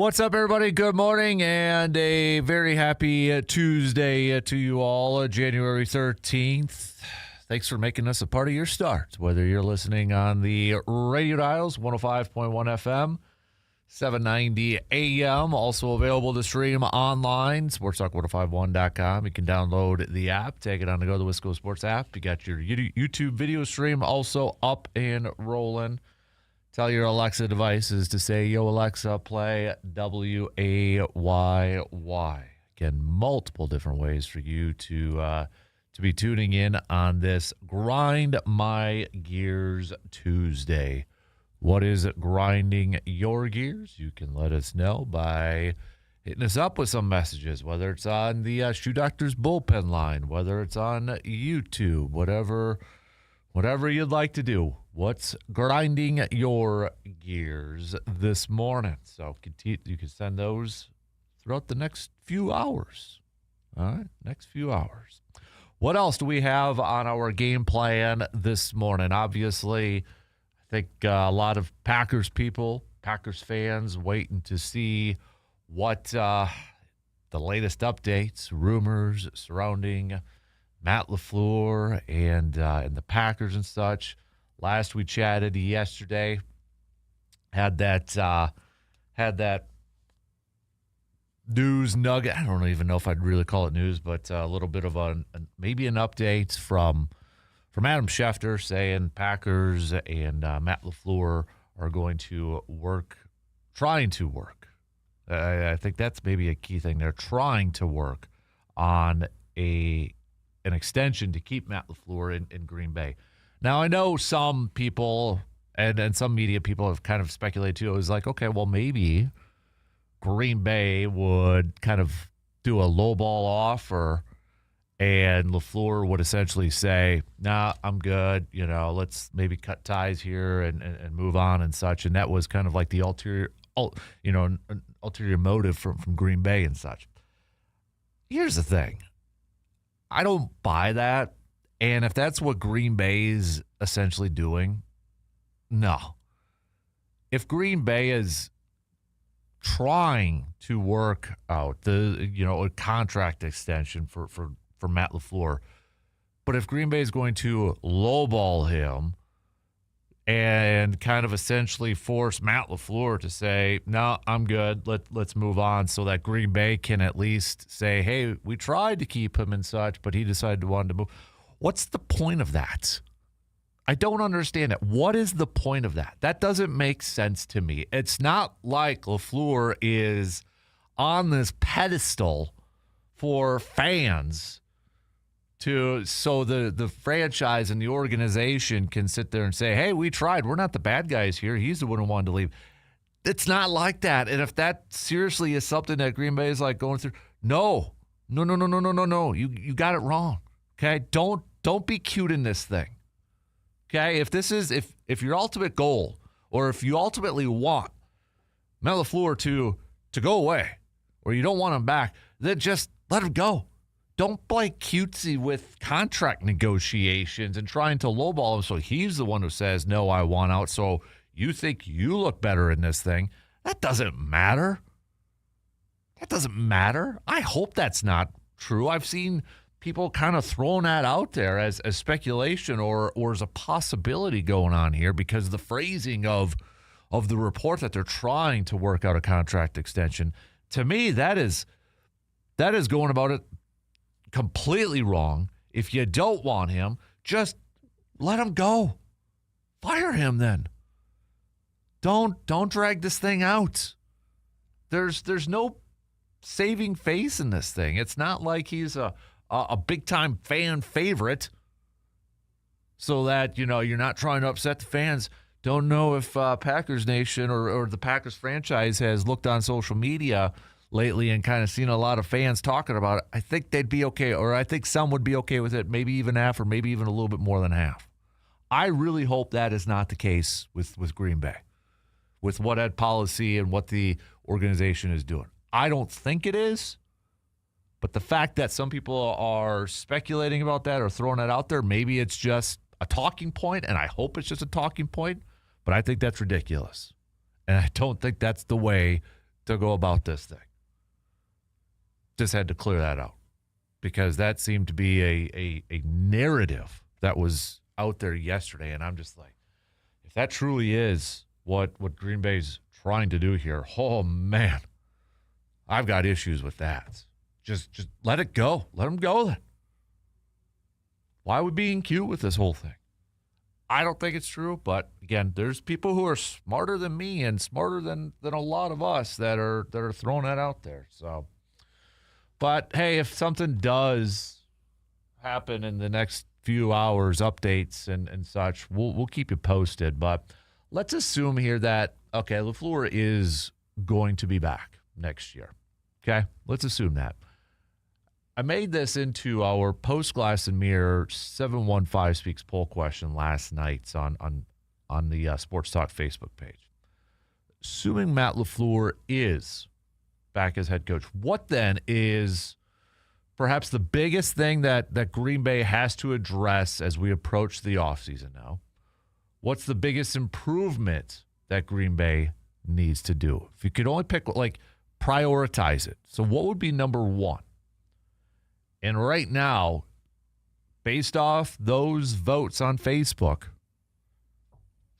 What's up, everybody? Good morning and a very happy Tuesday to you all, January 13th. Thanks for making us a part of your start, whether you're listening on the radio dials, 105.1 FM, 790 AM, also available to stream online, sportstalk1051.com. You can download the app, take it on the go, the Wisco Sports App. You got your YouTube video stream also up and rolling. Tell your Alexa devices to say, yo, Alexa, play WAYY. Again, multiple different ways for you to be tuning in on this Grind My Gears Tuesday. What is grinding your gears? You can let us know by hitting us up with some messages, whether it's on the Shoe Doctor's bullpen line, whether it's on YouTube, whatever you'd like to do. What's grinding your gears this morning? So you can send those throughout the next few hours. All right, next few hours. What else do we have on our game plan this morning? Obviously, I think a lot of Packers fans waiting to see what the latest updates, rumors surrounding Matt LaFleur and the Packers and such. Last we chatted yesterday, had that news nugget. I don't even know if I'd really call it news, but a little bit of maybe an update from Adam Schefter saying Packers and Matt LaFleur are going to trying to work. I think that's maybe a key thing. They're trying to work on an extension to keep Matt LaFleur in Green Bay. Now, I know some people and some media people have kind of speculated too. It was like, okay, well, maybe Green Bay would kind of do a lowball offer and LaFleur would essentially say, nah, I'm good. Let's maybe cut ties here and move on and such. And that was kind of like the ulterior motive from Green Bay and such. Here's the thing. I don't buy that. And if that's what Green Bay's essentially doing, no. If Green Bay is trying to work out a contract extension for Matt LaFleur, but if Green Bay is going to lowball him and kind of essentially force Matt LaFleur to say, no, I'm good, let's move on, so that Green Bay can at least say, hey, we tried to keep him and such, but he decided to want to move. What's the point of that? I don't understand it. What is the point of that? That doesn't make sense to me. It's not like LaFleur is on this pedestal for fans so the franchise and the organization can sit there and say, hey, we tried. We're not the bad guys here. He's the one who wanted to leave. It's not like that. And if that seriously is something that Green Bay is like going through, no. You got it wrong. Okay? Don't be cute in this thing. Okay? If your ultimate goal, or if you ultimately want Matt LaFleur to go away, or you don't want him back, then just let him go. Don't play cutesy with contract negotiations and trying to lowball him so he's the one who says, no, I want out, so you think you look better in this thing. That doesn't matter. I hope that's not true. I've seen people kind of throwing that out there as speculation or as a possibility going on here because the phrasing of the report that they're trying to work out a contract extension. To me, that is going about it completely wrong. If you don't want him, just let him go. Fire him then. Don't drag this thing out. There's no saving face in this thing. It's not like he's a big-time fan favorite so that, you're not trying to upset the fans. Don't know if Packers Nation or the Packers franchise has looked on social media lately and kind of seen a lot of fans talking about it. I think they'd be okay, or I think some would be okay with it, maybe even half or maybe even a little bit more than half. I really hope that is not the case with Green Bay, with what Ed policy and what the organization is doing. I don't think it is. But the fact that some people are speculating about that or throwing that out there, maybe it's just a talking point, and I hope it's just a talking point, but I think that's ridiculous. And I don't think that's the way to go about this thing. Just had to clear that out because that seemed to be a narrative that was out there yesterday. And I'm just like, if that truly is what Green Bay's trying to do here, oh, man, I've got issues with that. Just let it go. Let them go then. Why are we being cute with this whole thing? I don't think it's true, but again, there's people who are smarter than me and smarter than a lot of us that are throwing that out there. So, but hey, if something does happen in the next few hours, updates and such, we'll keep you posted. But let's assume here that LaFleur is going to be back next year. Okay, let's assume that. I made this into our Post Glass and Mirror 715 Speaks poll question last night on the Sports Talk Facebook page. Assuming Matt LaFleur is back as head coach, what then is perhaps the biggest thing that Green Bay has to address as we approach the offseason now? What's the biggest improvement that Green Bay needs to do? If you could only pick, prioritize it. So what would be number one? And right now, based off those votes on Facebook,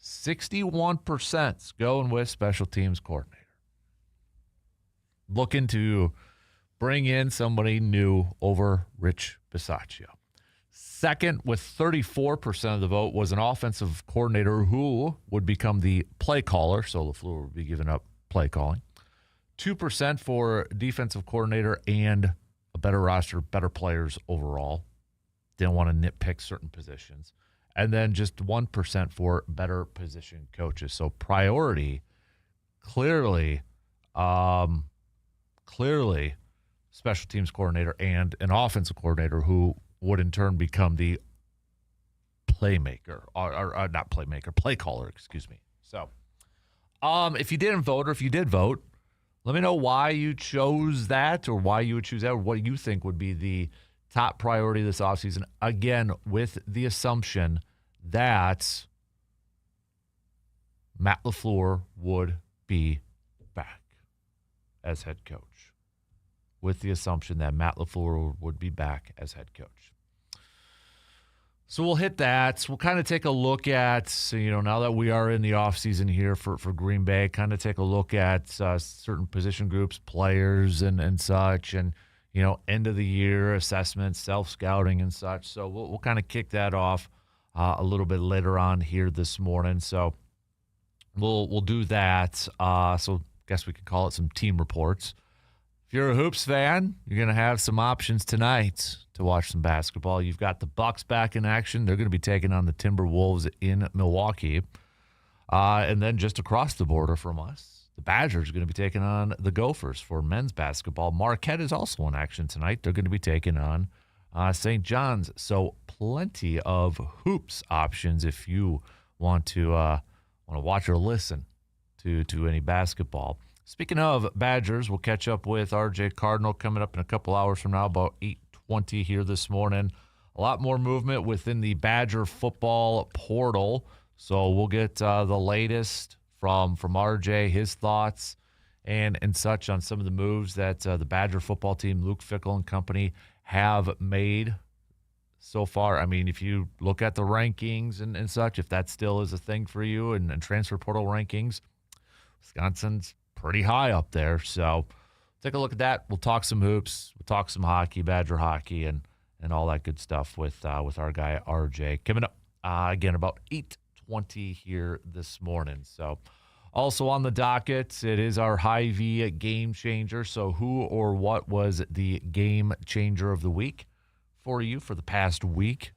61% going with special teams coordinator. Looking to bring in somebody new over Rich Bisaccia. Second, with 34% of the vote, was an offensive coordinator who would become the play caller. So LaFleur would be giving up play calling. 2% for defensive coordinator and a better roster, better players overall. Didn't want to nitpick certain positions. And then just 1% for better position coaches. So priority, clearly, special teams coordinator and an offensive coordinator who would in turn become the playmaker, or not playmaker, play caller, excuse me. So if you didn't vote or if you did vote, let me know why you chose that or why you would choose that or what you think would be the top priority this offseason. Again, with the assumption that Matt LaFleur would be back as head coach. With the assumption that Matt LaFleur would be back as head coach. So we'll hit that. We'll kind of take a look at, now that we are in the offseason here for Green Bay, kind of take a look at certain position groups, players and such, and, end of the year assessments, self-scouting and such. So we'll kind of kick that off a little bit later on here this morning. So we'll do that. So I guess we could call it some team reports. If you're a Hoops fan, you're going to have some options tonight to watch some basketball. You've got the Bucks back in action. They're going to be taking on the Timberwolves in Milwaukee. And then just across the border from us, the Badgers are going to be taking on the Gophers for men's basketball. Marquette is also in action tonight. They're going to be taking on St. John's. So plenty of hoops options if you want to watch or listen to any basketball. Speaking of Badgers, we'll catch up with RJ Cardinal coming up in a couple hours from now, about 8:20 here this morning. A lot more movement within the Badger football portal. So we'll get the latest from RJ, his thoughts and such on some of the moves that the Badger football team, Luke Fickell and company, have made so far. I mean, if you look at the rankings and such, if that still is a thing for you and transfer portal rankings, Wisconsin's pretty high up there. So take a look at that. We'll talk some hoops. We'll talk some hockey, Badger hockey, and all that good stuff with our guy RJ. Coming up, again, about 8:20 here this morning. So also on the docket, it is our Hy-Vee Game Changer. So who or what was the game changer of the week for you for the past week?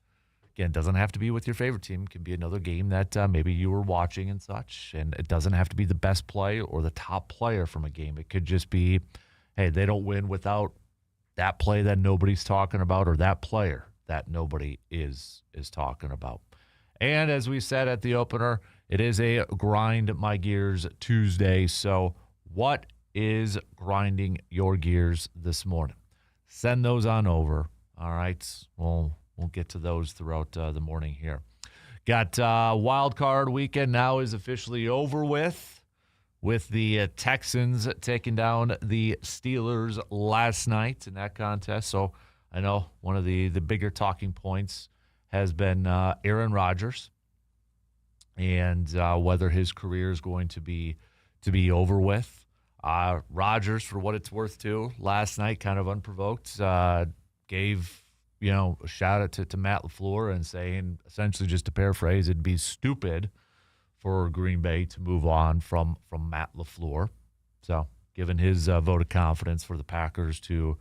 Again, it doesn't have to be with your favorite team. It can be another game that maybe you were watching and such. And it doesn't have to be the best play or the top player from a game. It could just be, hey, they don't win without that play that nobody's talking about or that player that nobody is talking about. And as we said at the opener, it is a Grind My Gears Tuesday. So what is grinding your gears this morning? Send those on over. All right. We'll get to those throughout the morning here. Got wild card weekend now is officially over with. with the Texans taking down the Steelers last night in that contest. So I know one of the bigger talking points has been Aaron Rodgers and whether his career is going to be over with. Rodgers, for what it's worth, too, last night, kind of unprovoked, gave a shout out to Matt LaFleur and saying, essentially, just to paraphrase, it'd be stupid for Green Bay to move on from Matt LaFleur. So, given his vote of confidence for the Packers to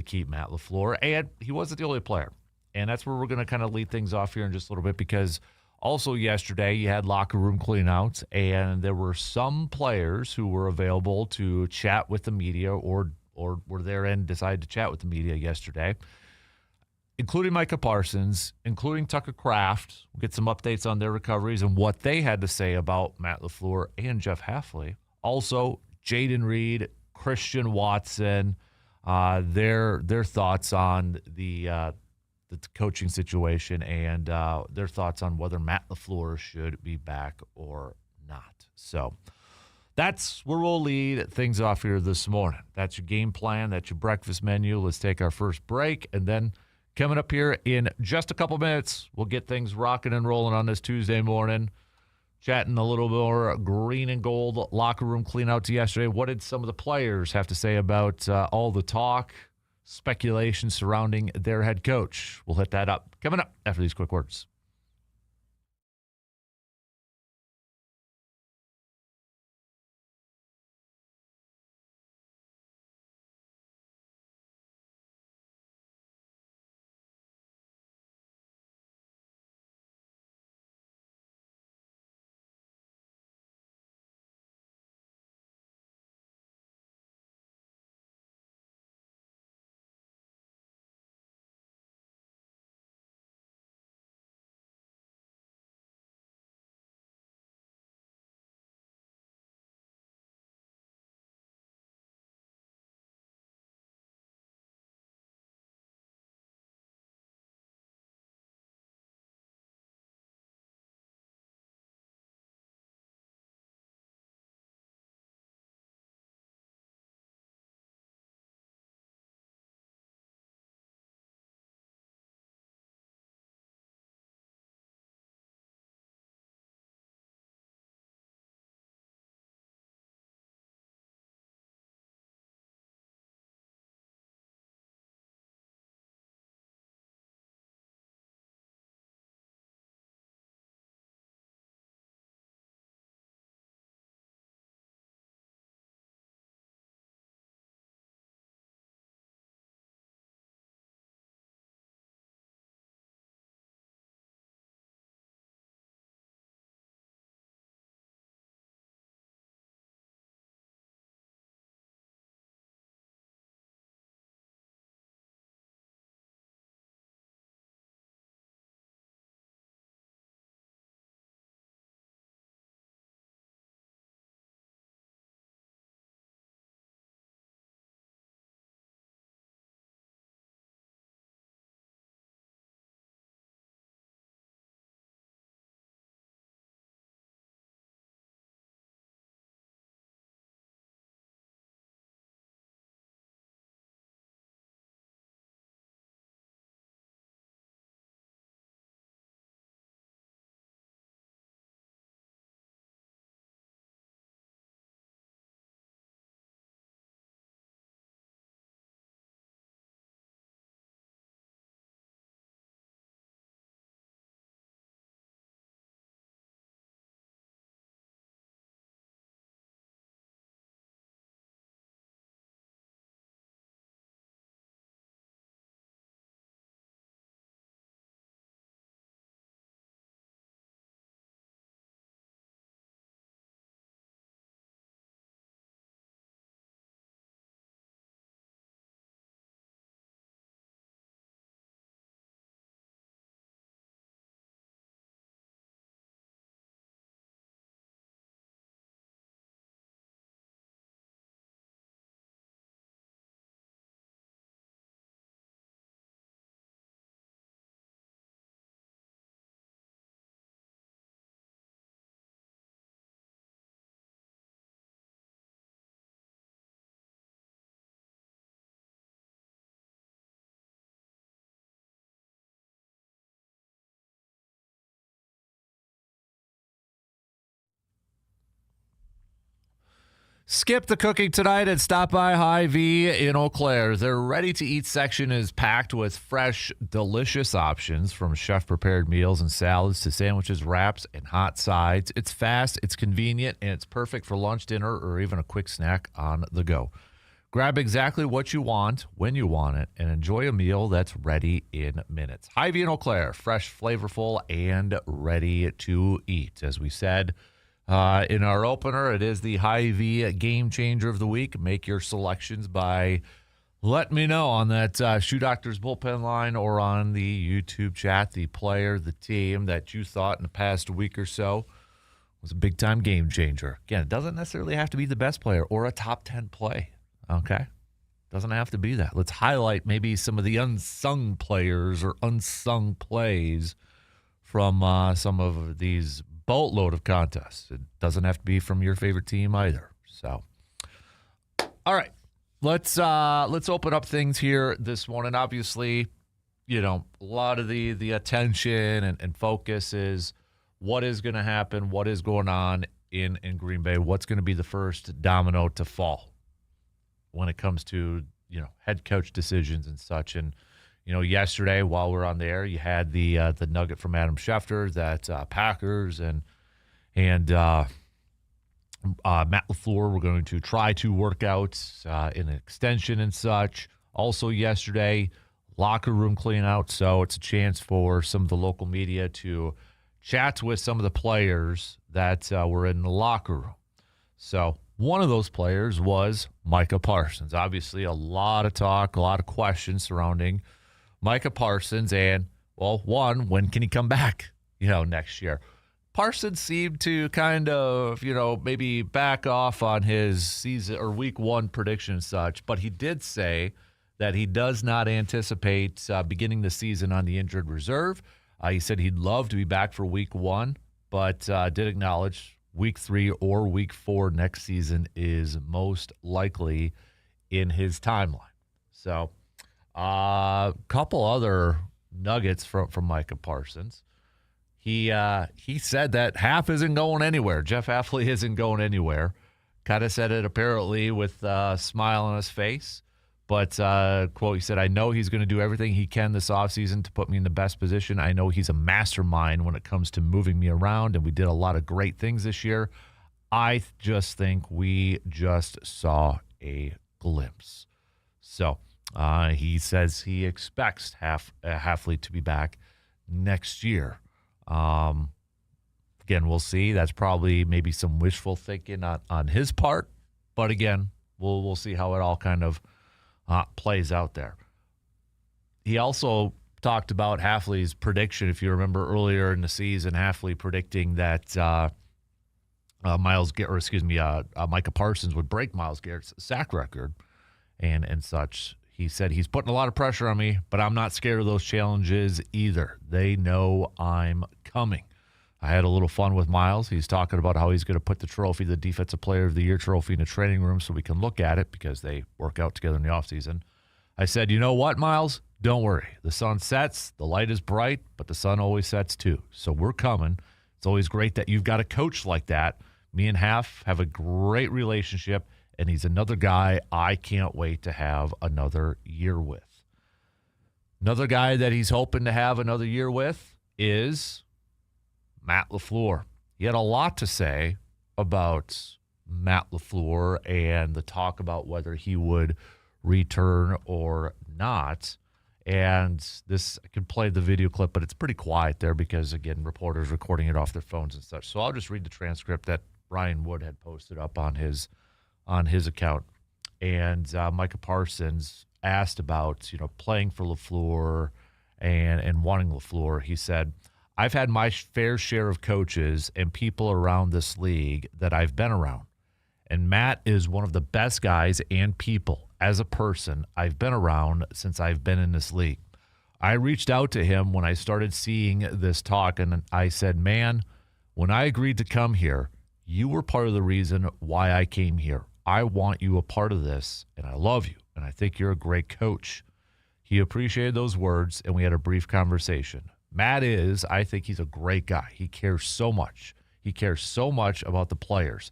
keep Matt LaFleur. And he wasn't the only player. And that's where we're going to kind of lead things off here in just a little bit, because also yesterday you had locker room cleanouts, and there were some players who were available to chat with the media or were there and decided to chat with the media yesterday, including Micah Parsons, including Tucker Kraft. We'll get some updates on their recoveries and what they had to say about Matt LaFleur and Jeff Hafley. Also, Jaden Reed, Christian Watson, their thoughts on the coaching situation and their thoughts on whether Matt LaFleur should be back or not. So that's where we'll lead things off here this morning. That's your game plan. That's your breakfast menu. Let's take our first break, and then coming up here in just a couple minutes, we'll get things rocking and rolling on this Tuesday morning, chatting a little more green and gold locker room cleanouts yesterday. What did some of the players have to say about all the talk, speculation surrounding their head coach? We'll hit that up coming up after these quick words. Skip the cooking tonight and stop by Hy-Vee in Eau Claire. Their ready-to-eat section is packed with fresh, delicious options, from chef-prepared meals and salads to sandwiches, wraps, and hot sides. It's fast, it's convenient, and it's perfect for lunch, dinner, or even a quick snack on the go. Grab exactly what you want when you want it and enjoy a meal that's ready in minutes. Hy-Vee in Eau Claire, fresh, flavorful, and ready to eat. As we said, in our opener, it is the Hy-Vee Game Changer of the Week. Make your selections by letting me know on that Shoe Doctors bullpen line or on the YouTube chat the player, the team that you thought in the past week or so was a big-time game changer. Again, it doesn't necessarily have to be the best player or a top 10 play, okay? Doesn't have to be that. Let's highlight maybe some of the unsung players or unsung plays from some of these boatload of contests. It doesn't have to be from your favorite team either. So, all right, let's open up things here this morning. Obviously, a lot of the attention and focus is what is going to happen, what is going on in Green Bay, what's going to be the first domino to fall when it comes to head coach decisions and such. And yesterday, while we're on the air, you had the nugget from Adam Schefter that Packers and Matt LaFleur were going to try to work out in an extension and such. Also yesterday, locker room clean out, so it's a chance for some of the local media to chat with some of the players that were in the locker room. So one of those players was Micah Parsons. Obviously, a lot of talk, a lot of questions surrounding Micah Parsons, and, well, one, when can he come back, next year? Parsons seemed to kind of, maybe back off on his season or week one prediction and such, but he did say that he does not anticipate beginning the season on the injured reserve. He said he'd love to be back for week one, but did acknowledge week 3 or week 4 next season is most likely in his timeline. So, a couple other nuggets from Micah Parsons. He said that Half isn't going anywhere. Jeff Hafley isn't going anywhere. Kind of said it apparently with a smile on his face. But, quote, he said, I know he's going to do everything he can this offseason to put me in the best position. I know he's a mastermind when it comes to moving me around, and we did a lot of great things this year. I just think we just saw a glimpse. So, he says he expects Hafley to be back next year. Again, we'll see. That's probably maybe some wishful thinking on his part. But again, we'll see how it all kind of plays out there. He also talked about Hafley's prediction. If you remember earlier in the season, Hafley predicting that Micah Parsons would break Myles Garrett's sack record and such. He said, he's putting a lot of pressure on me, but I'm not scared of those challenges either. They know I'm coming. I had a little fun with Myles. He's talking about how he's going to put the trophy, the Defensive Player of the Year trophy, in the training room so we can look at it because they work out together in the offseason. I said, you know what, Myles? Don't worry. The sun sets, the light is bright, but the sun always sets too. So we're coming. It's always great that you've got a coach like that. Me and Haf have a great relationship, and he's another guy I can't wait to have another year with. Another guy that he's hoping to have another year with is Matt LaFleur. He had a lot to say about Matt LaFleur and the talk about whether he would return or not. And this, I can play the video clip, but it's pretty quiet there because, again, reporters recording it off their phones and such. So I'll just read the transcript that Ryan Wood had posted up on his account. And Micah Parsons asked about, playing for LaFleur and wanting LaFleur. He said, I've had my fair share of coaches and people around this league that I've been around. And Matt is one of the best guys and people as a person I've been around since I've been in this league. I reached out to him when I started seeing this talk, and I said, man, when I agreed to come here, you were part of the reason why I came here. I want you a part of this, and I love you, and I think you're a great coach. He appreciated those words, and we had a brief conversation. Matt I think he's a great guy. He cares so much. He cares so much about the players.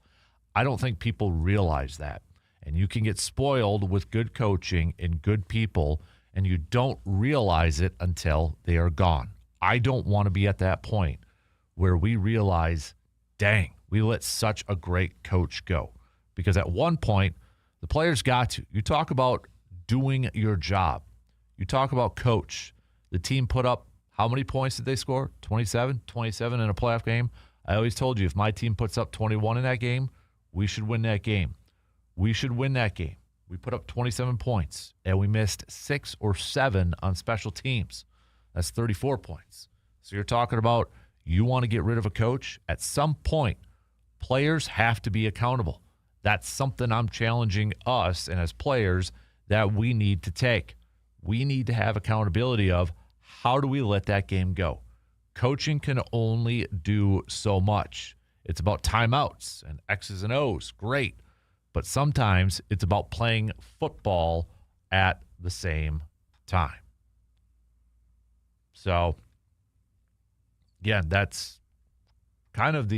I don't think people realize that. And you can get spoiled with good coaching and good people, and you don't realize it until they are gone. I don't want to be at that point where we realize, dang, we let such a great coach go. Because at one point, the players got to. You talk about doing your job. You talk about coach. The team put up, how many points did they score? 27? 27 in a playoff game? I always told you, if my team puts up 21 in that game, we should win that game. We should win that game. We put up 27 points, and we missed 6 or 7 on special teams. That's 34 points. So you're talking about you want to get rid of a coach? At some point, players have to be accountable. That's something I'm challenging us and as players that we need to take. We need to have accountability of how do we let that game go? Coaching can only do so much. It's about timeouts and X's and O's. Great. But sometimes it's about playing football at the same time. So, again, that's kind of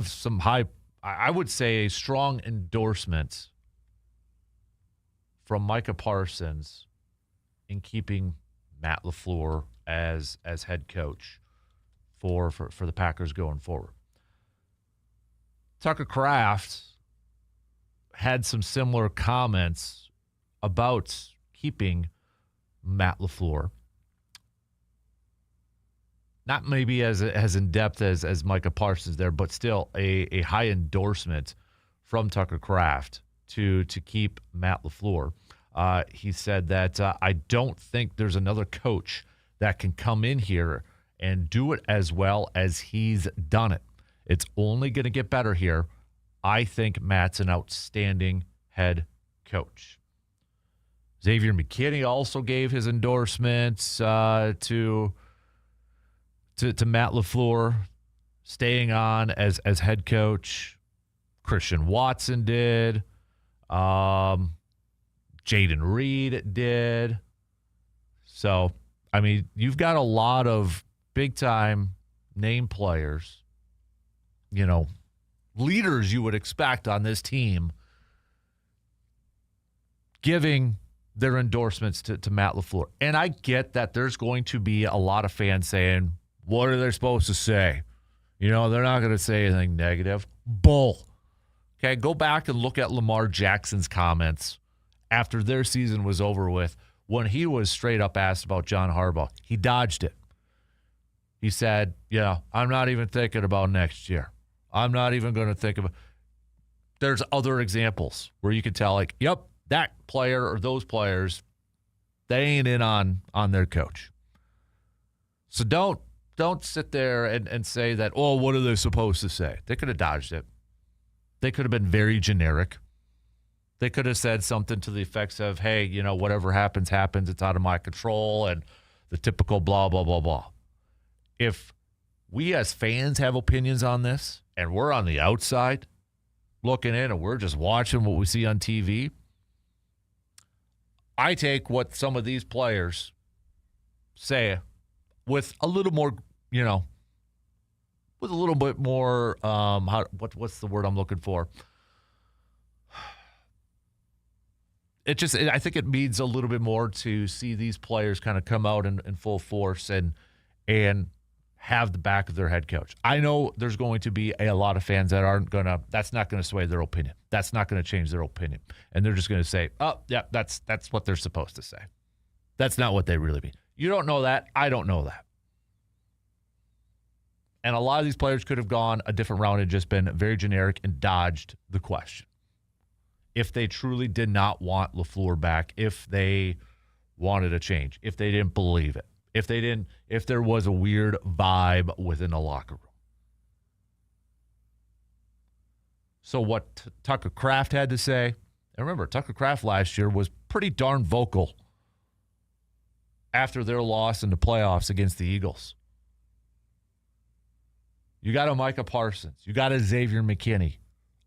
some high, I would say, a strong endorsement from Micah Parsons in keeping Matt LaFleur as head coach for the Packers going forward. Tucker Kraft had some similar comments about keeping Matt LaFleur. Not maybe as in-depth as Micah Parsons there, but still a high endorsement from Tucker Kraft to keep Matt LaFleur. He said that I don't think there's another coach that can come in here and do it as well as he's done it. It's only going to get better here. I think Matt's an outstanding head coach. Xavier McKinney also gave his endorsements to Matt LaFleur staying on as head coach. Christian Watson did. Jaden Reed did. So, I mean, you've got a lot of big-time name players, leaders you would expect on this team giving their endorsements to Matt LaFleur. And I get that there's going to be a lot of fans saying, what are they supposed to say? They're not going to say anything negative. Bull. Okay, go back and look at Lamar Jackson's comments after their season was over with when he was straight up asked about John Harbaugh. He dodged it. He said, I'm not even thinking about next year. I'm not even going to think about. There's other examples where you can tell, yep, that player or those players, they ain't in on their coach. So don't sit there and say that, what are they supposed to say? They could have dodged it. They could have been very generic. They could have said something to the effects of, hey, whatever happens, happens. It's out of my control, and the typical blah, blah, blah, blah. If we as fans have opinions on this and we're on the outside looking in and we're just watching what we see on TV, I take what some of these players say with a little more, with a little bit more, what's the word I'm looking for? I think it means a little bit more to see these players kind of come out in full force and have the back of their head coach. I know there's going to be a lot of fans that that's not going to sway their opinion. That's not going to change their opinion. And they're just going to say, oh, yeah, that's what they're supposed to say. That's not what they really mean. You don't know that. I don't know that. And a lot of these players could have gone a different route and just been very generic and dodged the question. If they truly did not want LaFleur back, if they wanted a change, if they didn't believe it, if there was a weird vibe within the locker room. So what Tucker Kraft had to say, and remember, Tucker Kraft last year was pretty darn vocal after their loss in the playoffs against the Eagles. You got a Micah Parsons. You got a Xavier McKinney.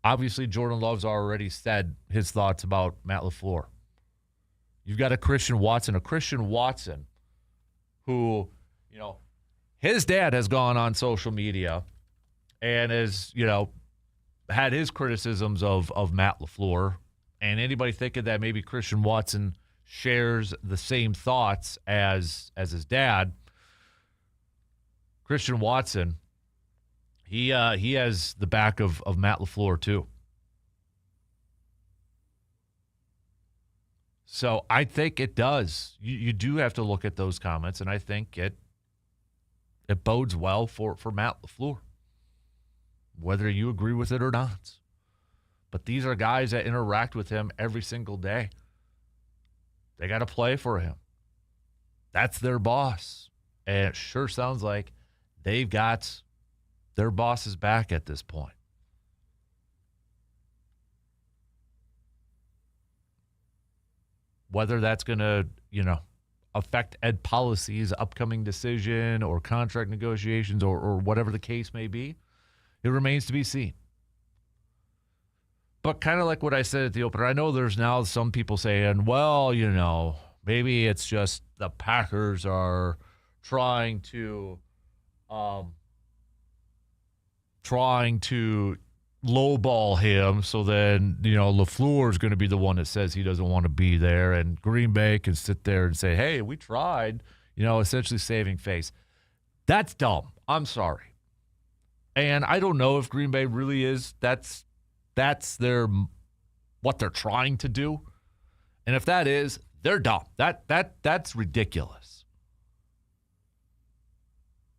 Obviously, Jordan Love's already said his thoughts about Matt LaFleur. You've got a Christian Watson who, his dad has gone on social media and has, had his criticisms of Matt LaFleur. And anybody thinking that maybe Christian Watson shares the same thoughts as his dad, Christian Watson, he has the back of Matt LaFleur too. So I think it does. You do have to look at those comments, and I think it bodes well for Matt LaFleur, whether you agree with it or not. But these are guys that interact with him every single day. They got to play for him. That's their boss. And it sure sounds like they've got their boss's back at this point. Whether that's going to, affect Ed Policy's upcoming decision or contract negotiations or whatever the case may be, it remains to be seen. But kind of like what I said at the opener, I know there's now some people saying, well, maybe it's just the Packers are trying to lowball him, so then, LaFleur is going to be the one that says he doesn't want to be there, and Green Bay can sit there and say, hey, we tried, essentially saving face. That's dumb. I'm sorry. And I don't know if Green Bay really is. That's what they're trying to do. And if that is, they're dumb. That's ridiculous.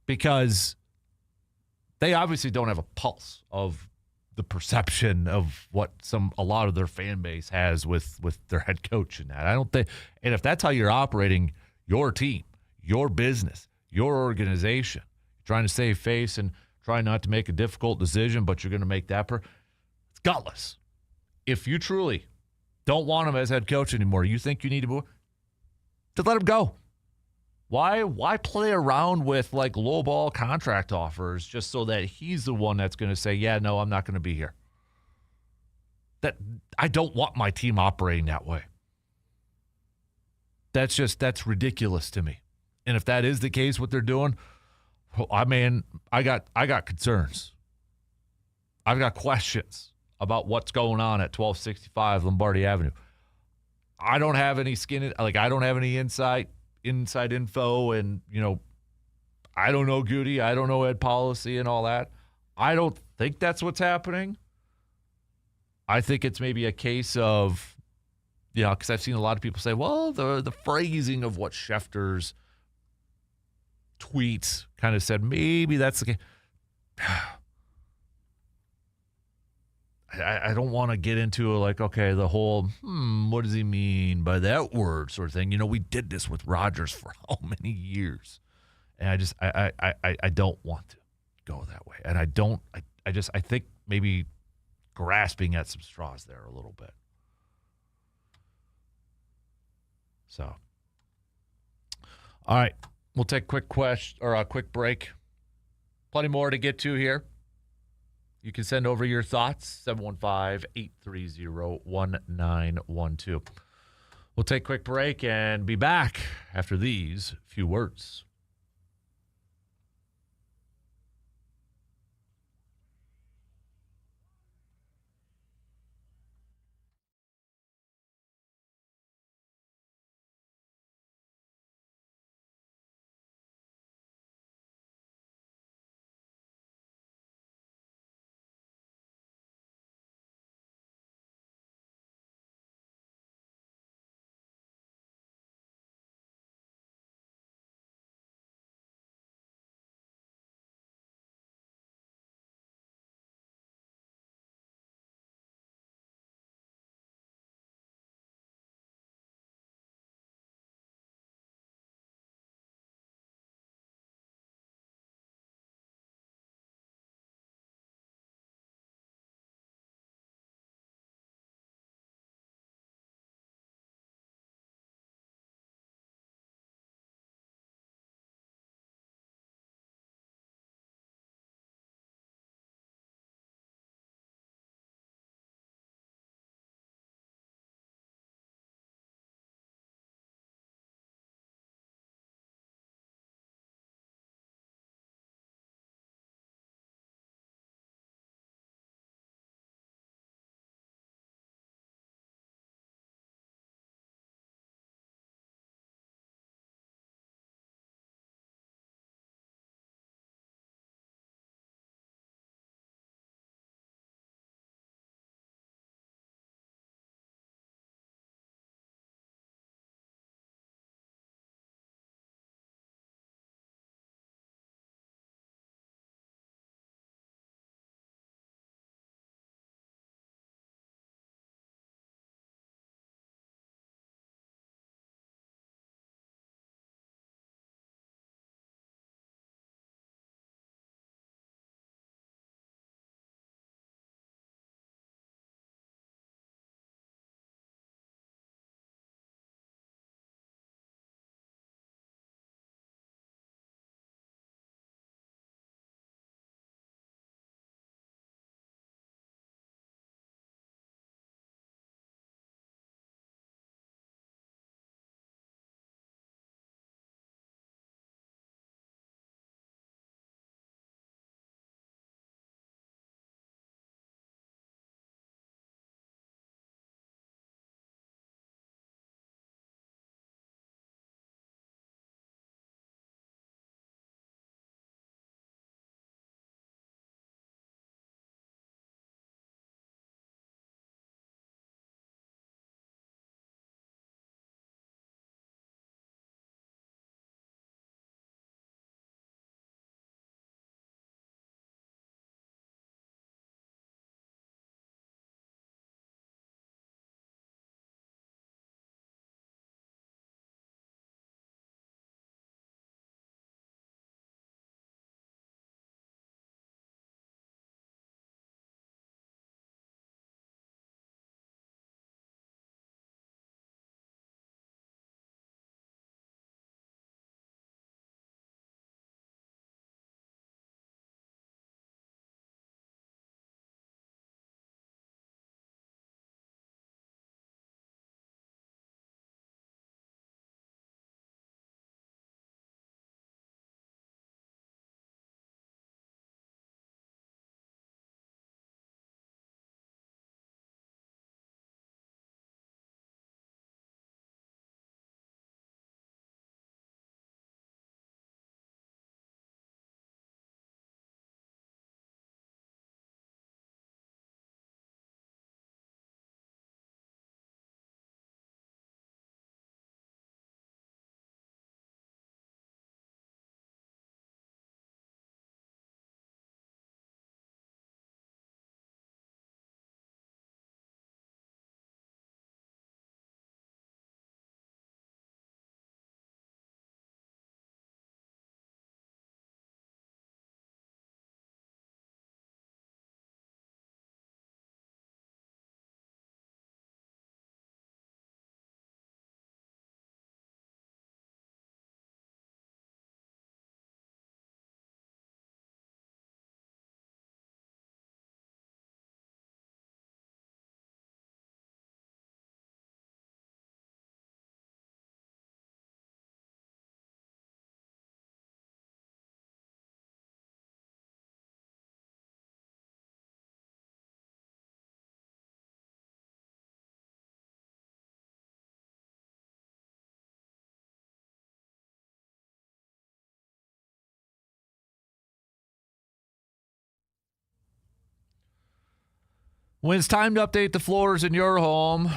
Because they obviously don't have a pulse of the perception of what a lot of their fan base has with their head coach and that. I don't think, and if that's how you're operating your team, your business, your organization, trying to save face and trying not to make a difficult decision, but you're going to make that it's gutless. If you truly don't want him as head coach anymore, you think you need to move, to let him go. Why play around with like lowball contract offers just so that he's the one that's going to say, yeah, no, I'm not going to be here? That I don't want my team operating that way. That's ridiculous to me. And if that is the case, what they're doing, I got concerns. I've got questions about what's going on at 1265 Lombardi Avenue. I don't have any I don't have any inside info, and I don't know Goody, I don't know Ed Policy and all that. I don't think that's what's happening. I think it's maybe a case of, because I've seen a lot of people say, well, the phrasing of what Schefter's tweets kind of said, maybe that's the case. I don't want to get into the whole, what does he mean by that word sort of thing. We did this with Rodgers for how many years? And I don't want to go that way. And I think maybe grasping at some straws there a little bit. So, all right, we'll take a quick break. Plenty more to get to here. You can send over your thoughts, 715-830-1912. We'll take a quick break and be back after these few words. When it's time to update the floors in your home,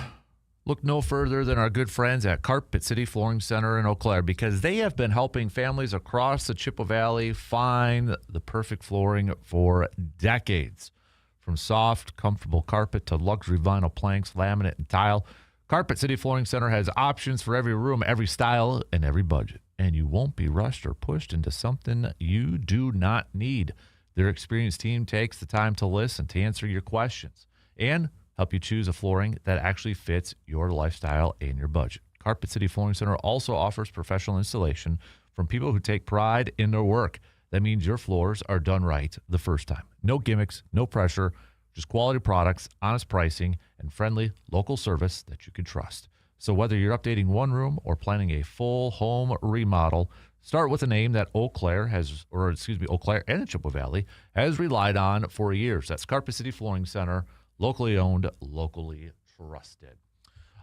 look no further than our good friends at Carpet City Flooring Center in Eau Claire, because they have been helping families across the Chippewa Valley find the perfect flooring for decades. From soft, comfortable carpet to luxury vinyl planks, laminate, and tile, Carpet City Flooring Center has options for every room, every style, and every budget. And you won't be rushed or pushed into something you do not need. Their experienced team takes the time to listen, to answer your questions, and help you choose a flooring that actually fits your lifestyle and your budget. Carpet City Flooring Center also offers professional installation from people who take pride in their work. That means your floors are done right the first time. No gimmicks, no pressure, just quality products, honest pricing, and friendly local service that you can trust. So whether you're updating one room or planning a full home remodel, start with a name that Eau Claire and Chippewa Valley has relied on for years. That's Carpet City Flooring Center, locally owned, locally trusted.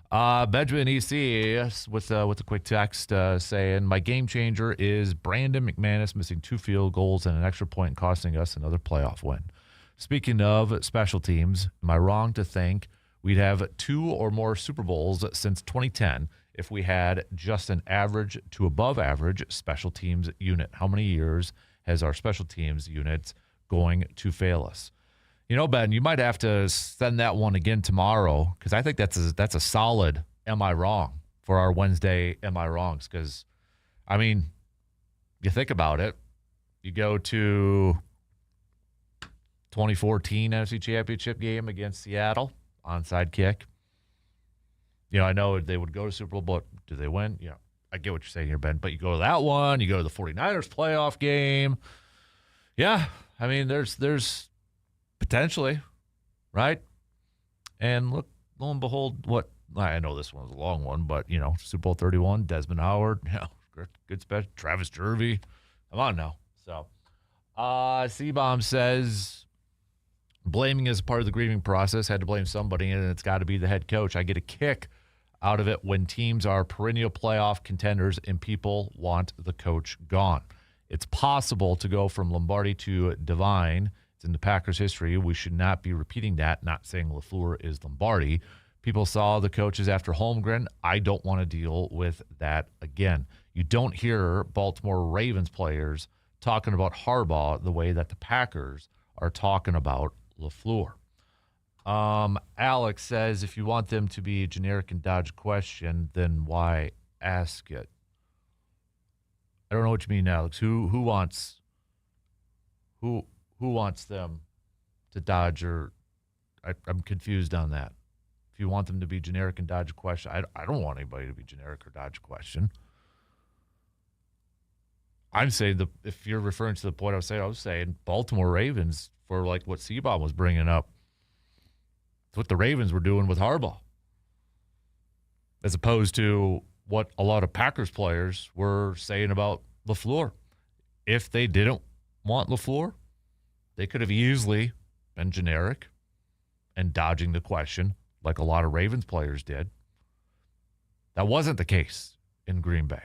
Benjamin EC with a quick text saying, my game changer is Brandon McManus missing 2 field goals and an extra point costing us another playoff win. Speaking of special teams, am I wrong to think we'd have 2 or more Super Bowls since 2010 if we had just an average to above average special teams unit? How many years has our special teams unit going to fail us? You know, Ben, you might have to send that one again tomorrow, because I think that's a solid am I wrong for our Wednesday am I wrongs. Because, I mean, you think about it, you go to 2014 NFC Championship game against Seattle, onside kick. You know, I know they would go to Super Bowl, but do they win? You know, I get what you're saying here, Ben, but you go to that one, you go to the 49ers playoff game. Yeah, I mean, there's potentially, right? And look, lo and behold, I know this one's a long one, but, you know, Super Bowl 31, Desmond Howard, good special, Travis Jervey. Come on now. So, C-Bomb says, blaming is part of the grieving process. Had to blame somebody, and it's got to be the head coach. I get a kick out of it when teams are perennial playoff contenders and people want the coach gone. It's possible to go from Lombardi to Devine. It's in the Packers' history. We should not be repeating that, not saying LaFleur is Lombardi. People saw the coaches after Holmgren. I don't want to deal with that again. You don't hear Baltimore Ravens players talking about Harbaugh the way that the Packers are talking about LaFleur. Alex says, if you want them to be generic and dodge a question, then why ask it? I don't know what you mean, Alex. Who wants them to dodge, or I'm confused on that. If you want them to be generic and dodge a question, I don't want anybody to be generic or dodge a question. I'm saying if you're referring to the point I was saying Baltimore Ravens, for like what Seabaum was bringing up. It's what the Ravens were doing with Harbaugh, as opposed to what a lot of Packers players were saying about LaFleur. If they didn't want LaFleur, they could have easily been generic and dodging the question like a lot of Ravens players did. That wasn't the case in Green Bay.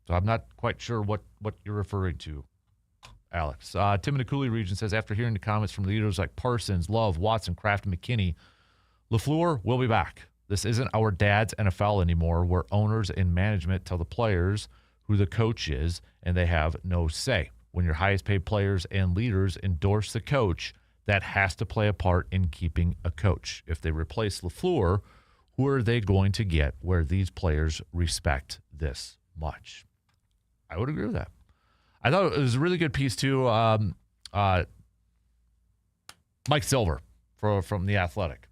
So I'm not quite sure what you're referring to, Alex. Tim in the Cooley region says, after hearing the comments from leaders like Parsons, Love, Watson, Kraft, and McKinney, LaFleur will be back. This isn't our dad's NFL anymore, where owners and management tell the players who the coach is, and they have no say. When your highest paid players and leaders endorse the coach, that has to play a part in keeping a coach. If they replace LaFleur, who are they going to get where these players respect this much? I would agree with that. I thought it was a really good piece, too. Mike Silver from The Athletic.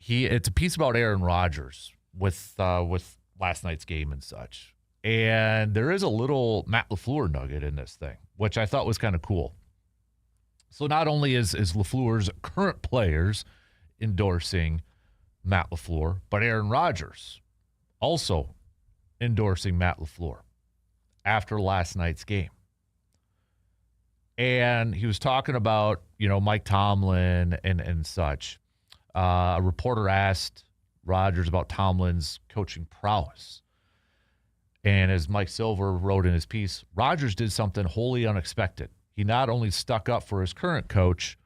It's a piece about Aaron Rodgers with last night's game and such. And there is a little Matt LaFleur nugget in this thing, which I thought was kind of cool. So not only is LaFleur's current players endorsing Matt LaFleur, but Aaron Rodgers also endorsing Matt LaFleur after last night's game. And he was talking about, Mike Tomlin and such. A reporter asked Rodgers about Tomlin's coaching prowess. And as Mike Silver wrote in his piece, Rodgers did something wholly unexpected. He not only stuck up for his current coach,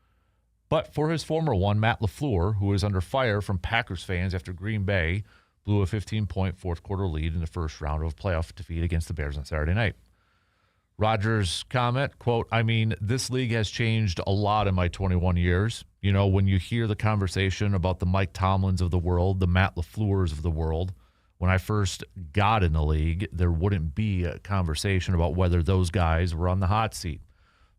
But for his former one, Matt LaFleur, who is under fire from Packers fans after Green Bay blew a 15-point fourth-quarter lead in the first round of a playoff defeat against the Bears on Saturday night. Rodgers' comment, quote, I mean, this league has changed a lot in my 21 years. You know, when you hear the conversation about the Mike Tomlins of the world, the Matt LaFleurs of the world, when I first got in the league, there wouldn't be a conversation about whether those guys were on the hot seat.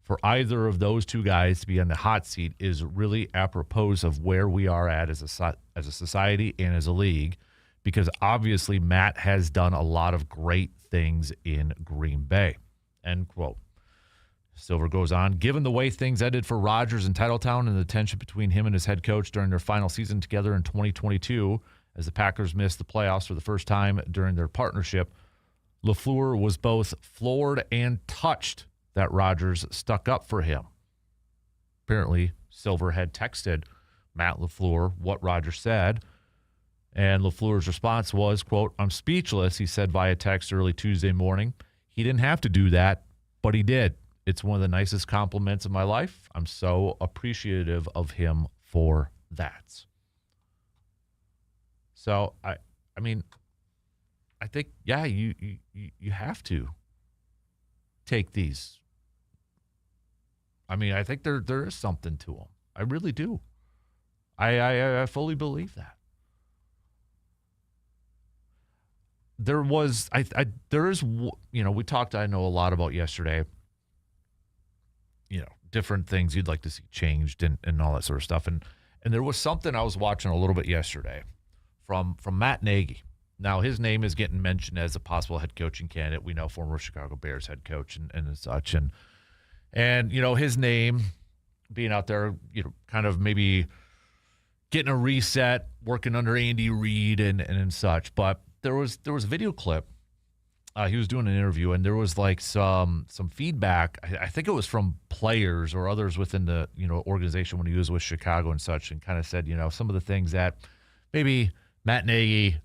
For either of those two guys to be on the hot seat is really apropos of where we are at as a society and as a league, because obviously Matt has done a lot of great things in Green Bay. End quote. Silver goes on, given the way things ended for Rodgers in Titletown and the tension between him and his head coach during their final season together in 2022, as the Packers missed the playoffs for the first time during their partnership, LaFleur was both floored and touched that Rodgers stuck up for him. Apparently, Silver had texted Matt LaFleur what Rodgers said, and LaFleur's response was, quote, I'm speechless, he said via text early Tuesday morning. He didn't have to do that, but he did. It's one of the nicest compliments of my life. I'm so appreciative of him for that. So, I mean, I think, yeah, you have to take these. I mean, I think there is something to them. I really do. I fully believe that. There is, you know, we talked, I know a lot about yesterday, you know, different things you'd like to see changed and all that sort of stuff. And there was something I was watching a little bit yesterday from Matt Nagy. Now, his name is getting mentioned as a possible head coaching candidate. We know former Chicago Bears head coach and such. And, you know, his name being out there, you know, kind of maybe getting a reset, working under Andy Reid and such. But there was a video clip. He was doing an interview, and there was like some feedback. I think it was from players or others within the, you know, organization when he was with Chicago and such, and kind of said, you know, some of the things that maybe Matt Nagy,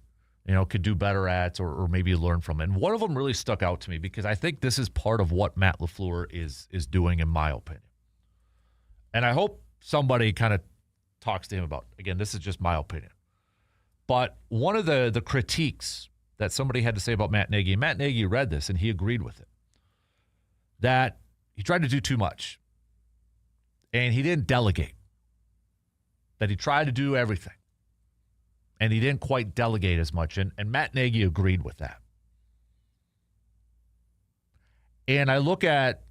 you know, could do better at or maybe learn from. And one of them really stuck out to me because I think this is part of what Matt LaFleur is doing, in my opinion. And I hope somebody kind of talks to him about, again, this is just my opinion. But one of the critiques that somebody had to say about Matt Nagy read this and he agreed with it, that he tried to do too much and he didn't delegate, that he tried to do everything and he didn't quite delegate as much. And Matt Nagy agreed with that. And I look at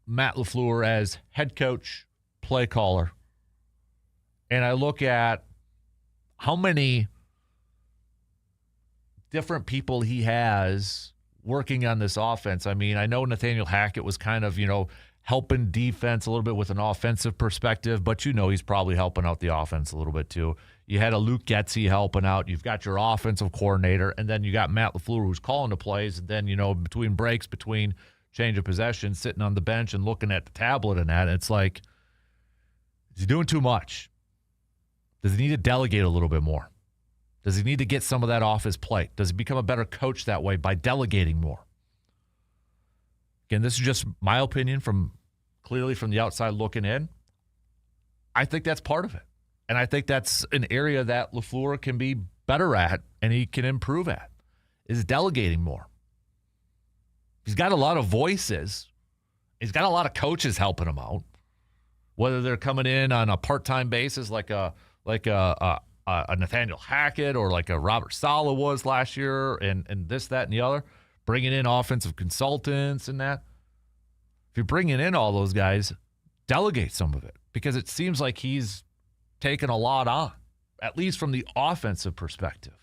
Matt LaFleur as head coach, play caller, and I look at how many different people he has working on this offense. I mean, I know Nathaniel Hackett was kind of, you know, helping defense a little bit with an offensive perspective, but you know he's probably helping out the offense a little bit too. You had a Luke Getsy helping out. You've got your offensive coordinator, and then you got Matt LaFleur who's calling the plays, and then, you know, between breaks, between change of possession, sitting on the bench and looking at the tablet and that, it's like, is he doing too much? Does he need to delegate a little bit more? Does he need to get some of that off his plate? Does he become a better coach that way by delegating more? Again, this is just my opinion clearly from the outside looking in. I think that's part of it. And I think that's an area that LaFleur can be better at and he can improve at, is delegating more. He's got a lot of voices. He's got a lot of coaches helping him out, whether they're coming in on a part-time basis like a Nathaniel Hackett or like a Robert Saleh was last year and this, that, and the other, bringing in offensive consultants and that. If you're bringing in all those guys, delegate some of it because it seems like he's taken a lot on, at least from the offensive perspective.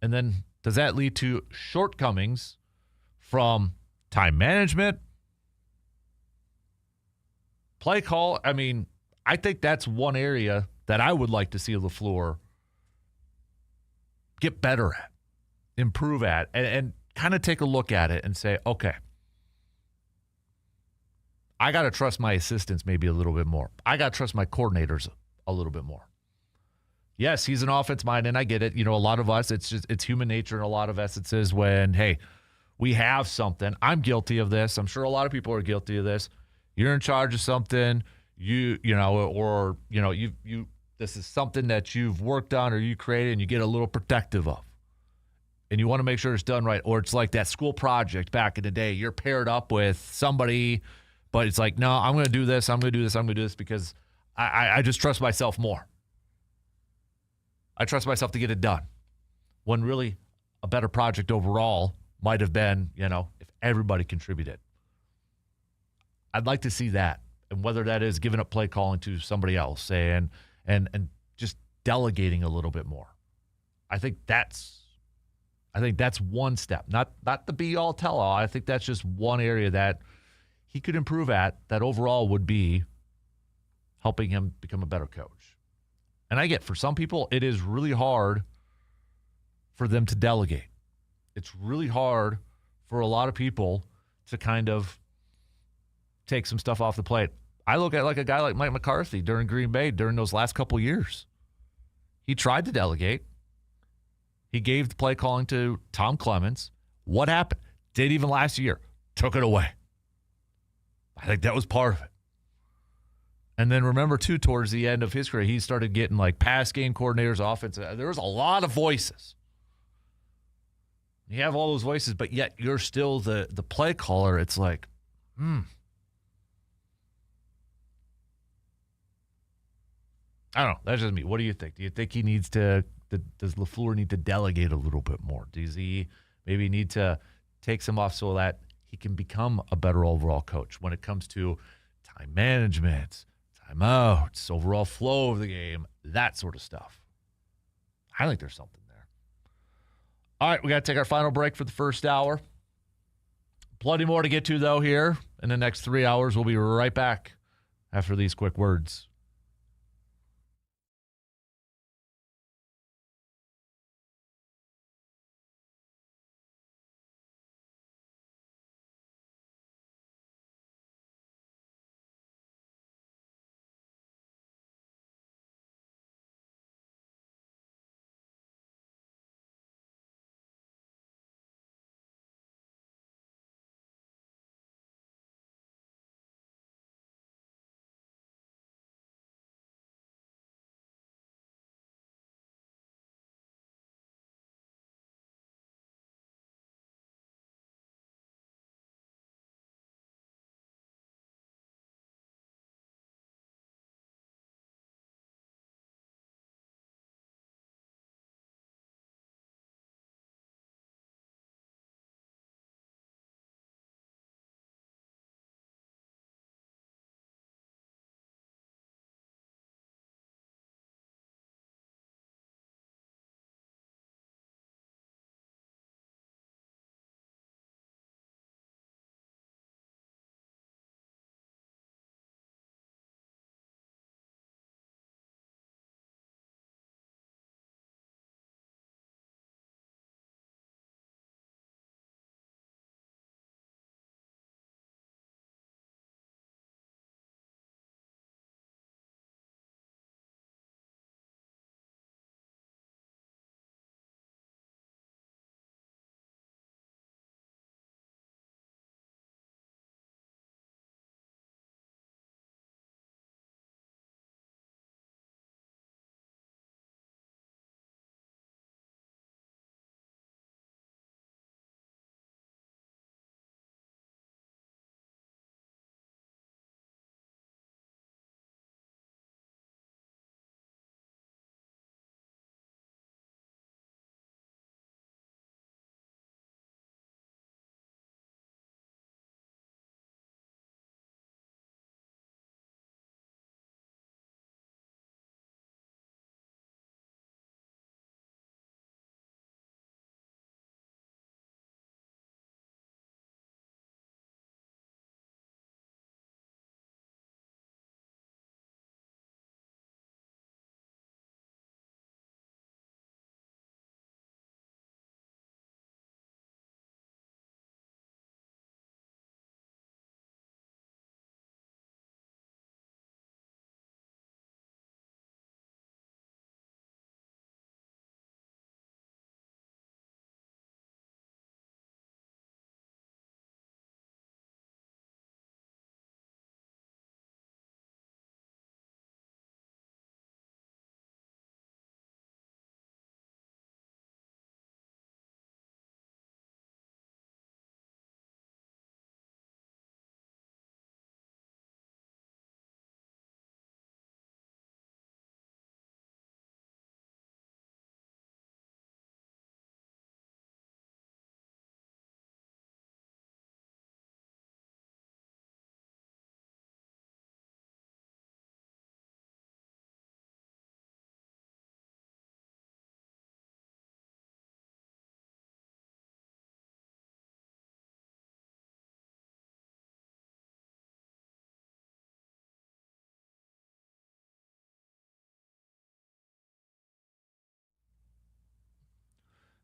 And then does that lead to shortcomings from time management, play call? I mean, I think that's one area that I would like to see LaFleur get better at, improve at, and kind of take a look at it and say, okay, I got to trust my assistants maybe a little bit more. I got to trust my coordinators a little bit more. Yes, he's an offense mind, and I get it. You know, a lot of us, it's human nature in a lot of essences when, hey, we have something. I'm guilty of this. I'm sure a lot of people are guilty of this. You're in charge of something. this is something that you've worked on or you created and you get a little protective of. And you want to make sure it's done right. Or it's like that school project back in the day. You're paired up with somebody, but it's like, no, I'm going to do this. I'm going to do this. I'm going to do this because I just trust myself more. I trust myself to get it done. When really a better project overall might have been, if everybody contributed. I'd like to see that. And whether that is giving up play calling to somebody else and just delegating a little bit more. I think that's one step. Not the be-all, tell-all. I think that's just one area that he could improve at that overall would be helping him become a better coach. And I get, for some people, it is really hard for them to delegate. It's really hard for a lot of people to kind of take some stuff off the plate. I look at like a guy like Mike McCarthy during Green Bay during those last couple years. He tried to delegate. He gave the play calling to Tom Clements. What happened? Didn't even last year. Took it away. I think that was part of it. And then remember, too, towards the end of his career, he started getting like pass game coordinators, offense. There was a lot of voices. You have all those voices, but yet you're still the play caller. It's like, I don't know. That's just me. What do you think? Do you think he needs to, does LaFleur need to delegate a little bit more? Does he maybe need to take some off so that he can become a better overall coach when it comes to time management, timeouts, overall flow of the game, that sort of stuff? I think there's something there. All right, we got to take our final break for the first hour. Plenty more to get to, though, here in the next 3 hours. We'll be right back after these quick words.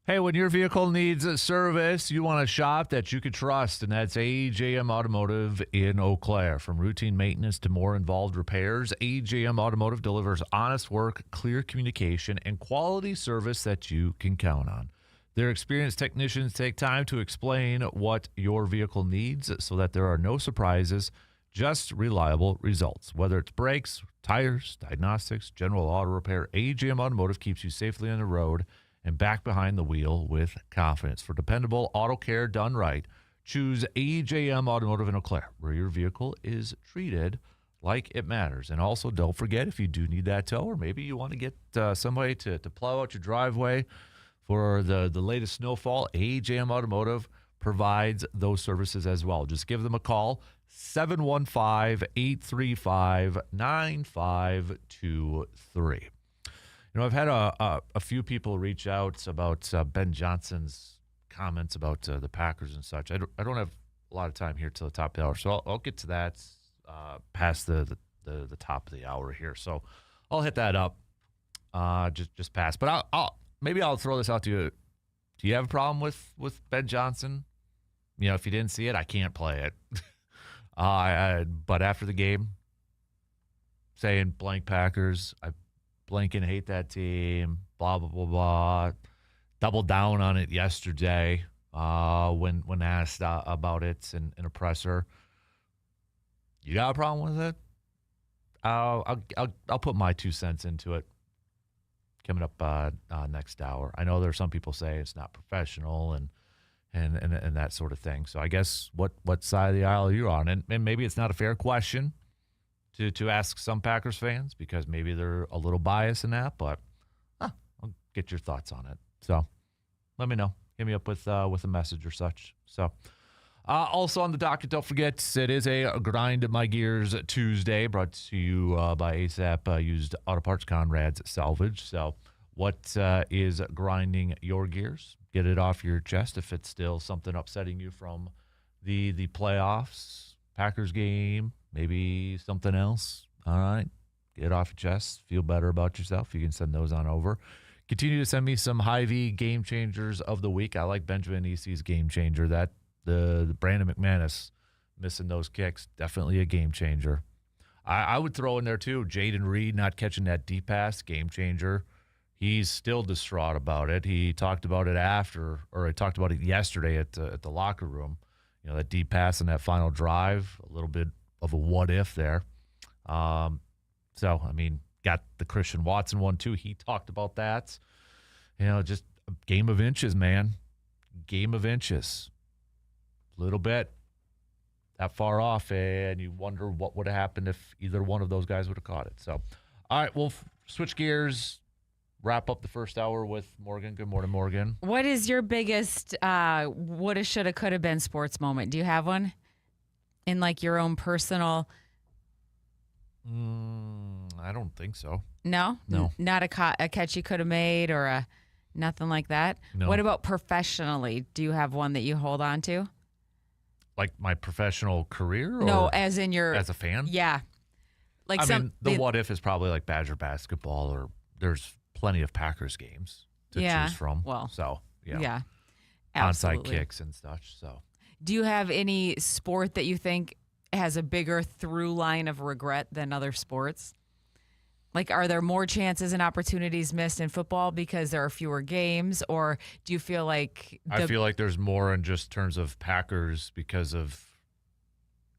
Hey, when your vehicle needs a service, you want a shop that you can trust, and that's AJM Automotive in Eau Claire. From routine maintenance to more involved repairs, AJM Automotive delivers honest work, clear communication, and quality service that you can count on. Their experienced technicians take time to explain what your vehicle needs so that there are no surprises, just reliable results. Whether it's brakes, tires, diagnostics, general auto repair, AJM Automotive keeps you safely on the road and back behind the wheel with confidence. For dependable auto care done right, choose AJM Automotive in Eau Claire, where your vehicle is treated like it matters. And also, don't forget, if you do need that tow, or maybe you want to get somebody to plow out your driveway for the latest snowfall, AJM Automotive provides those services as well. Just give them a call, 715-835-9523. I've had a few people reach out about Ben Johnson's comments about the Packers and such. I don't have a lot of time here till the top of the hour, so I'll get to that past the top of the hour here. So I'll hit that up just past. But I'll throw this out to you. Do you have a problem with Ben Johnson? If you didn't see it, I can't play it. But after the game, saying blank Packers, I blank and hate that team, blah, blah, blah, blah. Doubled down on it yesterday when asked about it in a presser. You got a problem with it? I'll put my 2 cents into it coming up next hour. I know there are some people say it's not professional and that sort of thing. So I guess what side of the aisle are you on? And maybe it's not a fair question to ask some Packers fans because maybe they're a little biased in that, but I'll get your thoughts on it. So let me know. Hit me up with a message or such. So also on the docket, don't forget, it is a Grind My Gears Tuesday brought to you by ASAP Used Auto Parts, Conrad's Salvage. So what is grinding your gears? Get it off your chest if it's still something upsetting you from the playoffs, Packers game, maybe something else. All right. Get off your chest. Feel better about yourself. You can send those on over. Continue to send me some Hy-Vee Game Changers of the week. I like Benjamin Easy's Game Changer. That the Brandon McManus missing those kicks, definitely a game changer. I would throw in there, too, Jaden Reed not catching that deep pass, game changer. He's still distraught about it. He talked about it he talked about it yesterday at the locker room. That deep pass and that final drive, a little bit of a what if there. Got the Christian Watson one too. He talked about that. Just a game of inches, man. Game of inches. A little bit that far off, and you wonder what would have happened if either one of those guys would have caught it. So, all right, we'll switch gears. Wrap up the first hour with Morgan. Good morning, Morgan. What is your biggest woulda, shoulda, coulda been sports moment? Do you have one in your own personal? I don't think so. No? No. Not a catch you could have made or nothing like that? No. What about professionally? Do you have one that you hold on to? Like my professional career? Or no, as in as a fan? Yeah. The what if is probably like Badger basketball, or there's plenty of Packers games to choose from. Well, so yeah, onside absolutely. kicks and such. So, do you have any sport that you think has a bigger through line of regret than other sports? Are there more chances and opportunities missed in football because there are fewer games, or do you feel like I feel like there's more in just terms of Packers because of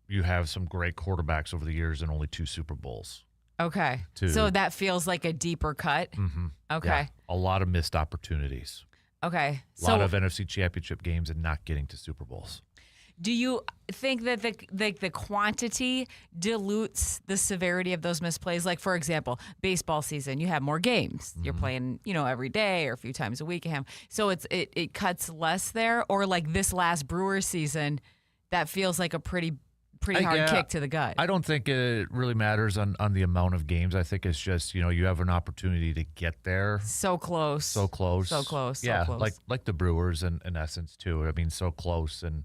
you have some great quarterbacks over the years and only 2 Super Bowls. Okay. So that feels like a deeper cut? Mm-hmm. Okay. Yeah, a lot of missed opportunities. Okay. A lot of NFC Championship games and not getting to Super Bowls. Do you think that the quantity dilutes the severity of those misplays? Like, for example, baseball season, you have more games. Mm-hmm. You're playing, every day or a few times a week. So it cuts less there? Or like this last Brewers season, that feels like a pretty hard kick to the gut. I don't think it really matters on the amount of games. I think it's just, you have an opportunity to get there. So close. So close. So close. Yeah, so close. like the Brewers in essence, too. I mean, so close. And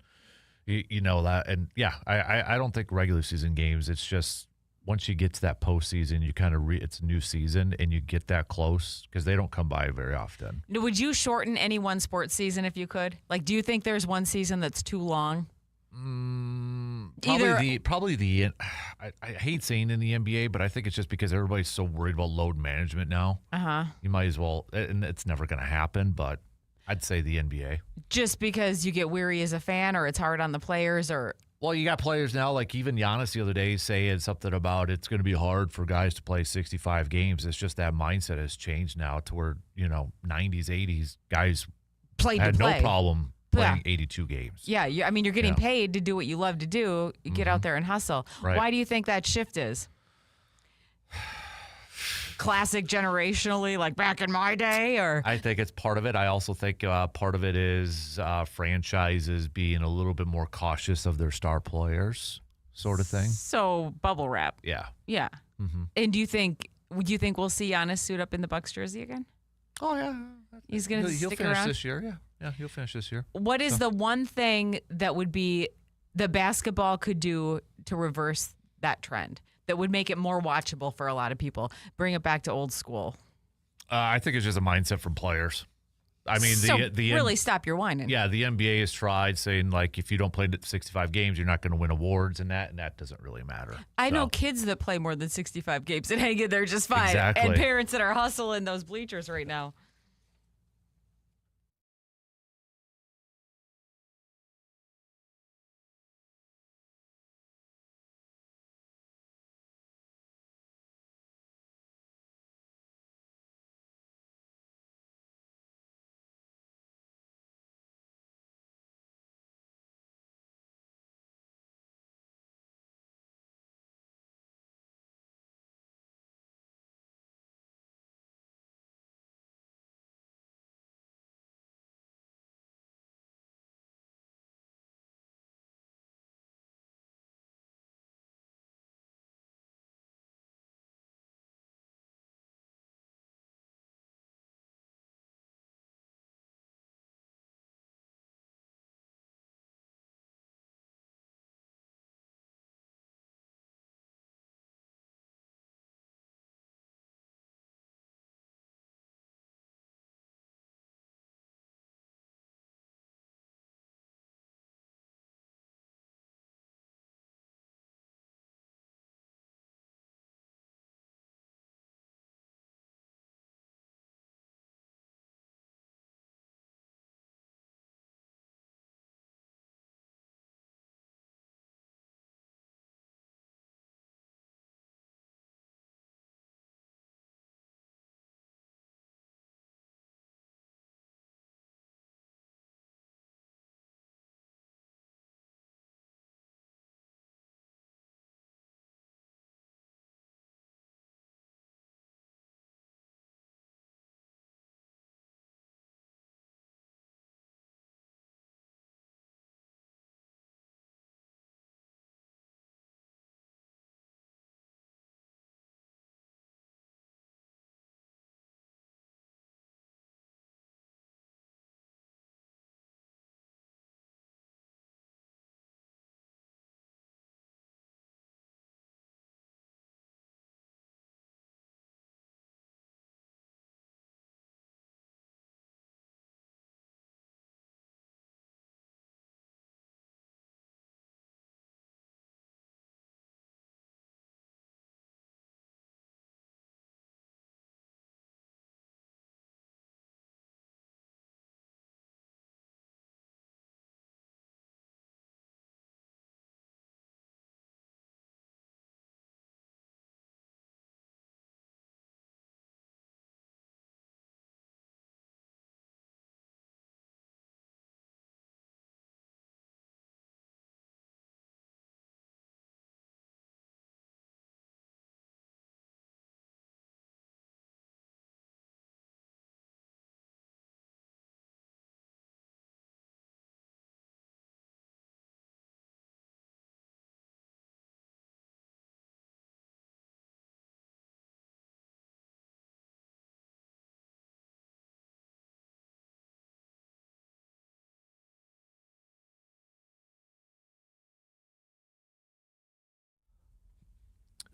you know that. And, yeah, I don't think regular season games, it's just once you get to that postseason, you kind of it's a new season and you get that close because they don't come by very often. Now, would you shorten any one sports season if you could? Like, do you think there's one season that's too long? Probably the. I hate saying in the NBA, but I think it's just because everybody's so worried about load management now. You might as well, and it's never going to happen. But I'd say the NBA. Just because you get weary as a fan, or it's hard on the players, or well, you got players now like even Giannis the other day saying something about it's going to be hard for guys to play 65 games. It's just that mindset has changed now to where 90s, 80s guys had no problem playing 82 games. Yeah, I mean, you're getting paid to do what you love to do. You get out there and hustle. Right. Why do you think that shift is? Classic generationally, like back in my day, or? I think it's part of it. I also think part of it is franchises being a little bit more cautious of their star players, sort of thing. So bubble wrap. Yeah. Yeah. And do you think we'll see Giannis suit up in the Bucks jersey again? Oh yeah, he's gonna he'll stick finish around this year. Yeah, he'll finish this year. What is the one thing that would be the basketball could do to reverse that trend? That would make it more watchable for a lot of people. Bring it back to old school. I think it's just a mindset from players. I mean, really stop your whining. Yeah, the NBA has tried saying like if you don't play 65 games, you're not going to win awards, and that doesn't really matter. I know kids that play more than 65 games and hang in there just fine, Exactly. and parents that are hustling those bleachers right now.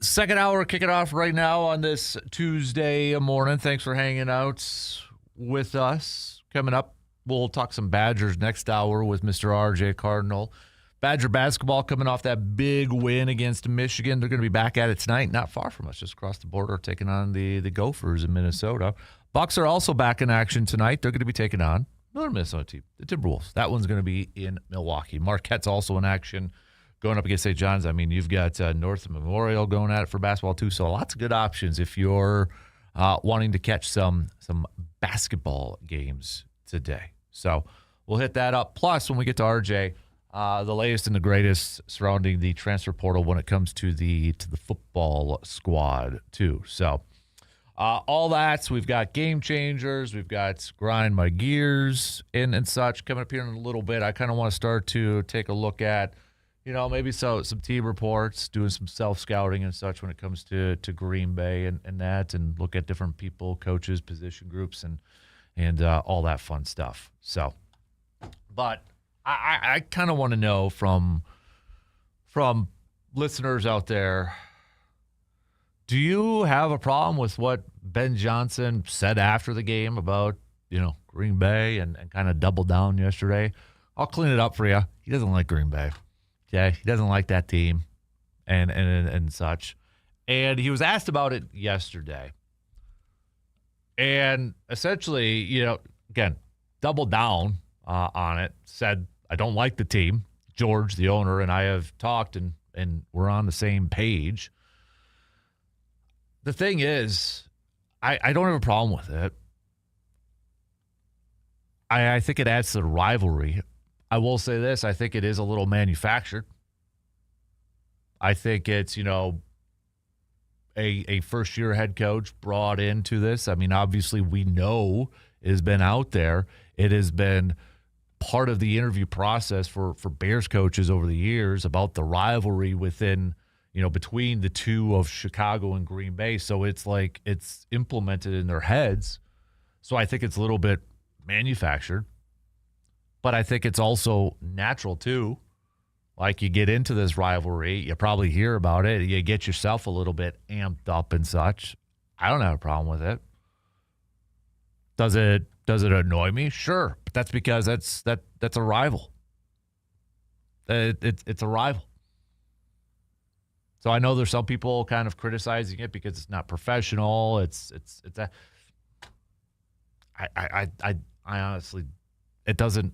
Second hour kicking off right now on this Tuesday morning. Thanks for hanging out with us. Coming up, we'll talk some Badgers next hour with Mr. RJ Cardinal. Badger basketball coming off that big win against Michigan. They're going to be back at it tonight, not far from us, just across the border, taking on the Gophers in Minnesota. Bucks are also back in action tonight. They're going to be taking on another Minnesota team, the Timberwolves. That one's going to be in Milwaukee. Marquette's also in action, going up against St. John's. I mean, you've got North Memorial going at it for basketball too, so lots of good options if you're wanting to catch some basketball games today. So we'll hit that up. Plus, when we get to RJ, the latest and the greatest surrounding the transfer portal when it comes to the football squad too. So all that. So we've got game changers. We've got grind my gears and such coming up here in a little bit. I kind of want to start to take a look at, maybe some team reports, doing some self-scouting and such when it comes to Green Bay and that, and look at different people, coaches, position groups, and all that fun stuff. So, but I kind of want to know from listeners out there, do you have a problem with what Ben Johnson said after the game about, Green Bay and kind of doubled down yesterday? I'll clean it up for you. He doesn't like Green Bay. Okay, he doesn't like that team and such. And he was asked about it yesterday. And essentially, again, doubled down on it, said, I don't like the team. George, the owner, and I have talked, and we're on the same page. The thing is, I don't have a problem with it. I think it adds to the rivalry. I will say this. I think it is a little manufactured. I think it's, a first-year head coach brought into this. I mean, obviously, we know it has been out there. It has been part of the interview process for Bears coaches over the years about the rivalry within, between the two of Chicago and Green Bay. So it's like it's implemented in their heads. So I think it's a little bit manufactured. But I think it's also natural, too. Like, you get into this rivalry, you probably hear about it, you get yourself a little bit amped up and such. I don't have a problem with it. Does it annoy me? Sure. But that's because that's a rival. It's a rival. So I know there's some people kind of criticizing it because it's not professional. I honestly, it doesn't.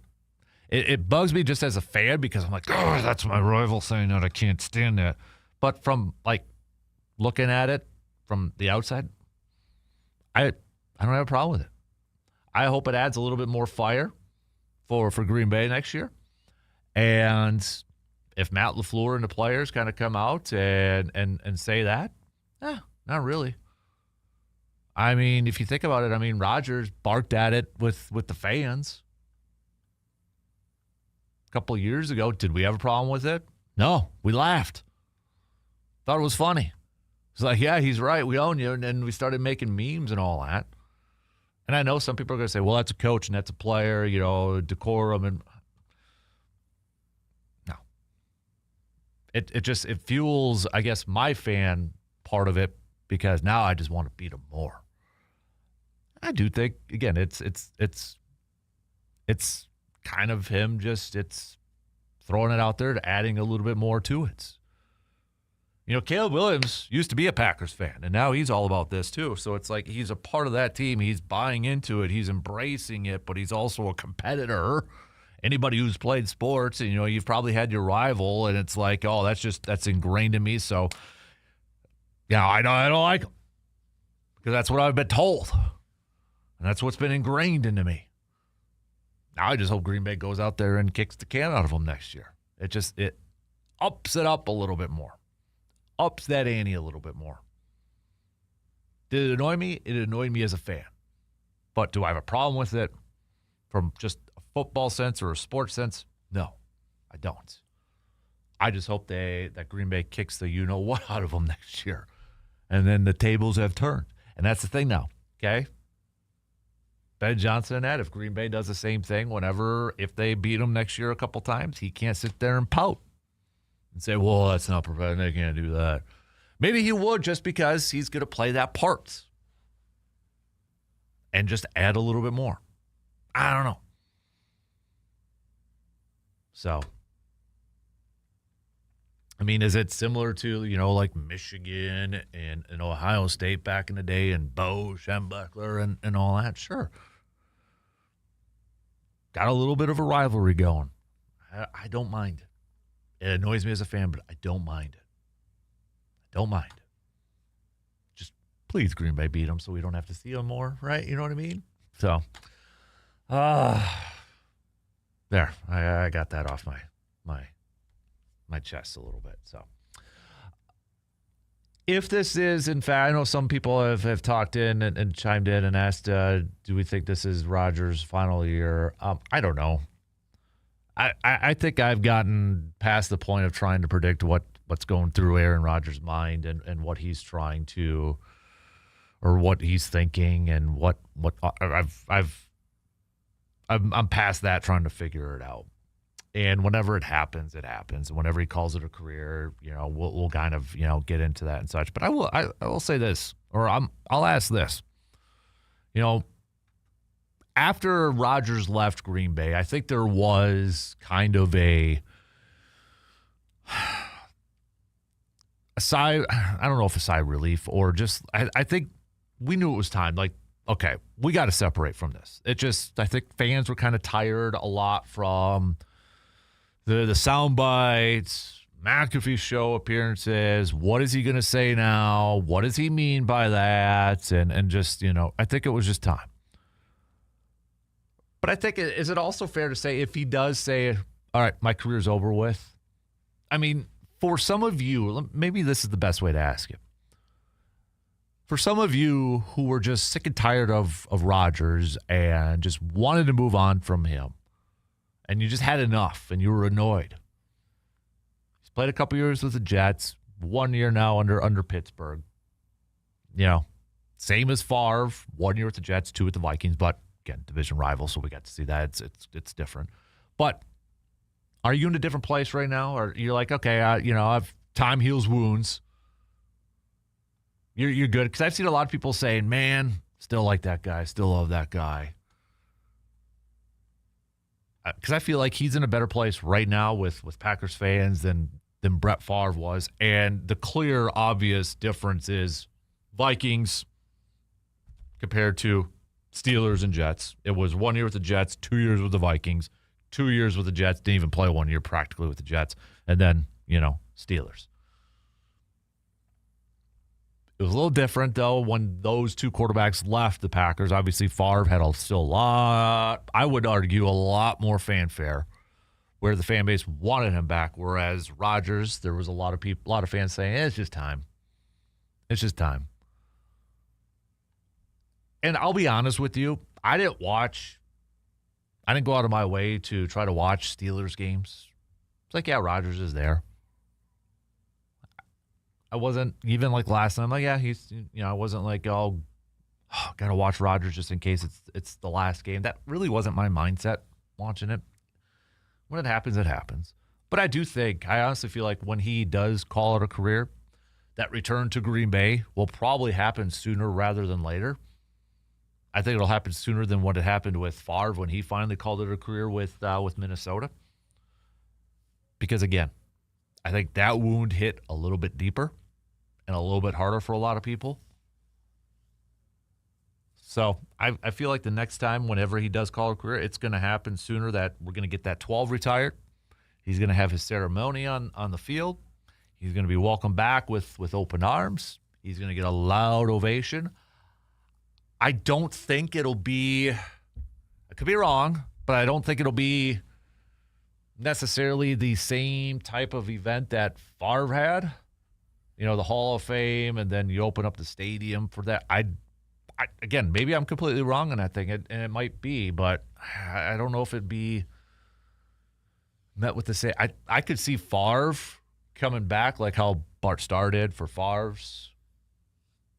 It bugs me just as a fan because I'm like, oh, that's my rival saying that. I can't stand that. But from, looking at it from the outside, I don't have a problem with it. I hope it adds a little bit more fire for Green Bay next year. And if Matt LaFleur and the players kind of come out and say that, not really. I mean, if you think about it, Rodgers barked at it with the fans couple of years ago. Did we have a problem with it? No, we laughed. Thought it was funny. It's like, yeah, he's right. We own you. And then we started making memes and all that. And I know some people are going to say, well, that's a coach and that's a player, decorum. And no. It fuels, I guess, my fan part of it because now I just want to beat him more. I do think, again, it's kind of him it's throwing it out there to adding a little bit more to it. Caleb Williams used to be a Packers fan, and now he's all about this too. So it's like he's a part of that team. He's buying into it. He's embracing it, but he's also a competitor. Anybody who's played sports, and you've probably had your rival, and it's like, oh, that's ingrained in me. So, I don't like him because that's what I've been told, and that's what's been ingrained into me. Now I just hope Green Bay goes out there and kicks the can out of them next year. It ups it up a little bit more. Ups that ante a little bit more. Did it annoy me? It annoyed me as a fan. But do I have a problem with it from just a football sense or a sports sense? No, I don't. I just hope that Green Bay kicks the you-know-what out of them next year. And then the tables have turned. And that's the thing now, okay? Ben Johnson and that, if Green Bay does the same thing if they beat them next year a couple times, he can't sit there and pout and say, well, that's not professional. They can't do that. Maybe he would just because he's going to play that part and just add a little bit more. I don't know. So, I mean, is it similar to, like Michigan and Ohio State back in the day and Bo Schembechler and all that? Sure. Got a little bit of a rivalry going. I don't mind it. It annoys me as a fan, but I don't mind it. Don't mind. Just please Green Bay beat them so we don't have to see them more, right? You know what I mean? So, there. I got that off my chest a little bit. So, if this is, in fact, I know some people have talked in and chimed in and asked, do we think this is Rodgers' final year? I don't know. I think I've gotten past the point of trying to predict what's going through Aaron Rodgers' mind and what he's trying to, or what he's thinking, and what I'm past that, trying to figure it out. And whenever it happens, it happens. And whenever he calls it a career, we'll kind of get into that and such. But I will say this, or I'll ask this. After Rodgers left Green Bay, I think there was kind of a sigh. I don't know if a sigh of relief or just I think we knew it was time. Like, okay, we got to separate from this. I think fans were kind of tired a lot from the sound bites, McAfee show appearances. What is he going to say now? What does he mean by that? And just, I think it was just time. But I think, is it also fair to say if he does say, all right, my career's over with? I mean, for some of you, maybe this is the best way to ask it. For some of you who were just sick and tired of Rodgers and just wanted to move on from him, and you just had enough and you were annoyed. He's played a couple years with the Jets, 1 year now under Pittsburgh. Same as Favre, 1 year with the Jets, 2 with the Vikings, but again, division rival, so we got to see that. It's different. But are you in a different place right now? Or you're like, okay, I've time heals wounds. You're good. Because I've seen a lot of people saying, man, still like that guy, still love that guy. Because I feel like he's in a better place right now with Packers fans than Brett Favre was. And the clear, obvious difference is Vikings compared to Steelers and Jets. It was 1 year with the Jets, 2 years with the Vikings, 2 years with the Jets, didn't even play 1 year practically with the Jets, and then, Steelers. It was a little different, though, when those two quarterbacks left the Packers. Obviously, Favre had still a lot, I would argue, a lot more fanfare, where the fan base wanted him back, whereas Rodgers, there was a lot of fans saying, it's just time. It's just time. And I'll be honest with you, I didn't go out of my way to try to watch Steelers games. It's like, yeah, Rodgers is there. I wasn't even like last time. Like, yeah, he's, I wasn't like, oh, got to watch Rodgers just in case it's the last game. That really wasn't my mindset watching it. When it happens, it happens. But I honestly feel like when he does call it a career, that return to Green Bay will probably happen sooner rather than later. I think it'll happen sooner than what had happened with Favre when he finally called it a career with Minnesota. Because, again, I think that wound hit a little bit deeper and a little bit harder for a lot of people. So I feel like the next time, whenever he does call a career, it's going to happen sooner, that we're going to get that 12 retired. He's going to have his ceremony on the field. He's going to be welcomed back with open arms. He's going to get a loud ovation. I don't think it'll be, I could be wrong, but I don't think it'll be necessarily the same type of event that Favre had. The Hall of Fame, and then you open up the stadium for that. Again, maybe I'm completely wrong on that thing, and it might be, but I don't know if it'd be met with the same. I could see Favre coming back like how Bart Starr did for Favre's,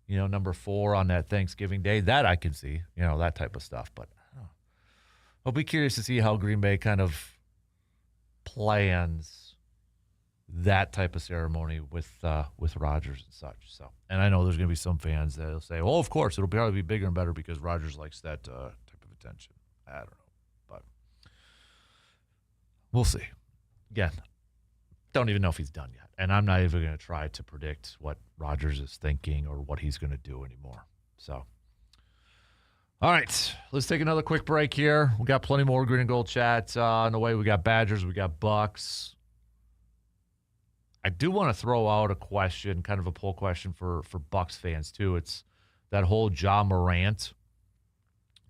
number 4 on that Thanksgiving Day. That I can see, that type of stuff. But I'll be curious to see how Green Bay kind of plans that type of ceremony with Rodgers and such. So, and I know there's going to be some fans that'll say, "Well, of course, it'll probably be bigger and better because Rodgers likes that type of attention." I don't know, but we'll see. Again, don't even know if he's done yet, and I'm not even going to try to predict what Rodgers is thinking or what he's going to do anymore. So, all right, let's take another quick break here. We got plenty more Green and Gold chat on the way. We got Badgers, we got Bucks. I do want to throw out a question, kind of a poll question for Bucks fans too. It's that whole Ja Morant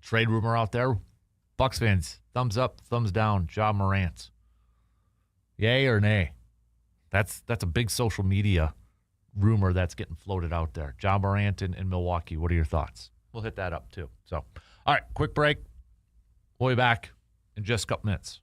trade rumor out there. Bucks fans, thumbs up, thumbs down, Ja Morant. Yay or nay? That's a big social media rumor that's getting floated out there. Ja Morant in Milwaukee. What are your thoughts? We'll hit that up too. So, all right, quick break. We'll be back in just a couple minutes.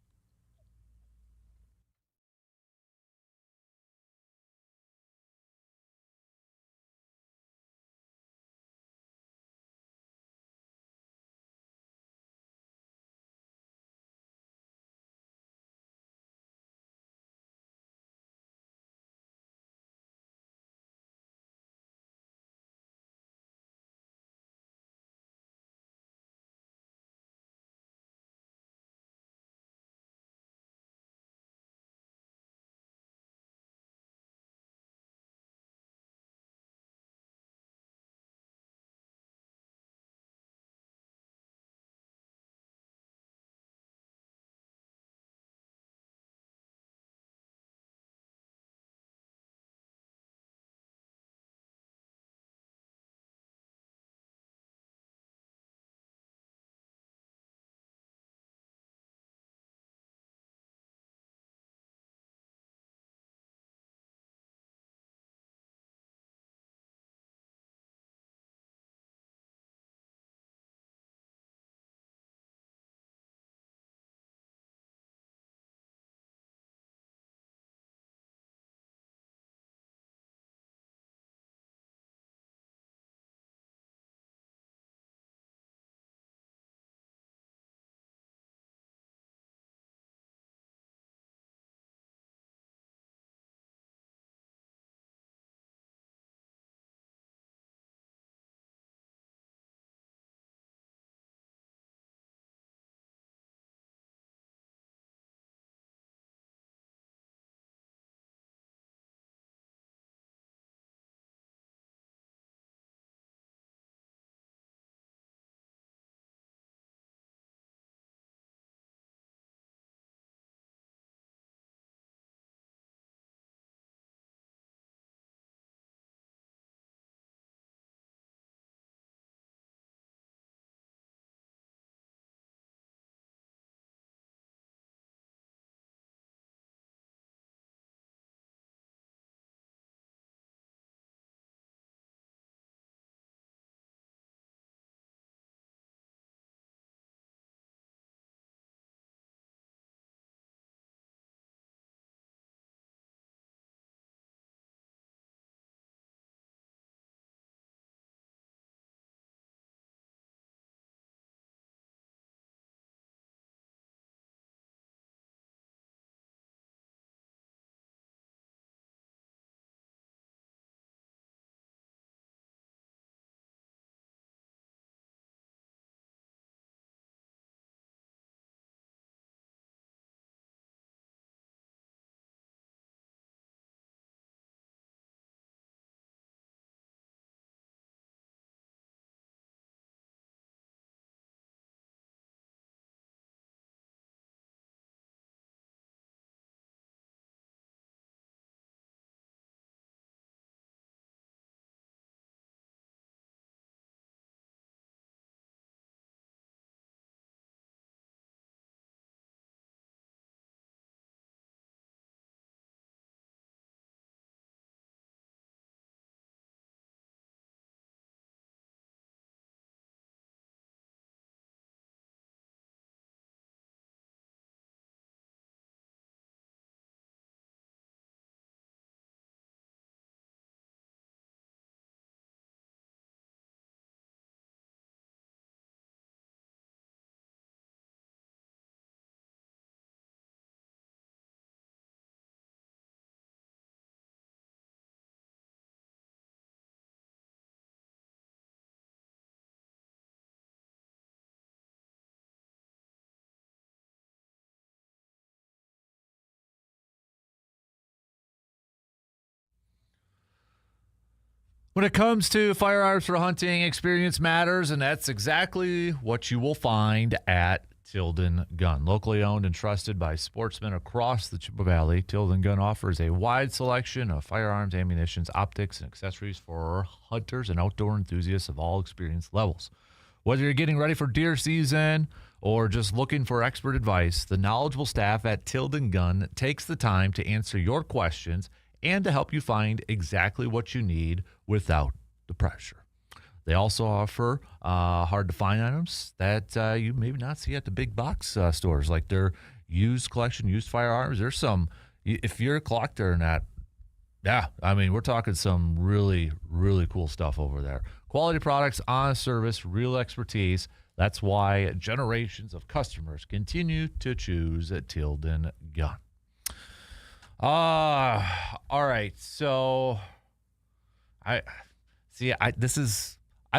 When it comes to firearms for hunting, experience matters, and that's exactly what you will find at Tilden Gun. Locally owned and trusted by sportsmen across the Chippewa Valley, Tilden Gun offers a wide selection of firearms, ammunition, optics, and accessories for hunters and outdoor enthusiasts of all experience levels. Whether you're getting ready for deer season or just looking for expert advice, the knowledgeable staff at Tilden Gun takes the time to answer your questions and to help you find exactly what you need without the pressure. They also offer hard-to-find items that you maybe not see at the big box stores, like their used collection, used firearms. There's some, if you're a collector and that, yeah, I mean, we're talking some really, really cool stuff over there. Quality products, honest service, real expertise. That's why generations of customers continue to choose Tilden Gun. All right. So I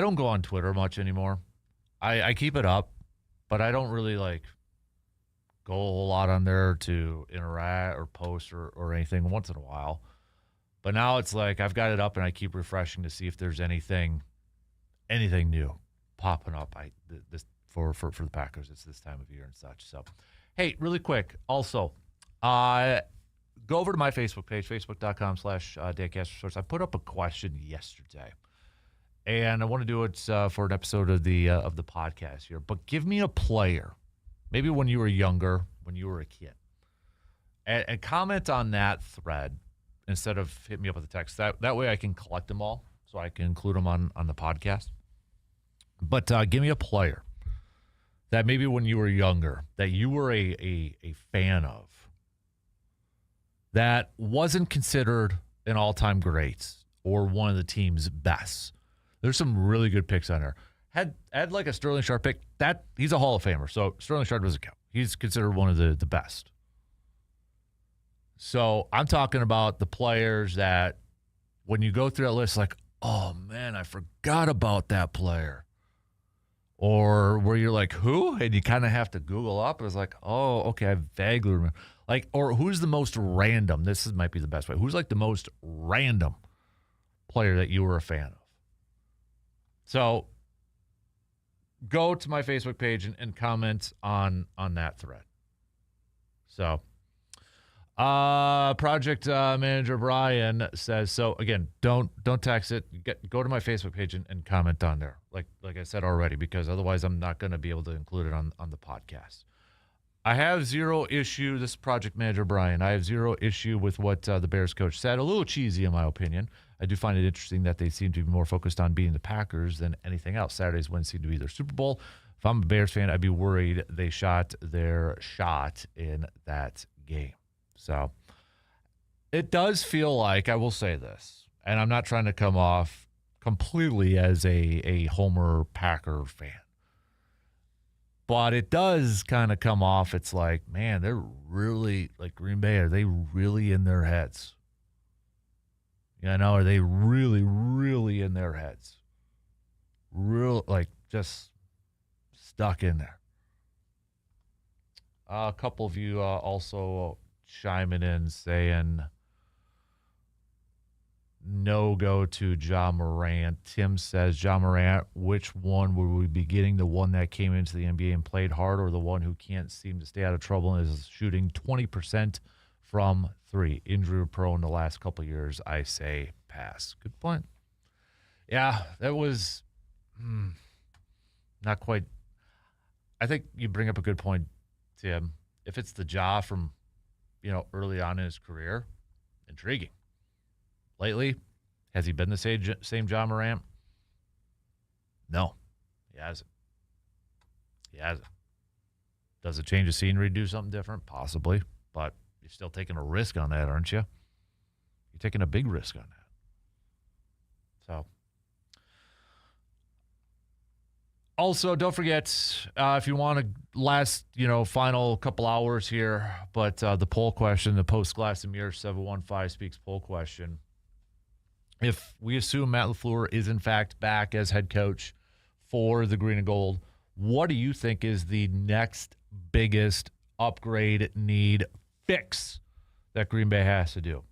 don't go on Twitter much anymore. I keep it up, but I don't really go a whole lot on there to interact or post or anything once in a while. But now it's I've got it up and I keep refreshing to see if there's anything new popping up. For the Packers, it's this time of year and such. So, hey, really quick. Also, go over to my Facebook page, facebook.com/Dan Kasper Show. I put up a question yesterday, and I want to do it for an episode of the podcast here. But give me a player, maybe when you were younger, when you were a kid, and comment on that thread instead of hit me up with a text. That way I can collect them all so I can include them on the podcast. But give me a player that maybe when you were younger that you were a fan of, that wasn't considered an all-time great or one of the team's best. There's some really good picks on there. Had a Sterling Sharp pick. He's a Hall of Famer, so Sterling Sharp doesn't count. He's considered one of the best. So I'm talking about the players that when you go through that list, oh, man, I forgot about that player. Or where you're like, who? And you kind of have to Google up. It was oh, okay, I vaguely remember. Or who's the most random? Might be the best way. Who's the most random player that you were a fan of? So go to my Facebook page and comment on that thread. So project manager Brian says, so again, don't text it. Go to my Facebook page and comment on there. Like I said already, because otherwise I'm not going to be able to include it on the podcast. I have zero issue. This is project manager Brian. I have zero issue with what the Bears coach said. A little cheesy in my opinion. I do find it interesting that they seem to be more focused on beating the Packers than anything else. Saturday's win seemed to be their Super Bowl. If I'm a Bears fan, I'd be worried they shot their shot in that game. So it does feel like, I will say this, and I'm not trying to come off completely as a Homer Packer fan, but it does kind of come off. It's man, they're really, Green Bay, are they really in their heads? Are they really, really in their heads? Just stuck in there. A couple of you also chiming in saying no go to Ja Morant. Tim says, Ja Morant, which one will we be getting? The one that came into the NBA and played hard, or the one who can't seem to stay out of trouble and is shooting 20% from three? Injury prone the last couple of years. I say pass. Good point. Yeah, that was not quite. I think you bring up a good point, Tim. If it's the Ja from early on in his career, intriguing. Lately, has he been the same Ja Morant? No, he hasn't. Does a change of scenery do something different? Possibly, but you're still taking a risk on that, aren't you? You're taking a big risk on that. So, also, don't forget, if you want to last, final couple hours here, but the poll question, the post-Glass and Mirror 715 Speaks poll question. If we assume Matt LaFleur is, in fact, back as head coach for the Green and Gold, what do you think is the next biggest upgrade, need, fix that Green Bay has to do?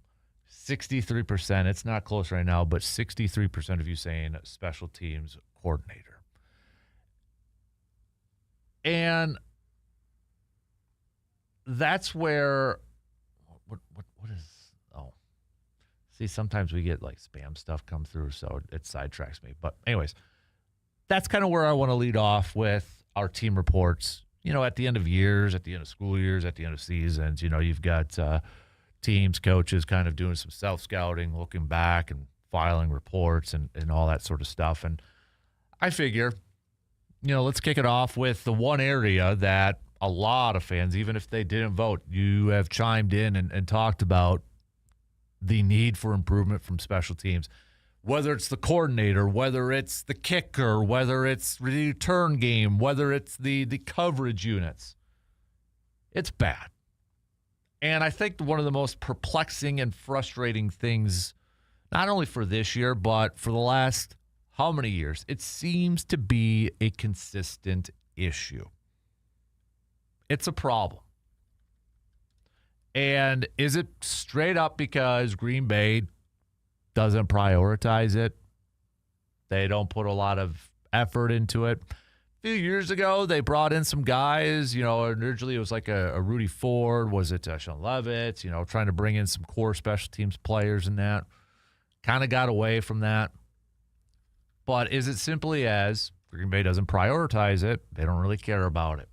63%. It's not close right now, but 63% of you saying special teams coordinator. And that's where what is see, sometimes we get like spam stuff come through, so it sidetracks me. But anyways, that's kind of where I want to lead off with our team reports. At the end of years, at the end of school years, at the end of seasons, you've got teams, coaches kind of doing some self-scouting, looking back and filing reports and all that sort of stuff. And I figure, let's kick it off with the one area that a lot of fans, even if they didn't vote, you have chimed in and talked about the need for improvement from special teams. Whether it's the coordinator, whether it's the kicker, whether it's the return game, whether it's the coverage units. It's bad. And I think one of the most perplexing and frustrating things, not only for this year, but for the last how many years, it seems to be a consistent issue. It's a problem. And is it straight up because Green Bay doesn't prioritize it? They don't put a lot of effort into it. A few years ago, they brought in some guys, originally it was like a Rudy Ford, was it Sean Levitt, trying to bring in some core special teams players and that. Kind of got away from that. But is it simply as Green Bay doesn't prioritize it, they don't really care about it?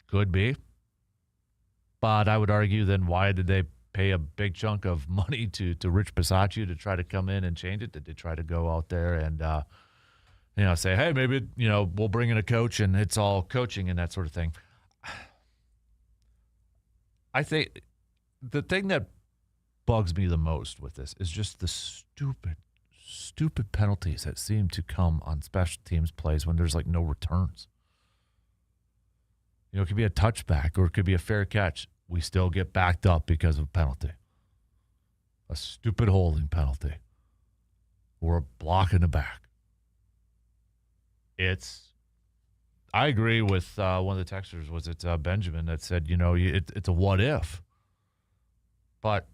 Could be. But I would argue then why did they pay a big chunk of money to Rich Bisaccia to try to come in and change it? Did they try to go out there and say, hey, maybe we'll bring in a coach and it's all coaching and that sort of thing? I think the thing that bugs me the most with this is just the stupid penalties that seem to come on special teams plays when there's like no returns. It could be a touchback or it could be a fair catch. We still get backed up because of a penalty. A stupid holding penalty. Or a block in the back. I agree with one of the texters, was it Benjamin, that said, it's a what if. But,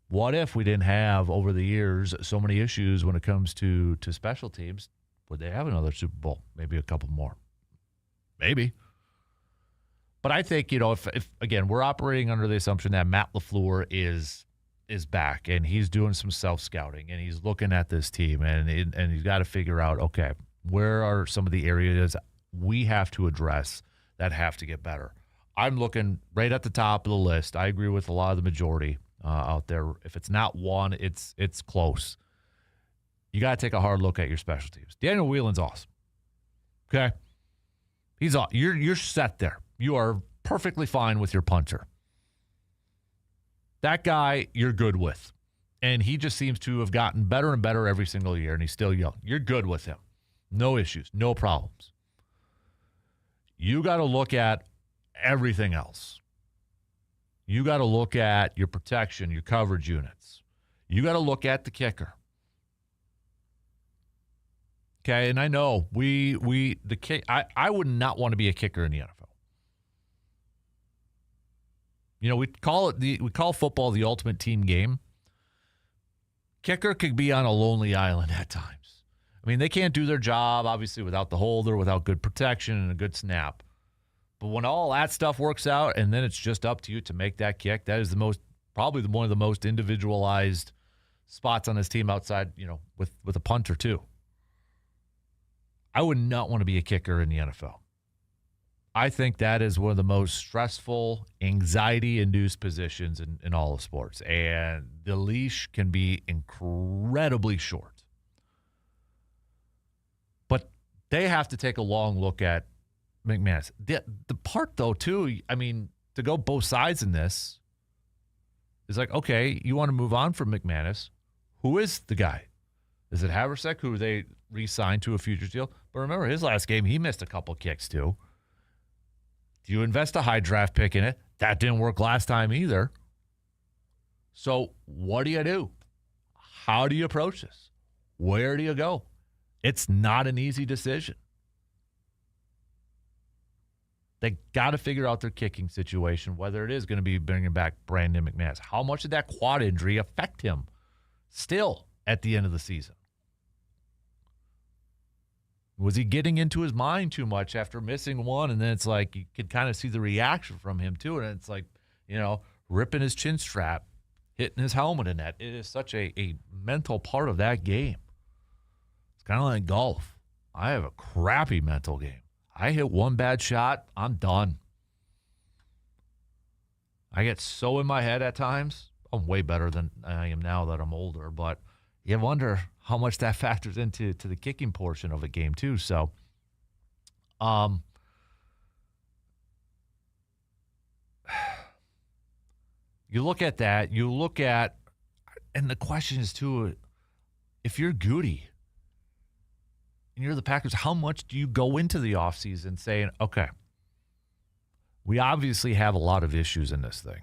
what if we didn't have, over the years, so many issues when it comes to special teams? Would they have another Super Bowl? Maybe a couple more. Maybe. But I think, if again, we're operating under the assumption that Matt LaFleur is back and he's doing some self-scouting and he's looking at this team and he's got to figure out, okay, where are some of the areas we have to address that have to get better? I'm looking right at the top of the list. I agree with a lot of the majority out there. If it's not one, it's close. You got to take a hard look at your special teams. Daniel Whelan's awesome. Okay? He's awesome. You're set there. You are perfectly fine with your punter. That guy you're good with. And he just seems to have gotten better and better every single year, and he's still young. You're good with him. No issues, no problems. You got to look at everything else. You got to look at your protection, your coverage units. You got to look at the kicker. Okay, and I know I would not want to be a kicker in the NFL. We call football the ultimate team game. Kicker could be on a lonely island at times. I mean, they can't do their job, obviously, without the holder, without good protection and a good snap. But when all that stuff works out and then it's just up to you to make that kick, that is probably one of the most individualized spots on this team outside, with a punter too. I would not want to be a kicker in the NFL. I think that is one of the most stressful, anxiety-induced positions in all of sports. And the leash can be incredibly short. But they have to take a long look at McManus. The part, though, too, to go both sides in this is like, okay, you want to move on from McManus. Who is the guy? Is it Haversack, who they re-signed to a futures deal? But remember, his last game, he missed a couple kicks, too. Do you invest a high draft pick in it? That didn't work last time either. So what do you do? How do you approach this? Where do you go? It's not an easy decision. They got to figure out their kicking situation, whether it is going to be bringing back Brandon McManus. How much did that quad injury affect him still at the end of the season? Was he getting into his mind too much after missing one? And then it's like you could kind of see the reaction from him too. And it's like, ripping his chin strap, hitting his helmet in that. It is such a mental part of that game. It's kind of like golf. I have a crappy mental game. I hit one bad shot, I'm done. I get so in my head at times. I'm way better than I am now that I'm older, but you wonder how much that factors into the kicking portion of a game too. So, you look at that, and the question is too, if you're Goody and you're the Packers, how much do you go into the offseason saying, okay, we obviously have a lot of issues in this thing.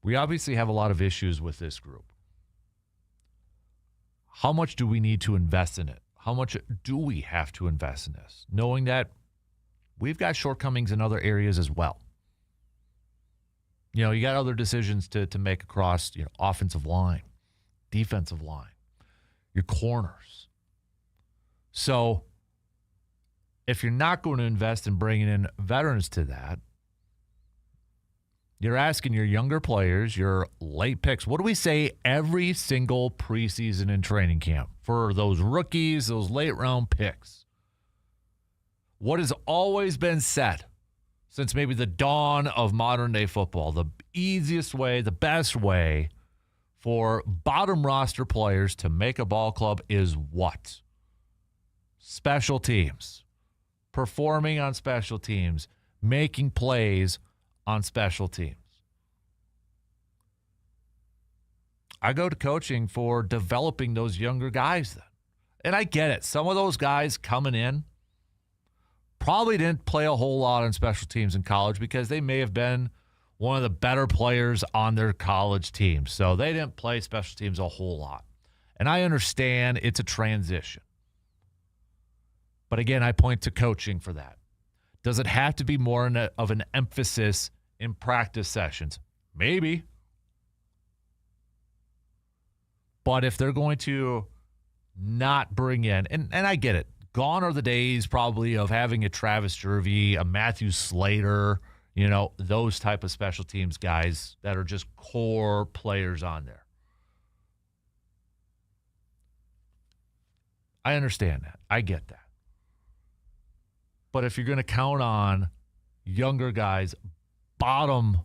We obviously have a lot of issues with this group. How much do we need to invest in it? How much do we have to invest in this? Knowing that we've got shortcomings in other areas as well. You got other decisions to make across, offensive line, defensive line, your corners. So if you're not going to invest in bringing in veterans to that, you're asking your younger players, your late picks. What do we say every single preseason and training camp for those rookies, those late round picks? What has always been said since maybe the dawn of modern day football, the easiest way, the best way for bottom roster players to make a ball club is what? Special teams. Performing on special teams. Making plays on special teams. I go to coaching for developing those younger guys then. And I get it. Some of those guys coming in probably didn't play a whole lot on special teams in college because they may have been one of the better players on their college team. So they didn't play special teams a whole lot. And I understand it's a transition. But again, I point to coaching for that. Does it have to be more of an emphasis in practice sessions? Maybe. But if they're going to not bring in, and I get it, gone are the days probably of having a Travis Jervey, a Matthew Slater, those type of special teams guys that are just core players on there. I understand that. I get that. But if you're going to count on younger guys, bottom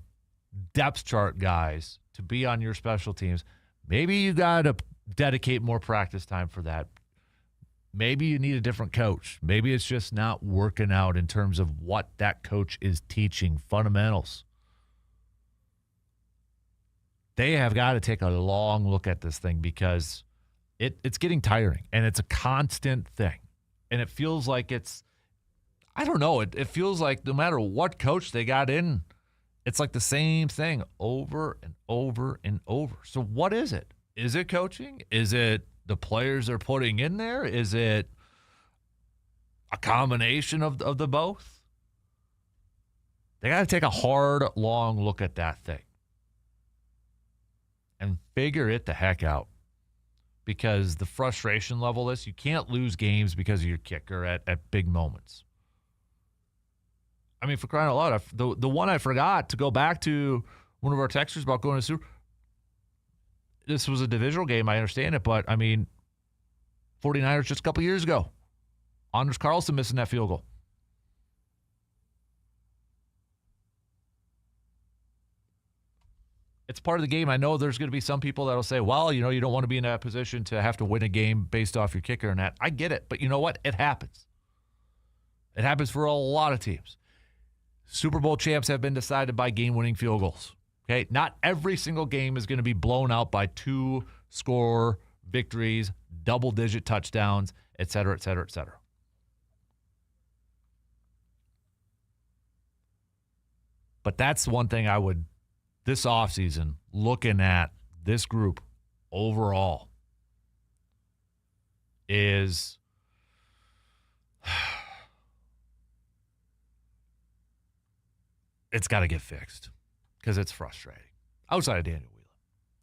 depth chart guys to be on your special teams, maybe you got to dedicate more practice time for that. Maybe you need a different coach. Maybe it's just not working out in terms of what that coach is teaching, fundamentals. They have got to take a long look at this thing because it's getting tiring, and it's a constant thing. And it feels like I don't know, it feels like no matter what coach they got in, it's like the same thing over and over and over. So what is it? Is it coaching? Is it the players they're putting in there? Is it a combination of the both? They got to take a hard, long look at that thing and figure it the heck out. Because the frustration level is you can't lose games because of your kicker at big moments. I mean, for crying out loud, the one I forgot to go back to one of our texters about going to Super. This was a divisional game, I understand it, but I mean, 49ers just a couple years ago. Anders Carlson missing that field goal. It's part of the game. I know there's going to be some people that will say, well, you don't want to be in that position to have to win a game based off your kicker and that. I get it, but you know what? It happens. It happens for a lot of teams. Super Bowl champs have been decided by game-winning field goals. Okay, not every single game is going to be blown out by 2-score victories, double-digit touchdowns, et cetera, et cetera, et cetera. But that's one thing I would, this offseason, looking at this group overall, is it's got to get fixed because it's frustrating. Outside of Daniel Wheeler,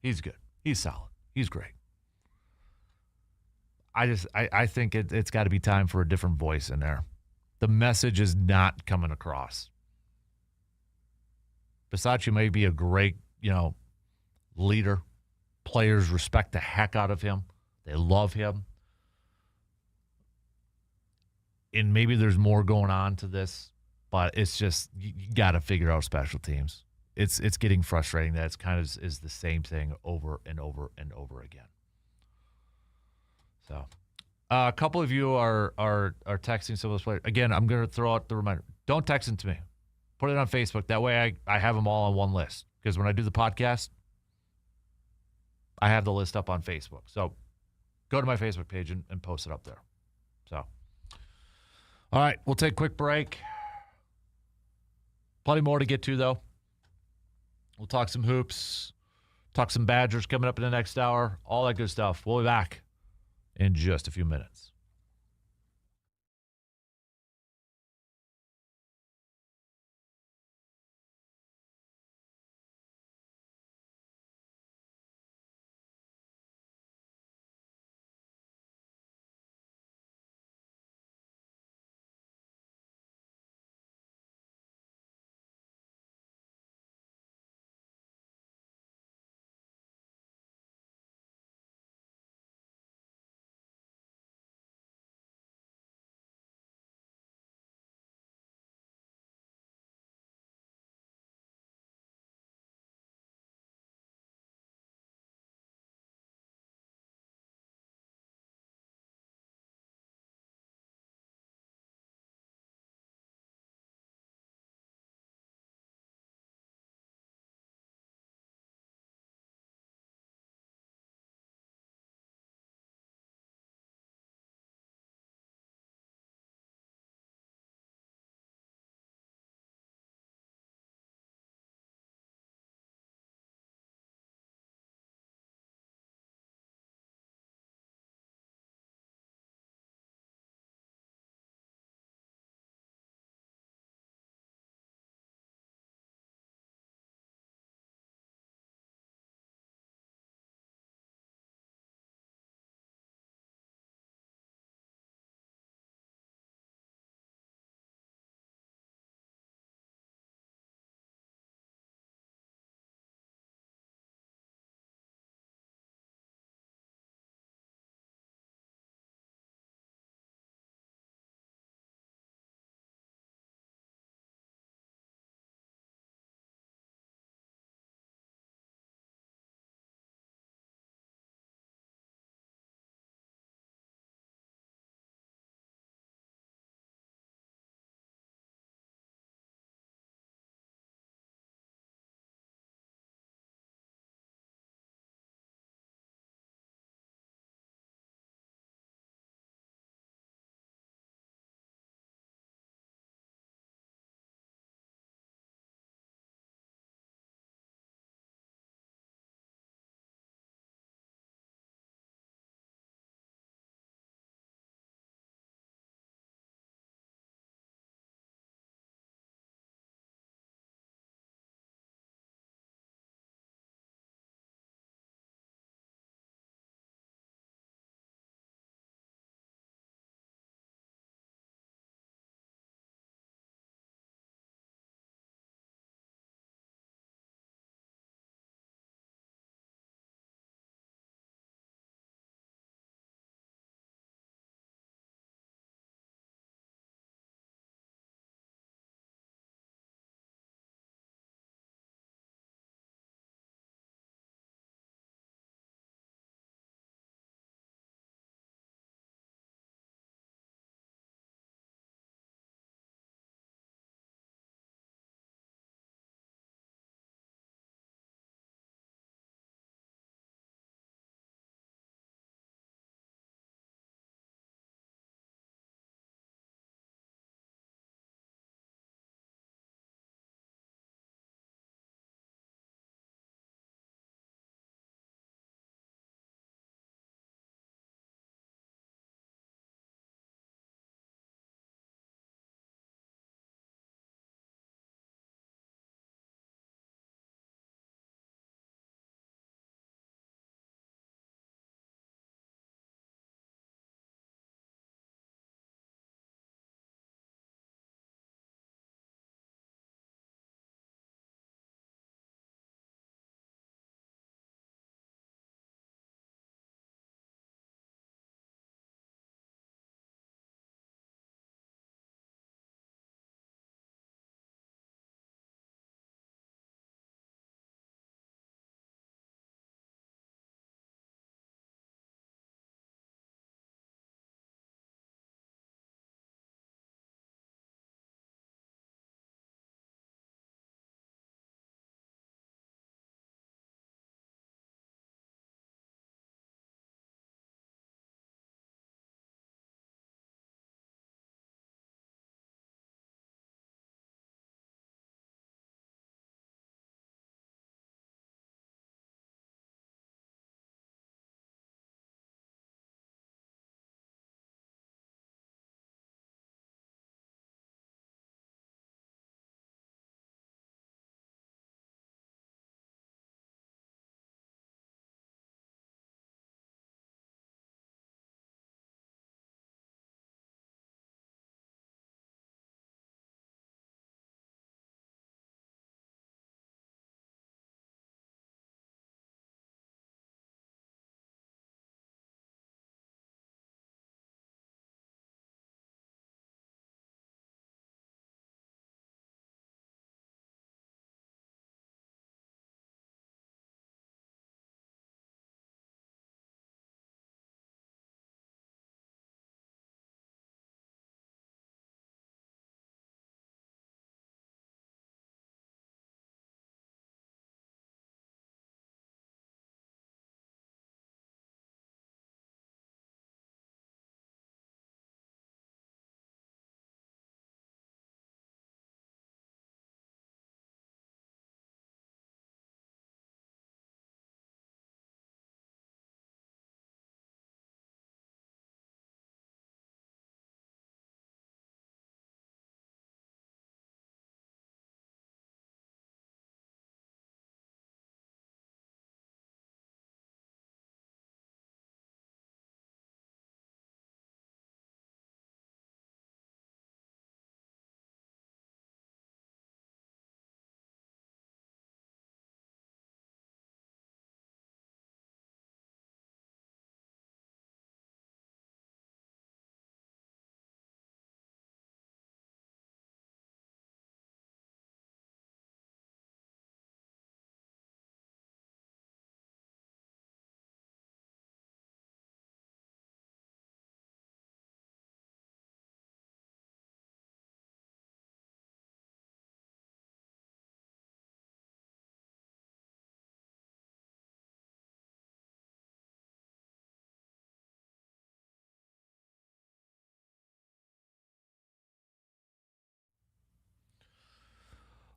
he's good. He's solid. He's great. I think it's got to be time for a different voice in there. The message is not coming across. Bisaccia may be a great, leader. Players respect the heck out of him. They love him. And maybe there's more going on to this, but it's just you got to figure out special teams. It's getting frustrating that it's kind of is the same thing over and over and over again. So, a couple of you are texting some of those players. Again, I'm going to throw out the reminder. Don't text them to me. Put it on Facebook. That way I have them all on one list. Because when I do the podcast, I have the list up on Facebook. So go to my Facebook page and post it up there. So, all right, we'll take a quick break. Plenty more to get to, though. We'll talk some hoops, talk some Badgers coming up in the next hour, all that good stuff. We'll be back in just a few minutes.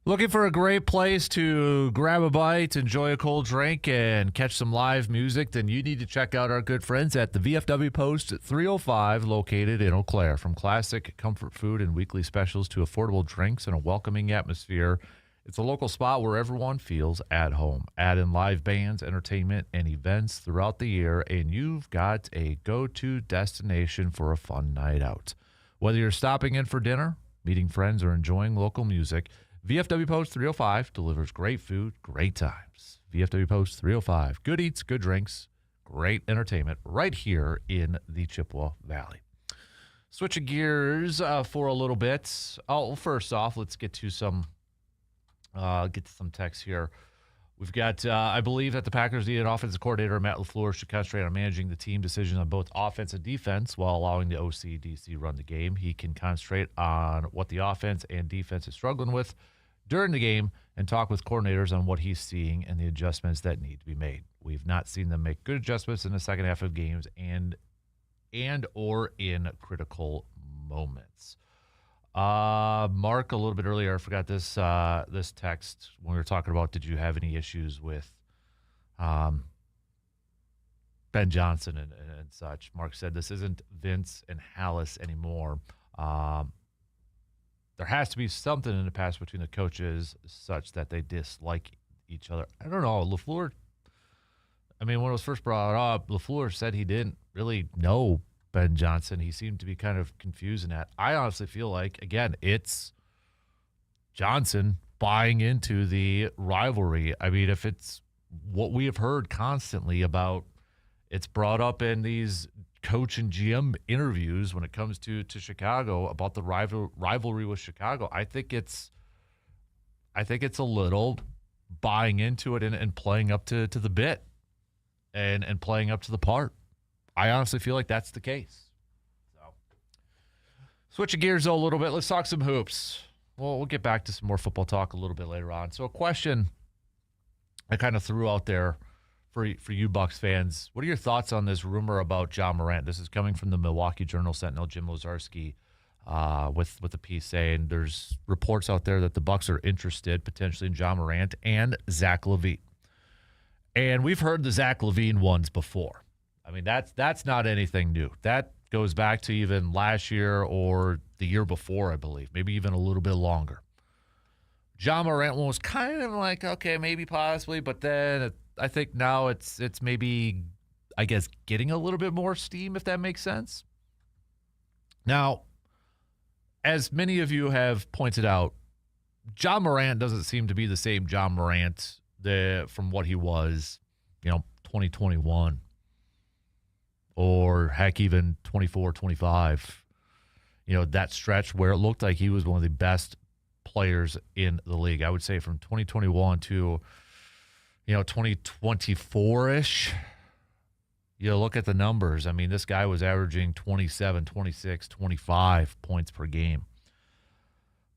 Looking for a great place to grab a bite, enjoy a cold drink, and catch some live music? Then you need to check out our good friends at the VFW Post at 305, located in Eau Claire. From classic comfort food and weekly specials to affordable drinks and a welcoming atmosphere, it's a local spot where everyone feels at home. Add in live bands, entertainment, and events throughout the year, and you've got a go-to destination for a fun night out. Whether you're stopping in for dinner, meeting friends, or enjoying local music, VFW Post 305 delivers great food, great times. VFW Post 305. Good eats, good drinks, great entertainment right here in the Chippewa Valley. Switching gears for a little bit. Oh, first off, let's get to some text here. We've got, I believe that the Packers need an offensive coordinator. Matt LaFleur should concentrate on managing the team decisions on both offense and defense while allowing the OC/DC run the game. He can concentrate on what the offense and defense is struggling with during the game and talk with coordinators on what he's seeing and the adjustments that need to be made. We've not seen them make good adjustments in the second half of games and or in critical moments. Mark, a little bit earlier, I forgot this text when we were talking about, did you have any issues with Ben Johnson and such? Mark said, this isn't Vince and Hallis anymore. There has to be something in the past between the coaches such that they dislike each other. I don't know. LaFleur, I mean, when it was first brought up, LaFleur said he didn't really know Ben Johnson. He seemed to be kind of confused in that. I honestly feel like, again, it's Johnson buying into the rivalry. I mean, if it's what we have heard constantly about, it's brought up in these coach and GM interviews when it comes to Chicago about the rivalry with Chicago. I think it's a little buying into it and playing up to the bit and playing up to the part. I honestly feel like that's the case. So, switching gears though a little bit, let's talk some hoops. Well, we'll get back to some more football talk a little bit later on. So, a question I kind of threw out there for you Bucks fans: what are your thoughts on this rumor about Ja Morant? This is coming from the Milwaukee Journal-Sentinel, Jim Lazarski, with a piece saying there's reports out there that the Bucks are interested potentially in Ja Morant and Zach LaVine. And we've heard the Zach LaVine ones before. I mean, that's not anything new. That goes back to even last year or the year before, I believe, maybe even a little bit longer. Ja Morant one was kind of like, okay, maybe possibly, but then I think now it's maybe, I guess, getting a little bit more steam, if that makes sense. Now, as many of you have pointed out, Ja Morant doesn't seem to be the same Ja Morant from what he was, 2021. Or heck, even 24, 25, that stretch where it looked like he was one of the best players in the league. I would say from 2021 to, 2024-ish, look at the numbers. I mean, this guy was averaging 27, 26, 25 points per game.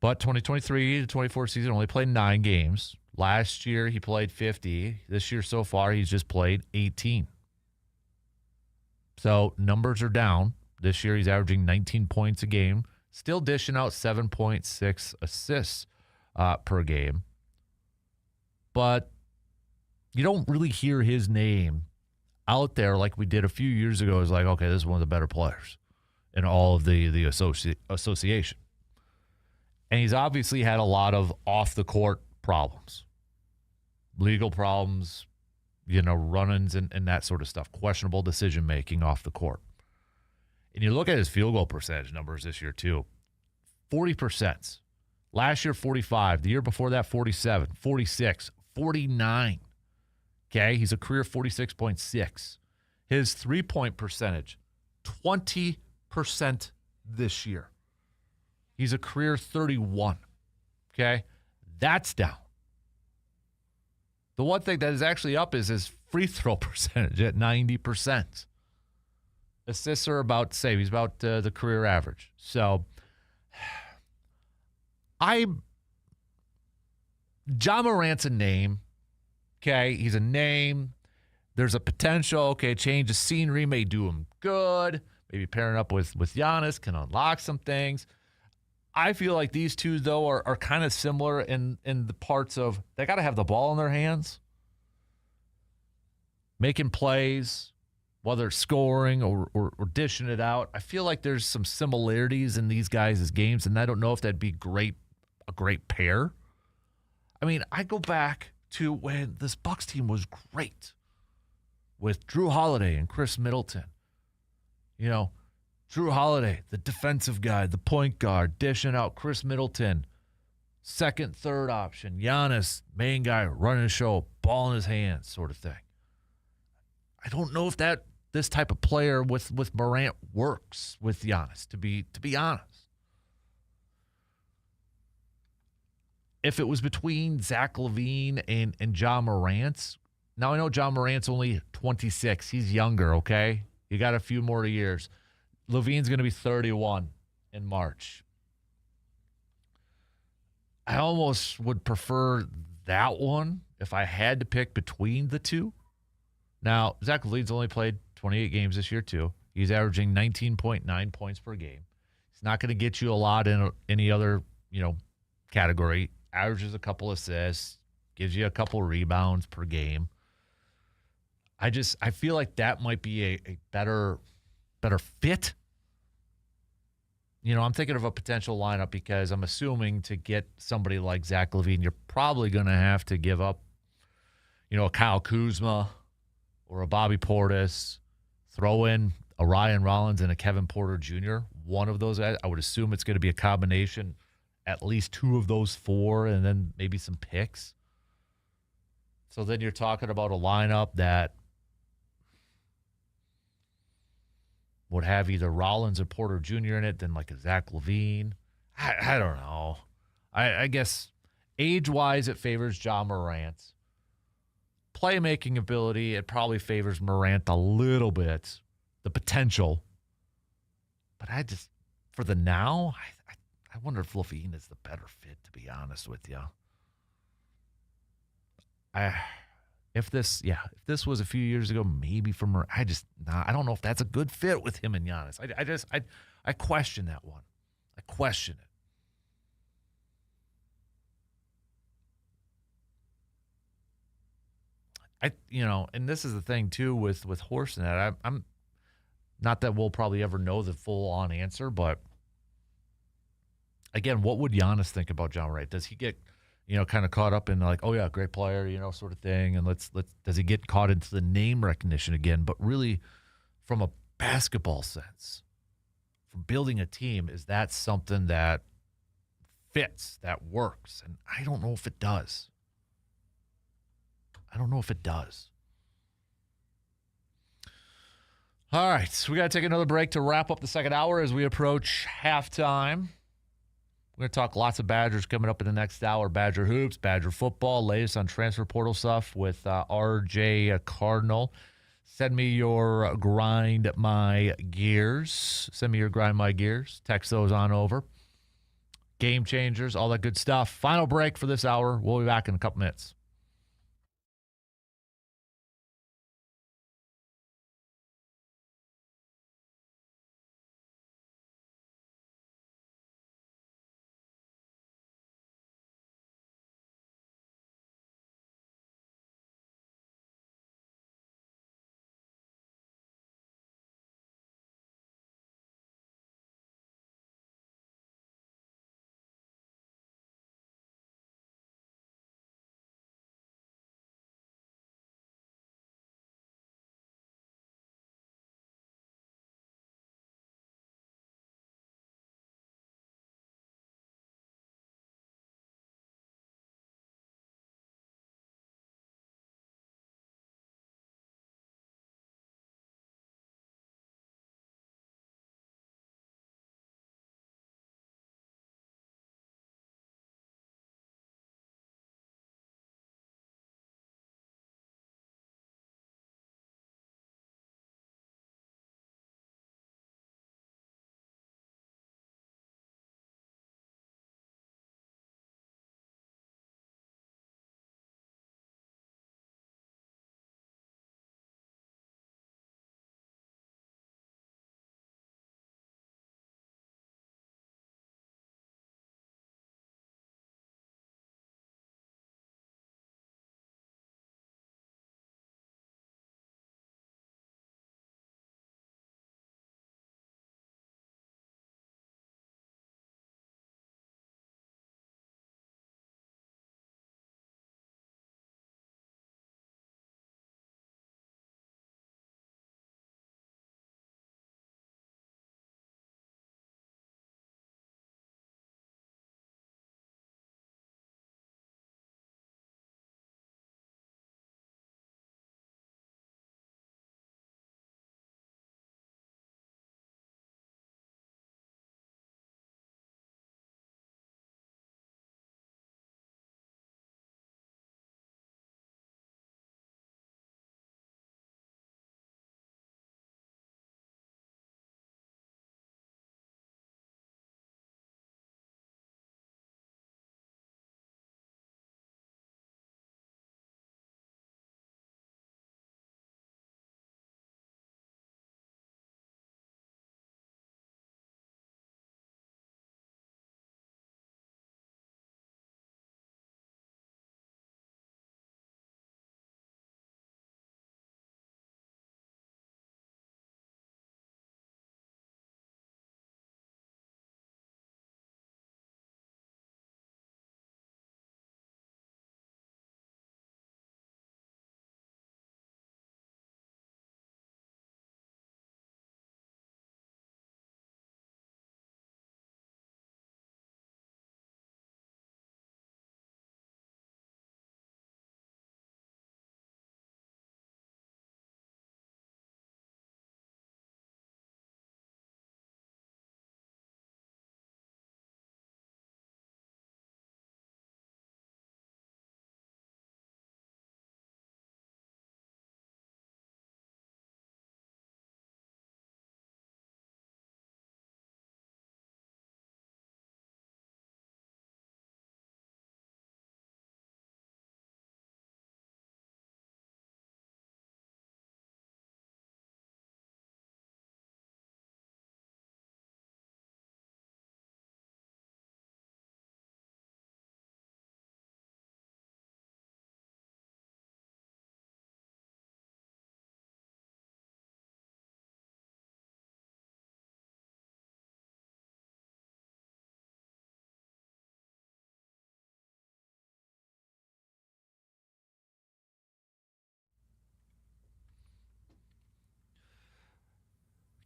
But 2023 to 24 season only played 9 games. Last year, he played 50. This year so far, he's just played 18. So numbers are down. This year he's averaging 19 points a game, still dishing out 7.6 assists per game. But you don't really hear his name out there like we did a few years ago. It's like, okay, this is one of the better players in all of the association. And he's obviously had a lot of off-the-court problems, legal problems, run-ins and that sort of stuff, questionable decision-making off the court. And you look at his field goal percentage numbers this year, too. 40%. Last year, 45. The year before that, 47, 46, 49. Okay, he's a career 46.6. His three-point percentage, 20% this year. He's a career 31. Okay, that's down. The one thing that is actually up is his free throw percentage at 90%. Assists are about the same. He's about the career average. So, Ja Morant's a name. Okay, he's a name. There's a potential. Okay, change of scenery may do him good. Maybe pairing up with Giannis can unlock some things. I feel like these two, though, are kind of similar in the parts of they got to have the ball in their hands, making plays, whether it's scoring or dishing it out. I feel like there's some similarities in these guys' games, and I don't know if that'd be a great pair. I mean, I go back to when this Bucs team was great with Drew Holiday and Chris Middleton. You know, Drew Holiday, the defensive guy, the point guard, dishing out Chris Middleton, second, third option. Giannis, main guy, running the show, ball in his hands, sort of thing. I don't know if this type of player with Morant works with Giannis, to be honest. If it was between Zach LaVine and John Morant, now I know John Morant's only 26. He's younger, okay? You got a few more years. LaVine's going to be 31 in March. I almost would prefer that one if I had to pick between the two. Now, Zach LaVine's only played 28 games this year, too. He's averaging 19.9 points per game. He's not going to get you a lot in any other, category. Averages a couple assists, gives you a couple rebounds per game. I feel like that might be a better fit. I'm thinking of a potential lineup because I'm assuming to get somebody like Zach LaVine, you're probably going to have to give up, a Kyle Kuzma or a Bobby Portis, throw in a Ryan Rollins and a Kevin Porter Jr., one of those guys. I would assume it's going to be a combination, at least two of those four, and then maybe some picks. So then you're talking about a lineup that would have either Rollins or Porter Jr. in it, then like a Zach LaVine. I don't know. I guess age-wise it favors John Morant. Playmaking ability, it probably favors Morant a little bit. The potential. But for the now, I wonder if LaVine is the better fit, to be honest with you. If this was a few years ago, maybe from I don't know if that's a good fit with him and Giannis. I question that one. I question it. And this is the thing too with Horsenet. I'm not that we'll probably ever know the full on answer, but again, what would Giannis think about John Morant? Does he get kind of caught up in like, oh yeah, great player, sort of thing, and does he get caught into the name recognition again? But really, from a basketball sense, from building a team, is that something that fits, that works? And I don't know if it does. All right, so we got to take another break to wrap up the second hour as we approach halftime. We're going to talk lots of Badgers coming up in the next hour. Badger hoops, Badger football, latest on transfer portal stuff with RJ Cardinal. Send me your grind my gears. Text those on over. Game changers, all that good stuff. Final break for this hour. We'll be back in a couple minutes.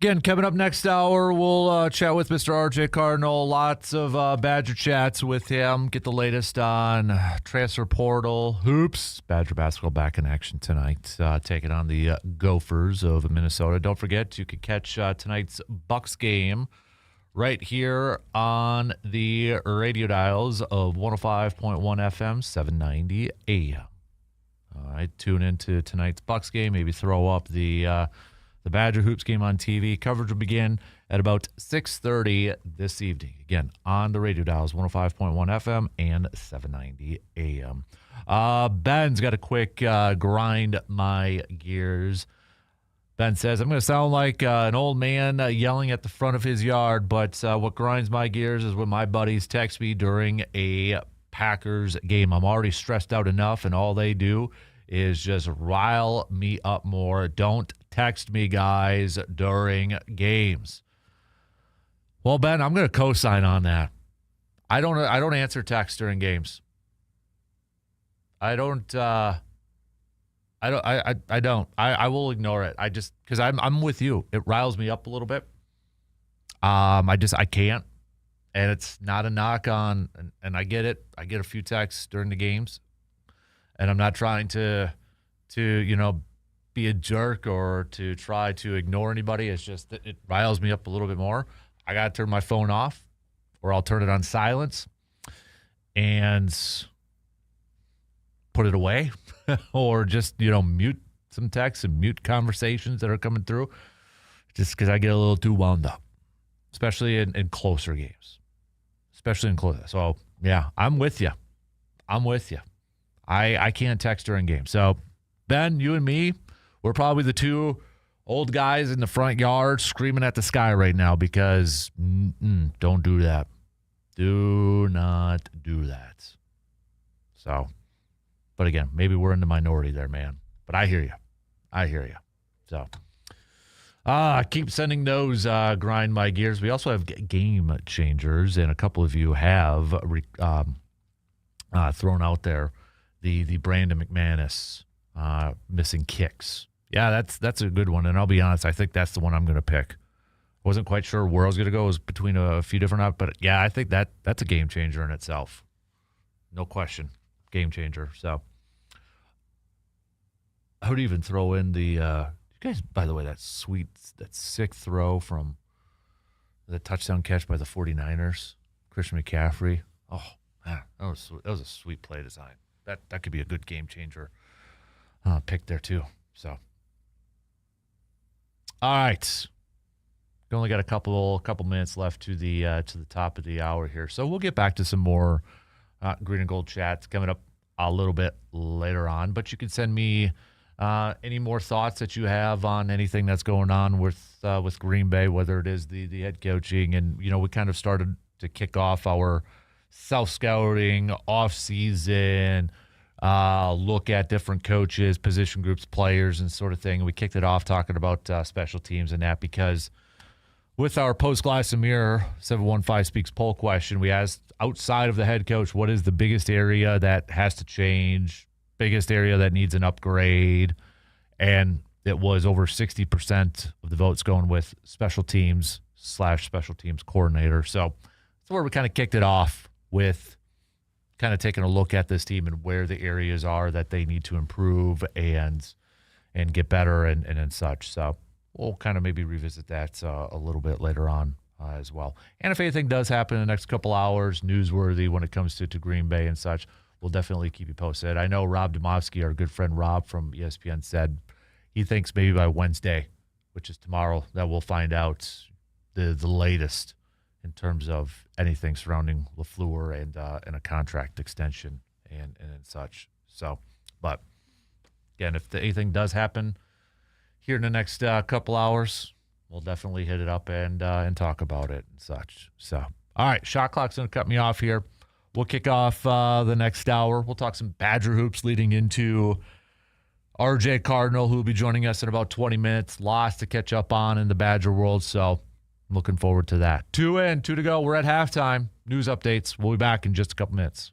Again, coming up next hour, we'll chat with Mr. RJ Cardinal. Lots of Badger chats with him. Get the latest on transfer portal, hoops. Badger basketball back in action tonight, taking on the Gophers of Minnesota. Don't forget, you can catch tonight's Bucks game right here on the radio dials of 105.1 FM, 790 AM. All right, tune into tonight's Bucks game. Maybe throw up the Badger Hoops game on TV. Coverage will begin at about 6:30 this evening. Again, on the radio dials, 105.1 FM and 790 AM. Ben's got a quick grind my gears. Ben says, I'm going to sound like an old man yelling at the front of his yard, but what grinds my gears is when my buddies text me during a Packers game. I'm already stressed out enough, and all they do is just rile me up more. Don't text me, guys, during games. Well, Ben, I'm going to co-sign on that. I don't answer texts during games. I don't. I will ignore it. I just, because I'm with you. It riles me up a little bit. I can't, and it's not a knock on, and I get it. I get a few texts during the games, and I'm not trying to be a jerk or to try to ignore anybody. It's just that it riles me up a little bit more. I got to turn my phone off, or I'll turn it on silence and put it away, or just, mute some texts and mute conversations that are coming through, just because I get a little too wound up, especially in closer games, So, yeah, I'm with you. I can't text during games. So, Ben, you and me, we're probably the two old guys in the front yard screaming at the sky right now because don't do that. Do not do that. So, but again, maybe we're in the minority there, man. But I hear you. So, keep sending those grind my gears. We also have game changers, and a couple of you have thrown out there the Brandon McManus missing kicks. Yeah, that's a good one, and I'll be honest, I think that's the one I'm going to pick. Wasn't quite sure where I was going to go. It was between a few different, but yeah, I think that's a game changer in itself. No question, game changer. So, I would even throw in you guys, by the way, that sick throw from the touchdown catch by the 49ers, Christian McCaffrey. Oh, man, that was a sweet play design. That could be a good game changer pick there too. So, all right, we only got a couple minutes left to the top of the hour here, so we'll get back to some more green and gold chats coming up a little bit later on. But you can send me any more thoughts that you have on anything that's going on with Green Bay, whether it is the head coaching, and we kind of started to kick off our self-scouting off-season look at different coaches, position groups, players, and sort of thing. We kicked it off talking about special teams and that, because with our post-glass and mirror 715 Speaks poll question, we asked, outside of the head coach, what is the biggest area that has to change, biggest area that needs an upgrade? And it was over 60% of the votes going with special teams / special teams coordinator. So that's where we kind of kicked it off with kind of taking a look at this team and where the areas are that they need to improve and get better and such. So we'll kind of maybe revisit that a little bit later on as well. And if anything does happen in the next couple hours, newsworthy when it comes to Green Bay and such, we'll definitely keep you posted. I know Rob Domofsky, our good friend Rob from ESPN, said he thinks maybe by Wednesday, which is tomorrow, that we'll find out the latest in terms of anything surrounding LaFleur and a contract extension and such. So, but again, if anything does happen here in the next couple hours, we'll definitely hit it up and talk about it and such. So, all right, shot clock's going to cut me off here. We'll kick off the next hour. We'll talk some Badger hoops leading into RJ Cardinal, who will be joining us in about 20 minutes. Lots to catch up on in the Badger world, so I'm looking forward to that. 2 in, 2 to go. We're at halftime. News updates. We'll be back in just a couple minutes.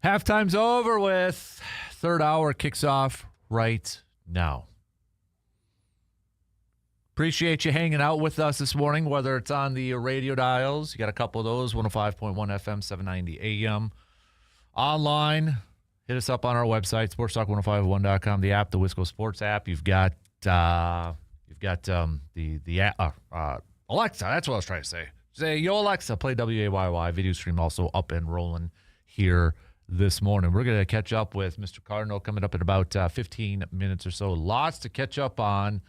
Halftime's over with. Third hour kicks off right now. Appreciate you hanging out with us this morning, whether it's on the radio dials. You got a couple of those, 105.1 FM, 790 AM. Online, hit us up on our website, sportstalk1051.com, the app, the Wisco Sports App. You've got the Alexa, that's what I was trying to say. Say, yo, Alexa, play WAYY. Video stream also up and rolling here this morning. We're going to catch up with Mr. Cardinal coming up in about 15 minutes or so. Lots to catch up on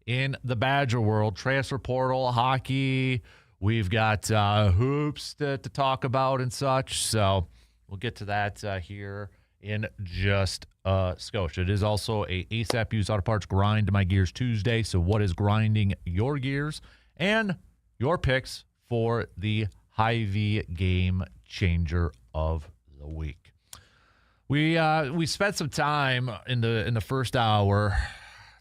in the Badger world. Transfer portal, hockey. We've got hoops to talk about and such. So we'll get to that here in just a skosh. It is also a ASAP Used Auto Parts Grind My Gears Tuesday. So what is grinding your gears? And your picks for the Hy-Vee Game Changer of the Week. We spent some time in the first hour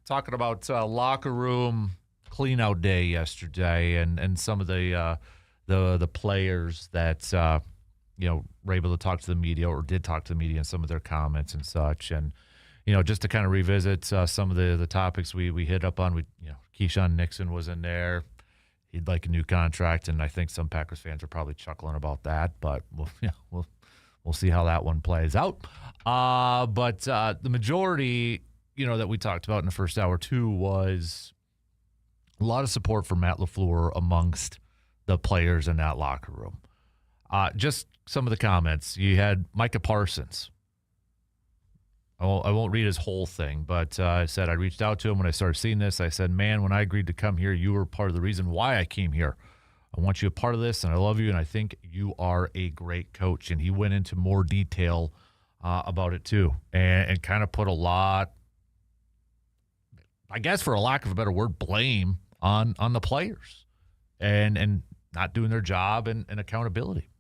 talking about locker room clean-out day yesterday and some of the players that were able to talk to the media or did talk to the media and some of their comments and such. And just to kind of revisit some of the topics we hit up on. Keyshawn Nixon was in there. He'd like a new contract, and I think some Packers fans are probably chuckling about that. But we'll see how that one plays out. But the majority, that we talked about in the first hour too was a lot of support for Matt LaFleur amongst the players in that locker room. Just some of the comments. You had Micah Parsons. I won't read his whole thing, but I said I reached out to him when I started seeing this. I said, man, when I agreed to come here, you were part of the reason why I came here. I want you a part of this, and I love you, and I think you are a great coach. And he went into more detail about it too, and kind of put a lot, I guess for a lack of a better word, blame on the players and not doing their job and accountability.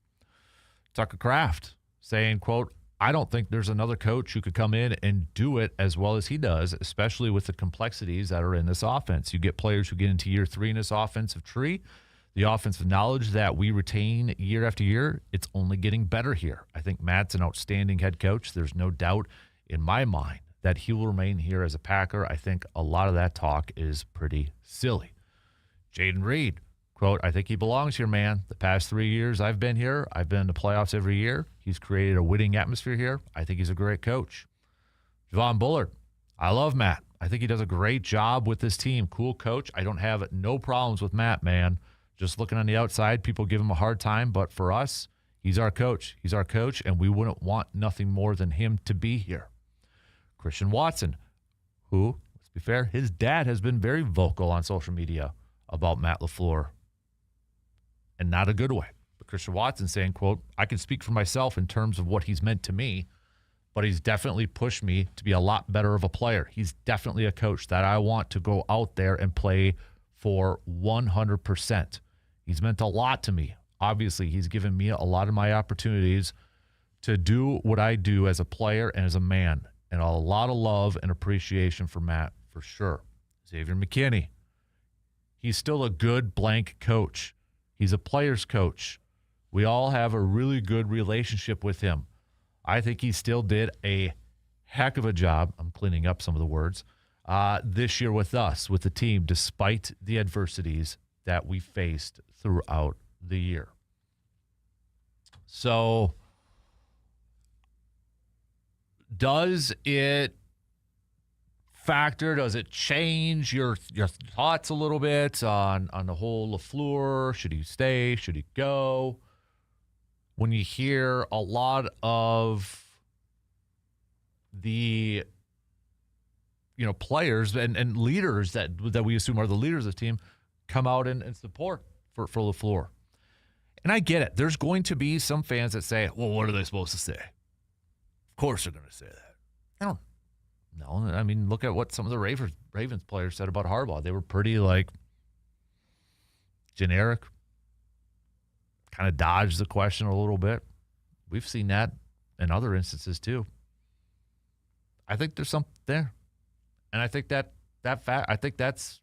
Tucker Kraft saying, quote, I don't think there's another coach who could come in and do it as well as he does, especially with the complexities that are in this offense. You get players who get into year 3 in this offensive tree. The offensive knowledge that we retain year after year, it's only getting better here. I think Matt's an outstanding head coach. There's no doubt in my mind that he will remain here as a Packer. I think a lot of that talk is pretty silly. Jaden Reed, quote, I think he belongs here, man. The past 3 years I've been here, I've been in the playoffs every year. He's created a winning atmosphere here. I think he's a great coach. Javon Bullard, I love Matt. I think he does a great job with this team. Cool coach. I don't have no problems with Matt, man. Just looking on the outside, people give him a hard time. But for us, he's our coach. He's our coach, and we wouldn't want nothing more than him to be here. Christian Watson, who, let's be fair, his dad has been very vocal on social media about Matt LaFleur. And not a good way. But Christian Watson saying, quote, I can speak for myself in terms of what he's meant to me, but he's definitely pushed me to be a lot better of a player. He's definitely a coach that I want to go out there and play for 100%. He's meant a lot to me. Obviously, he's given me a lot of my opportunities to do what I do as a player and as a man. And a lot of love and appreciation for Matt, for sure. Xavier McKinney, he's still a good blank coach. He's a player's coach. We all have a really good relationship with him. I think he still did a heck of a job. I'm cleaning up some of the words this year with us, with the team, despite the adversities that we faced throughout the year. So does it factor, does it change your thoughts a little bit on the whole LaFleur? Should he stay? Should he go? When you hear a lot of the players and leaders that we assume are the leaders of the team come out and support for LaFleur. And I get it. There's going to be some fans that say, well, what are they supposed to say? Of course they're going to say that. I don't know. I mean, look at what some of the Ravens players said about Harbaugh. They were pretty, generic. Kind of dodged the question a little bit. We've seen that in other instances, too. I think there's something there. And I think that's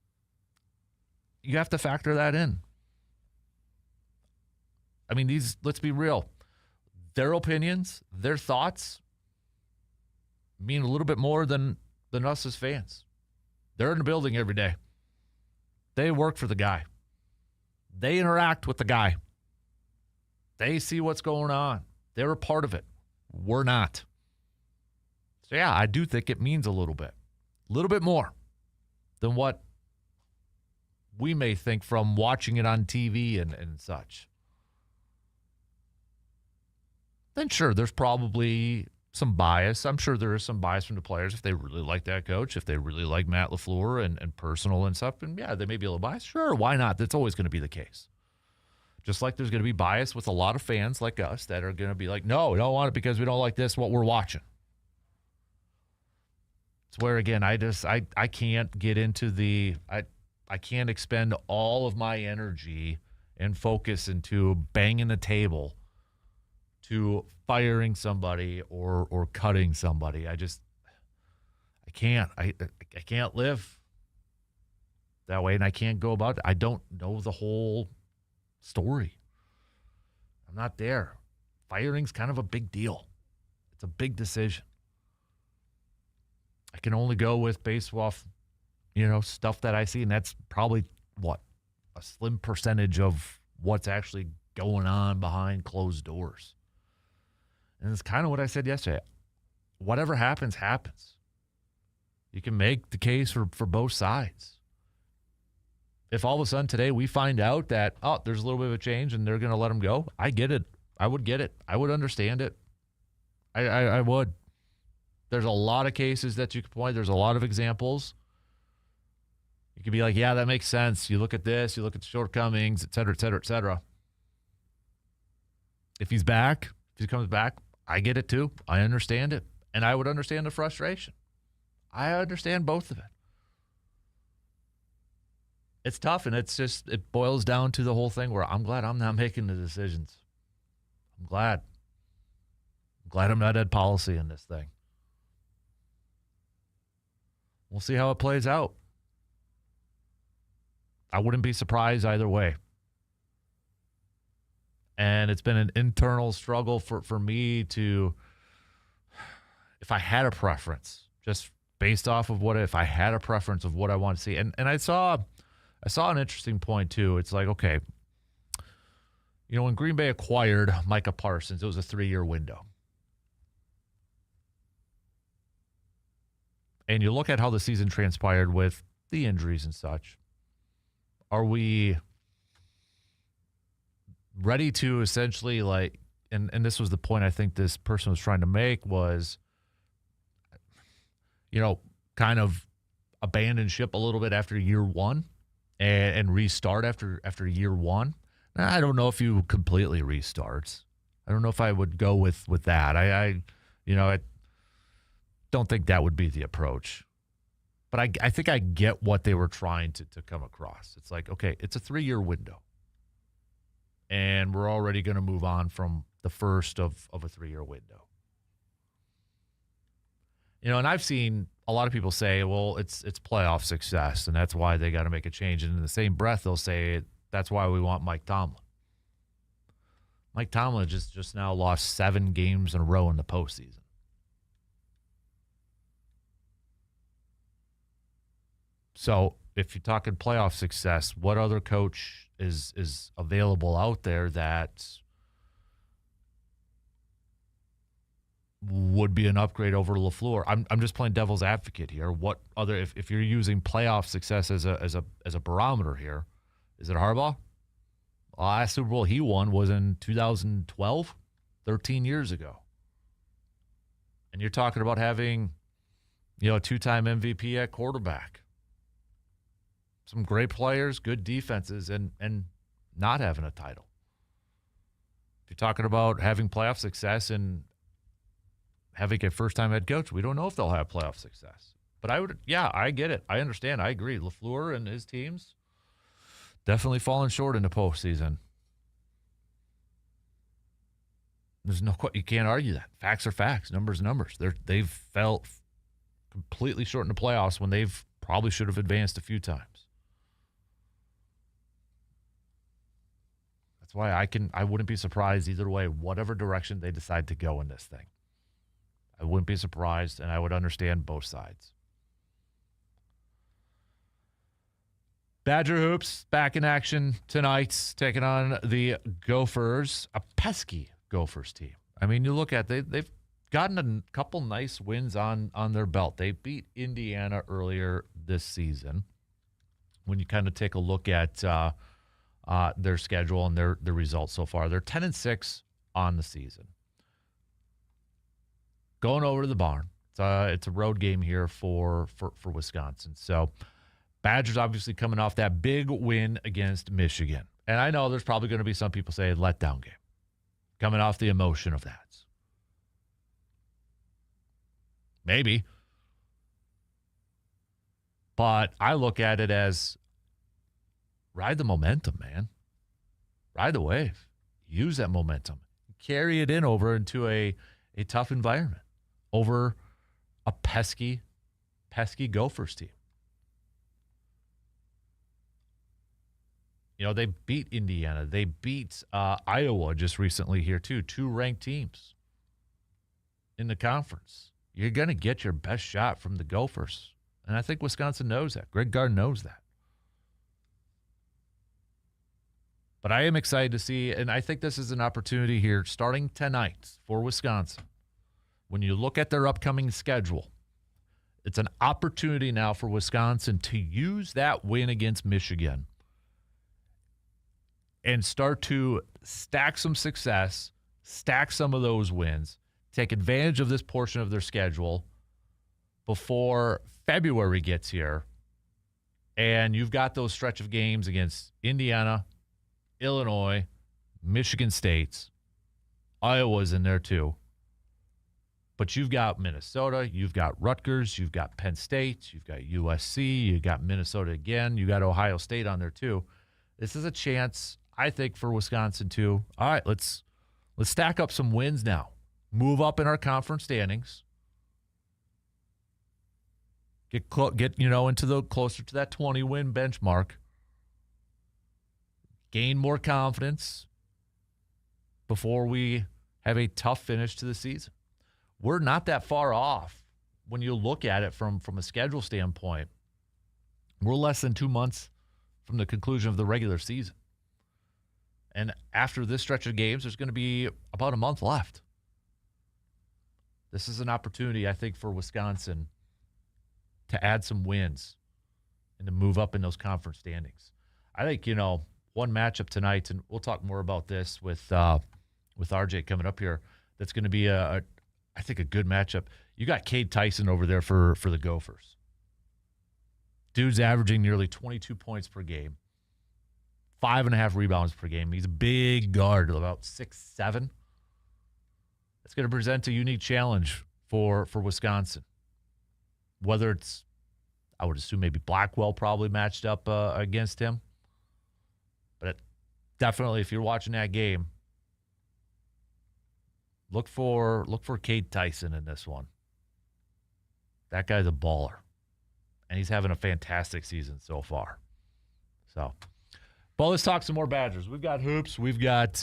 you have to factor that in. I mean, let's be real. their opinions, their thoughts mean a little bit more than us as fans. They're in the building every day. They work for the guy. They interact with the guy. They see what's going on. They're a part of it. We're not. So, yeah, I do think it means a little bit more than what we may think from watching it on TV and such. Then, sure, there's probably some bias. I'm sure there is some bias from the players if they really like that coach, if they really like Matt LaFleur and personal and stuff. And, yeah, they may be a little biased. Sure, why not? That's always going to be the case. Just like there's going to be bias with a lot of fans like us that are going to be like, no, we don't want it because we don't like this, what we're watching. It's where, again, I can't get into I can't expend all of my energy and focus into banging the table to firing somebody or cutting somebody. I can't. I can't live that way, and I can't go about it. I don't know the whole story. I'm not there. Firing's kind of a big deal. It's a big decision. I can only go with based off, stuff that I see, and that's probably a slim percentage of what's actually going on behind closed doors. And it's kind of what I said yesterday. Whatever happens, happens. You can make the case for both sides. If all of a sudden today we find out that, there's a little bit of a change and they're going to let him go, I get it. I would get it. I would understand it. I would. There's a lot of cases that you could point. There's a lot of examples. You could be like, yeah, that makes sense. You look at this, you look at the shortcomings, et cetera, et cetera, et cetera. If he's back, if he comes back, I get it too. I understand it. And I would understand the frustration. I understand both of it. It's tough, and it boils down to the whole thing where I'm glad I'm not making the decisions. I'm glad I'm not head policy in this thing. We'll see how it plays out. I wouldn't be surprised either way. And it's been an internal struggle for me to, if I had a preference, just based off of if I had a preference of what I want to see. And I saw an interesting point too. It's like, okay, when Green Bay acquired Micah Parsons, it was a 3-year window. And you look at how the season transpired with the injuries and such. Are we ready to essentially and this was the point I think this person was trying to make was, kind of abandon ship a little bit after year one and restart after year one? I don't know if you completely restart. I don't know if I would go with that. I don't think that would be the approach. But I think I get what they were trying to come across. It's like, okay, it's a 3-year window. And we're already going to move on from the first of a 3-year window. And I've seen a lot of people say, well, it's playoff success, and that's why they got to make a change. And in the same breath, they'll say that's why we want Mike Tomlin. Mike Tomlin just now lost 7 games in a row in the postseason. So if you're talking playoff success, what other coach is available out there that would be an upgrade over LaFleur? I'm just playing devil's advocate here. What other, if you're using playoff success as a barometer here, is it Harbaugh? The last Super Bowl he won was in 2012, 13 years ago. And you're talking about having, a 2-time MVP at quarterback. Some great players, good defenses, and not having a title. If you're talking about having playoff success and having a first-time head coach, we don't know if they'll have playoff success. But I get it. I understand. I agree. LaFleur and his teams definitely falling short in the postseason. There's you can't argue that. Facts are facts. Numbers are numbers. They've felt completely short in the playoffs when they've probably should have advanced a few times. That's why I wouldn't be surprised either way, whatever direction they decide to go in this thing. I wouldn't be surprised, and I would understand both sides. Badger Hoops back in action tonight, taking on the Gophers, a pesky Gophers team. I mean, you look at they've gotten a couple nice wins on their belt. They beat Indiana earlier this season. When you kind of take a look at their schedule and their results so far, they're 10-6 on the season. Going over to the barn. It's a road game here for Wisconsin. So Badgers obviously coming off that big win against Michigan. And I know there's probably going to be some people say letdown game. Coming off the emotion of that. Maybe. But I look at it as ride the momentum, man. Ride the wave. Use that momentum. Carry it in over into a tough environment. Over a pesky Gophers team. You know, they beat Indiana. They beat Iowa just recently here, too. 2 ranked teams in the conference. You're going to get your best shot from the Gophers. And I think Wisconsin knows that. Greg Gard knows that. But I am excited to see, and I think this is an opportunity here starting tonight for Wisconsin. When you look at their upcoming schedule, it's an opportunity now for Wisconsin to use that win against Michigan and start to stack some success, stack some of those wins, take advantage of this portion of their schedule before February gets here. And you've got those stretch of games against Indiana, Illinois, Michigan State, Iowa's in there too. But you've got Minnesota, you've got Rutgers, you've got Penn State, you've got USC, you've got Minnesota again, you got Ohio State on there too. This is a chance, I think, for Wisconsin too. All right, let's stack up some wins now. Move up in our conference standings. Get into the closer to that 20-win benchmark. Gain more confidence before we have a tough finish to the season. We're not that far off when you look at it from a schedule standpoint. We're less than 2 months from the conclusion of the regular season. And after this stretch of games, there's going to be about a month left. This is an opportunity, I think, for Wisconsin to add some wins and to move up in those conference standings. I think, one matchup tonight, and we'll talk more about this with RJ coming up here, that's going to be I think a good matchup. You got Cade Tyson over there for the Gophers. Dude's averaging nearly 22 points per game, 5.5 rebounds per game. He's a big guard, about 6'7". It's going to present a unique challenge for Wisconsin. Whether it's, I would assume maybe Blackwell probably matched up against him. But definitely, if you're watching that game, look for Cade Tyson in this one. That guy's a baller. And he's having a fantastic season so far. So, but let's talk some more Badgers. We've got hoops. We've got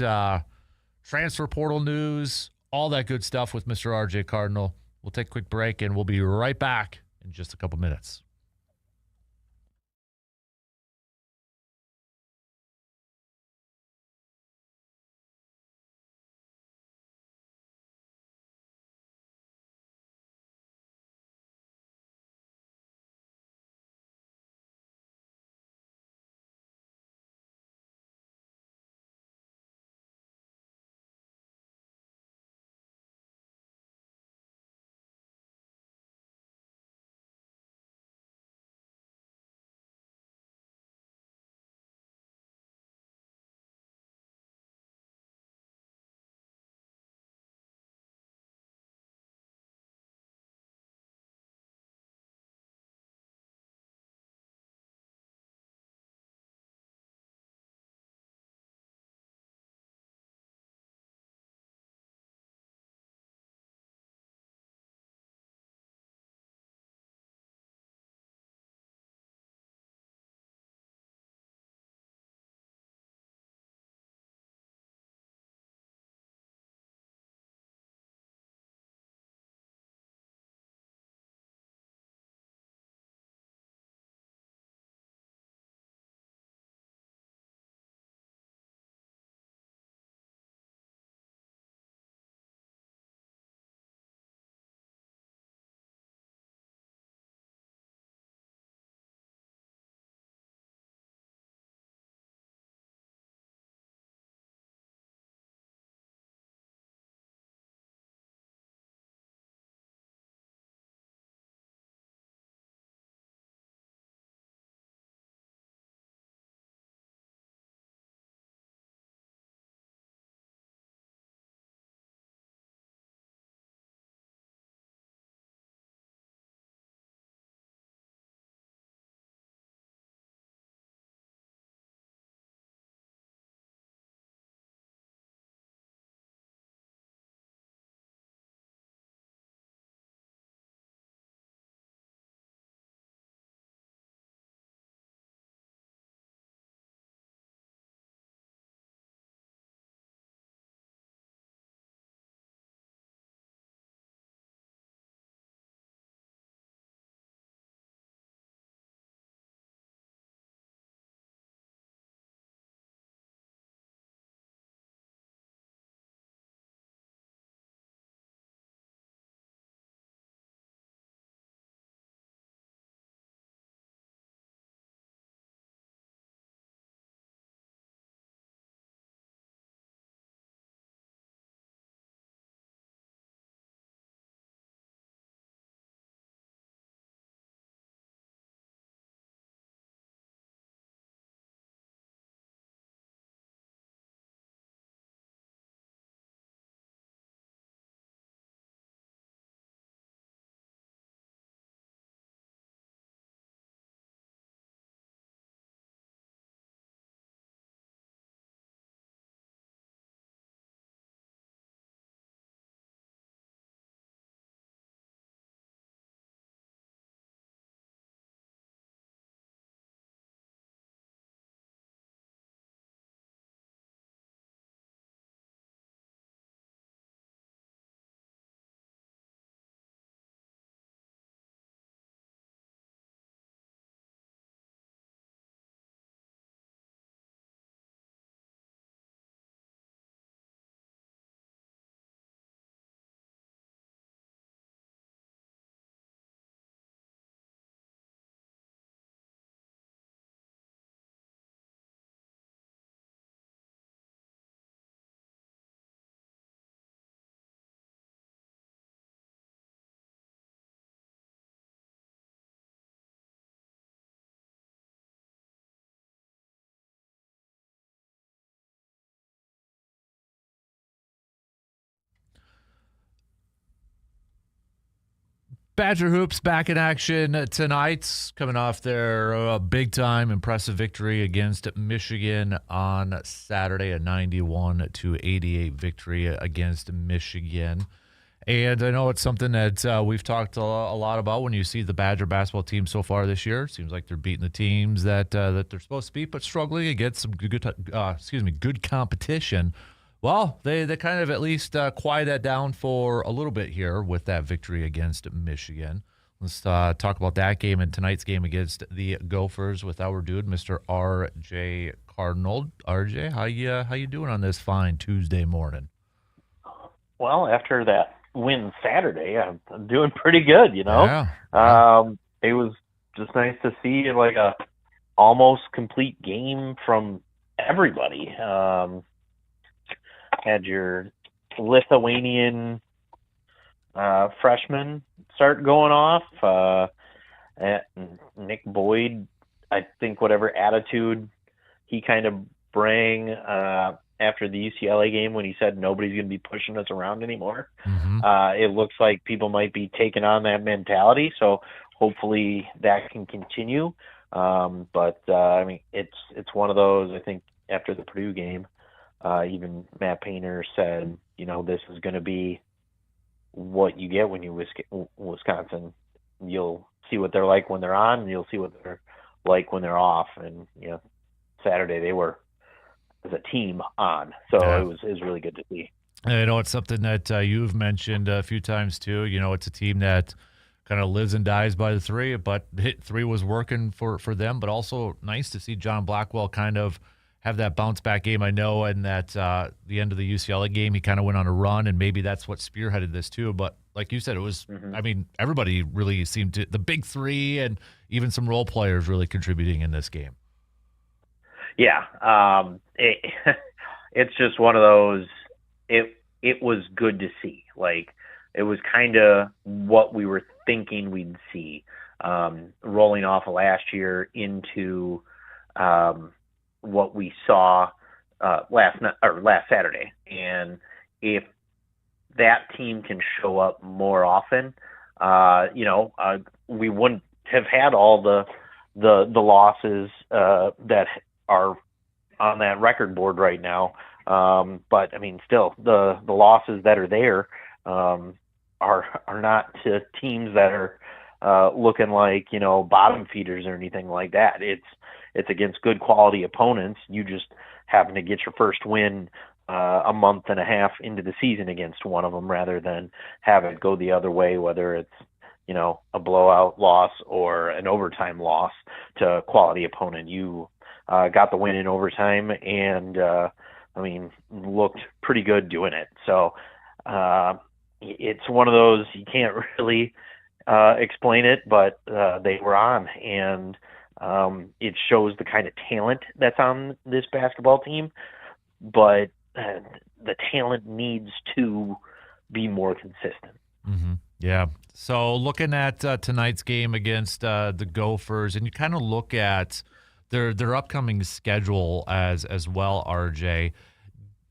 transfer portal news, all that good stuff with Mr. RJ Cardinal. We'll take a quick break, and we'll be right back in just a couple minutes. Badger Hoops back in action tonight, coming off their big-time impressive victory against Michigan on Saturday, a 91-88 victory against Michigan. And I know it's something that we've talked a lot about when you see the Badger basketball team so far this year. It seems like they're beating the teams that they're supposed to beat, but struggling against some good competition. Well, they kind of at least quiet that down for a little bit here with that victory against Michigan. Let's talk about that game and tonight's game against the Gophers with our dude, Mr. R.J. Cardinal. R.J., how you doing on this fine Tuesday morning? Well, after that win Saturday, I'm doing pretty good, you know. Yeah. It was just nice to see like a almost complete game from everybody. Had your Lithuanian freshman start going off. Nick Boyd, I think whatever attitude he kind of bring after the UCLA game when he said nobody's going to be pushing us around anymore. Mm-hmm. It looks like people might be taking on that mentality, so hopefully that can continue. But I mean, it's one of those. I think after the Purdue game, even Matt Painter said, you know, this is going to be what you get when you Wisconsin. You'll see what they're like when they're on, and you'll see what they're like when they're off. And you know, Saturday they were as a team on, so Yeah. it was really good to see. I know it's something that you've mentioned a few times too. You know, it's a team that kind of lives and dies by the three, but hit three was working for them. But also nice to see John Blackwell kind of have that bounce back game. I know, and that the end of the UCLA game, he kind of went on a run, and maybe that's what spearheaded this too. But like you said, it was. Mm-hmm. I mean, everybody really seemed to, the big three, and even some role players really contributing in this game. Yeah, it's just one of those. It was good to see. Like, it was kind of what we were thinking we'd see, rolling off of last year into what we saw last Saturday. And if that team can show up more often, we wouldn't have had all the losses that are on that record board right now. But I mean, still the losses that are there are not to teams that are looking like, you know, bottom feeders or anything like that. It's against good quality opponents. You just happen to get your first win a month and a half into the season against one of them, rather than have it go the other way, whether it's, you know, a blowout loss or an overtime loss to a quality opponent. You got the win in overtime, and I mean, looked pretty good doing it. So it's one of those, you can't really explain it, but they were on, and it shows the kind of talent that's on this basketball team. But the talent needs to be more consistent. Mm-hmm. Yeah. So looking at tonight's game against the Gophers, and you kind of look at their upcoming schedule as well, RJ,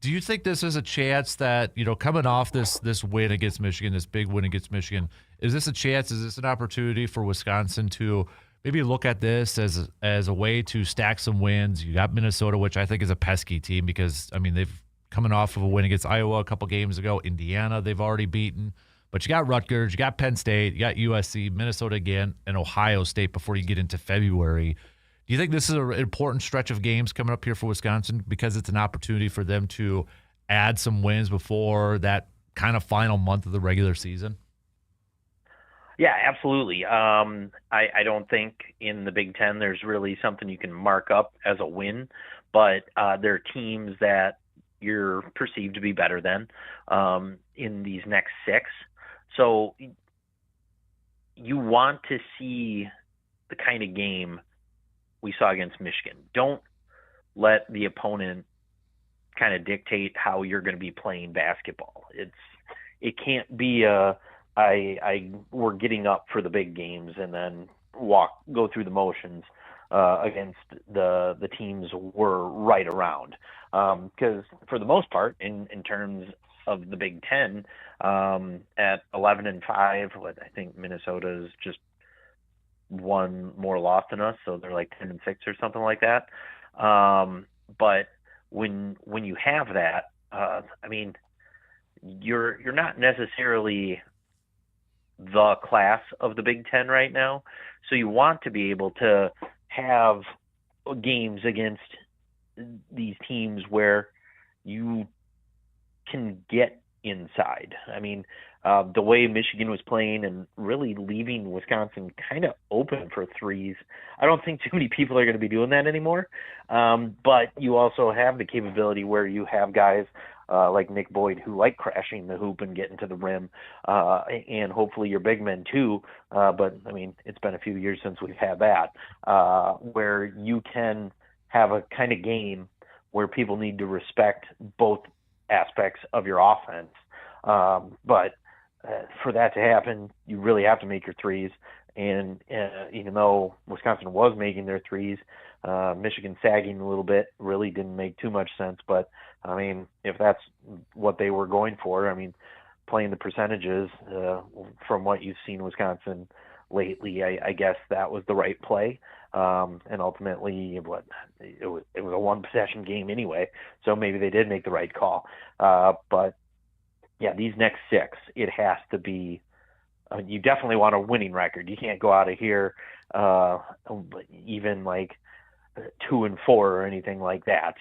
do you think this is a chance that, you know, coming off this win against Michigan, this big win against Michigan, is this a chance, is this an opportunity for Wisconsin to maybe look at this as a way to stack some wins? You got Minnesota, which I think is a pesky team because, I mean, they've coming off of a win against Iowa a couple games ago. Indiana, they've already beaten. But you got Rutgers, you got Penn State, you got USC, Minnesota again, and Ohio State before you get into February. Do you think this is an important stretch of games coming up here for Wisconsin because it's an opportunity for them to add some wins before that kind of final month of the regular season? Yeah, absolutely. I don't think in the Big Ten there's really something you can mark up as a win, but there are teams that you're perceived to be better than in these next six. So you want to see the kind of game we saw against Michigan. Don't let the opponent kind of dictate how you're going to be playing basketball. It can't be we're getting up for the big games and then go through the motions against the teams we're right around. Because for the most part, in terms of the Big Ten, at 11-5. I think Minnesota's just one more loss than us, so they're like 10-6 or something like that. But when you have that, I mean, you're not necessarily the class of the Big Ten right now, so you want to be able to have games against these teams where you can get inside. I mean, the way Michigan was playing and really leaving Wisconsin kind of open for threes, I don't think too many people are going to be doing that anymore. But you also have the capability where you have guys like Nick Boyd who like crashing the hoop and getting to the rim, and hopefully your big men too. But, I mean, it's been a few years since we've had that, where you can have a kind of game where people need to respect both aspects of your offense. But for that to happen, you really have to make your threes. And even though Wisconsin was making their threes, Michigan sagging a little bit really didn't make too much sense. But, I mean, if that's what they were going for, I mean, playing the percentages from what you've seen Wisconsin lately, I guess that was the right play. And ultimately, it was a one-possession game anyway, so maybe they did make the right call. But, yeah, these next 6, it has to be you definitely want a winning record. You can't go out of here even like 2-4 or anything like that.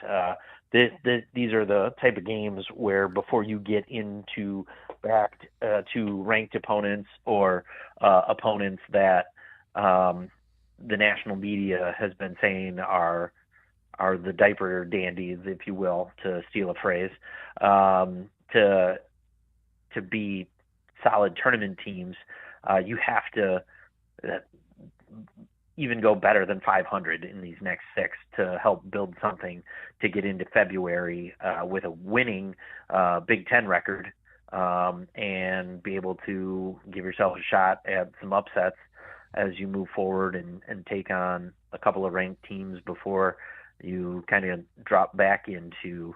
These are the type of games where before you get into back to ranked opponents or opponents that the national media has been saying are the diaper dandies, if you will, to steal a phrase, to be solid tournament teams, you have to even go better than 500 in these next 6 to help build something to get into February with a winning Big Ten record and be able to give yourself a shot at some upsets as you move forward and take on a couple of ranked teams before you kind of drop back into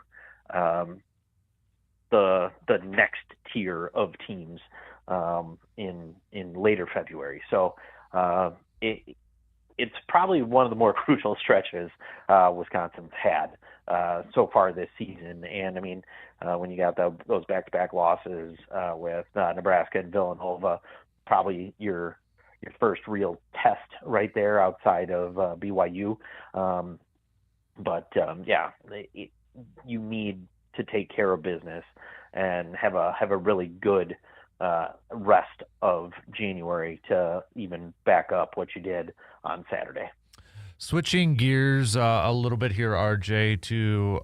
the next tier of teams in later February. So it's probably one of the more crucial stretches Wisconsin's had so far this season. And I mean, when you got those back-to-back losses with Nebraska and Villanova, probably your first real test right there outside of BYU. You need to take care of business and have a really good rest of January to even back up what you did on Saturday. Switching gears a little bit here, RJ, to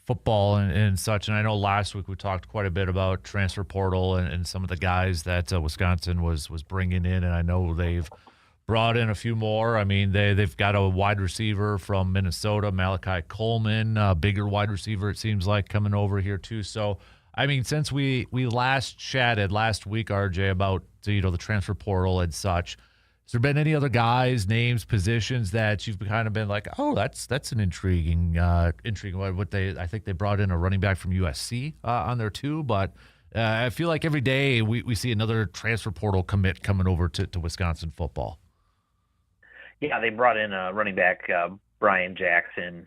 football and such. And I know last week we talked quite a bit about transfer portal and some of the guys that Wisconsin was bringing in, and I know they've brought in a few more. I mean, they've got a wide receiver from Minnesota, Malachi Coleman, a bigger wide receiver, it seems like, coming over here too. So, I mean, since we last chatted last week, RJ, about the transfer portal and such, has there been any other guys, names, positions that you've kind of been like, oh, that's an intriguing what I think they brought in a running back from USC on there too, but I feel like every day we see another transfer portal commit coming over to Wisconsin football. Yeah, they brought in a running back, Brian Jackson,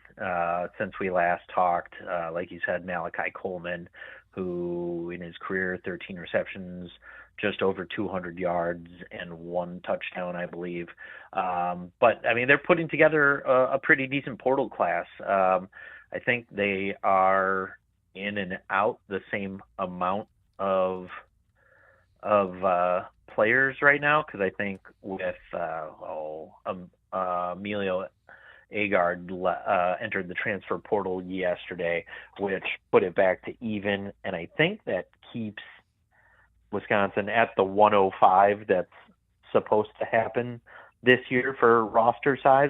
since we last talked. Like you said, Malachi Coleman, who in his career, 13 receptions, just over 200 yards and 1 touchdown, I believe. But, I mean, they're putting together a pretty decent portal class. I think they are in and out the same amount of players right now, because I think with Emilio Agard entered the transfer portal yesterday, which put it back to even, and I think that keeps Wisconsin at the 105 that's supposed to happen this year for roster size.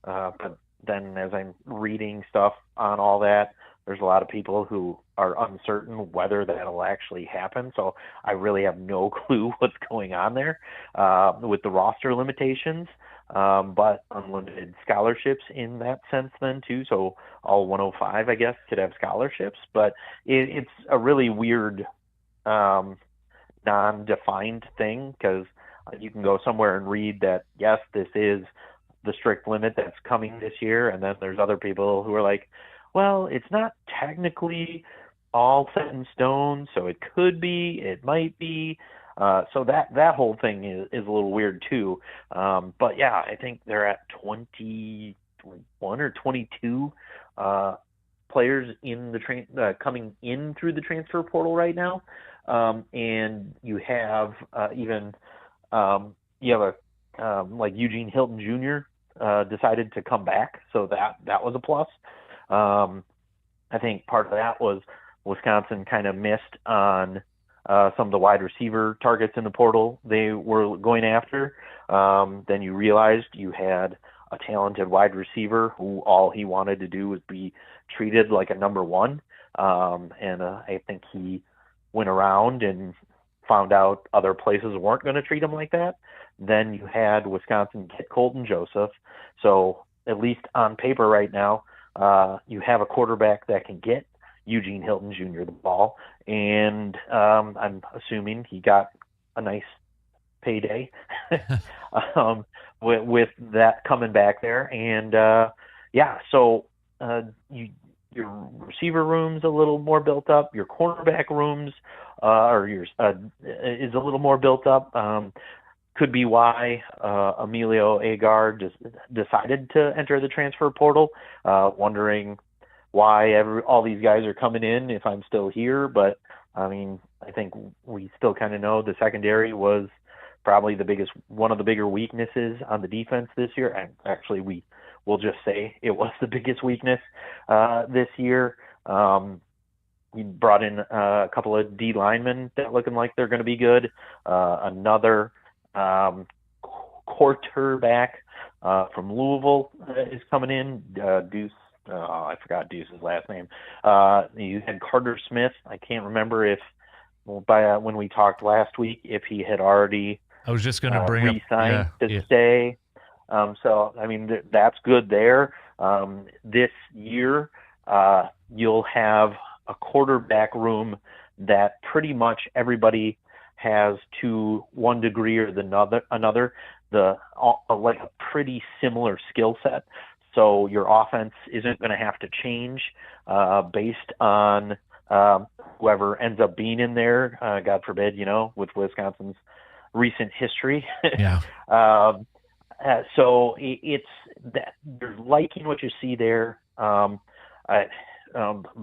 But then as I'm reading stuff on all that, there's a lot of people who are uncertain whether that'll actually happen. So I really have no clue what's going on there with the roster limitations, but unlimited scholarships in that sense then too. So all 105, I guess, could have scholarships. But it's a really weird non-defined thing, because you can go somewhere and read that, yes, this is the strict limit that's coming this year, and then there's other people who are like, well, it's not technically all set in stone, so it could be, it might be. So that whole thing is a little weird too. But yeah, I think they're at 21 or 22 players in the coming in through the transfer portal right now, and you have like Eugene Hilton Jr. Decided to come back, so that was a plus. I think part of that was Wisconsin kind of missed on some of the wide receiver targets in the portal they were going after. Then you realized you had a talented wide receiver who all he wanted to do was be treated like a number one. And I think he went around and found out other places weren't going to treat him like that. Then you had Wisconsin get Colton Joseph. So at least on paper right now, you have a quarterback that can get Eugene Hilton Jr. the ball. And I'm assuming he got a nice payday with that coming back there. And so your receiver room's a little more built up. Your cornerback rooms is a little more built up. Could be why Emilio Agar decided to enter the transfer portal, wondering why all these guys are coming in if I'm still here. But I mean, I think we still kind of know the secondary was probably one of the bigger weaknesses on the defense this year. And actually, we'll just say it was the biggest weakness this year. We brought in a couple of D linemen that looking like they're going to be good. Another quarterback from Louisville is coming in. Deuce. I forgot Deuce's last name. You had Carter Smith. I can't remember when we talked last week if he had already. I was just going to bring re-signed to stay. So I mean that's good there. This year you'll have a quarterback room that pretty much everybody has to one degree or another like a pretty similar skill set. So your offense isn't going to have to change based on whoever ends up being in there. God forbid, with Wisconsin's recent history. Yeah. So it's that you're liking what you see there. I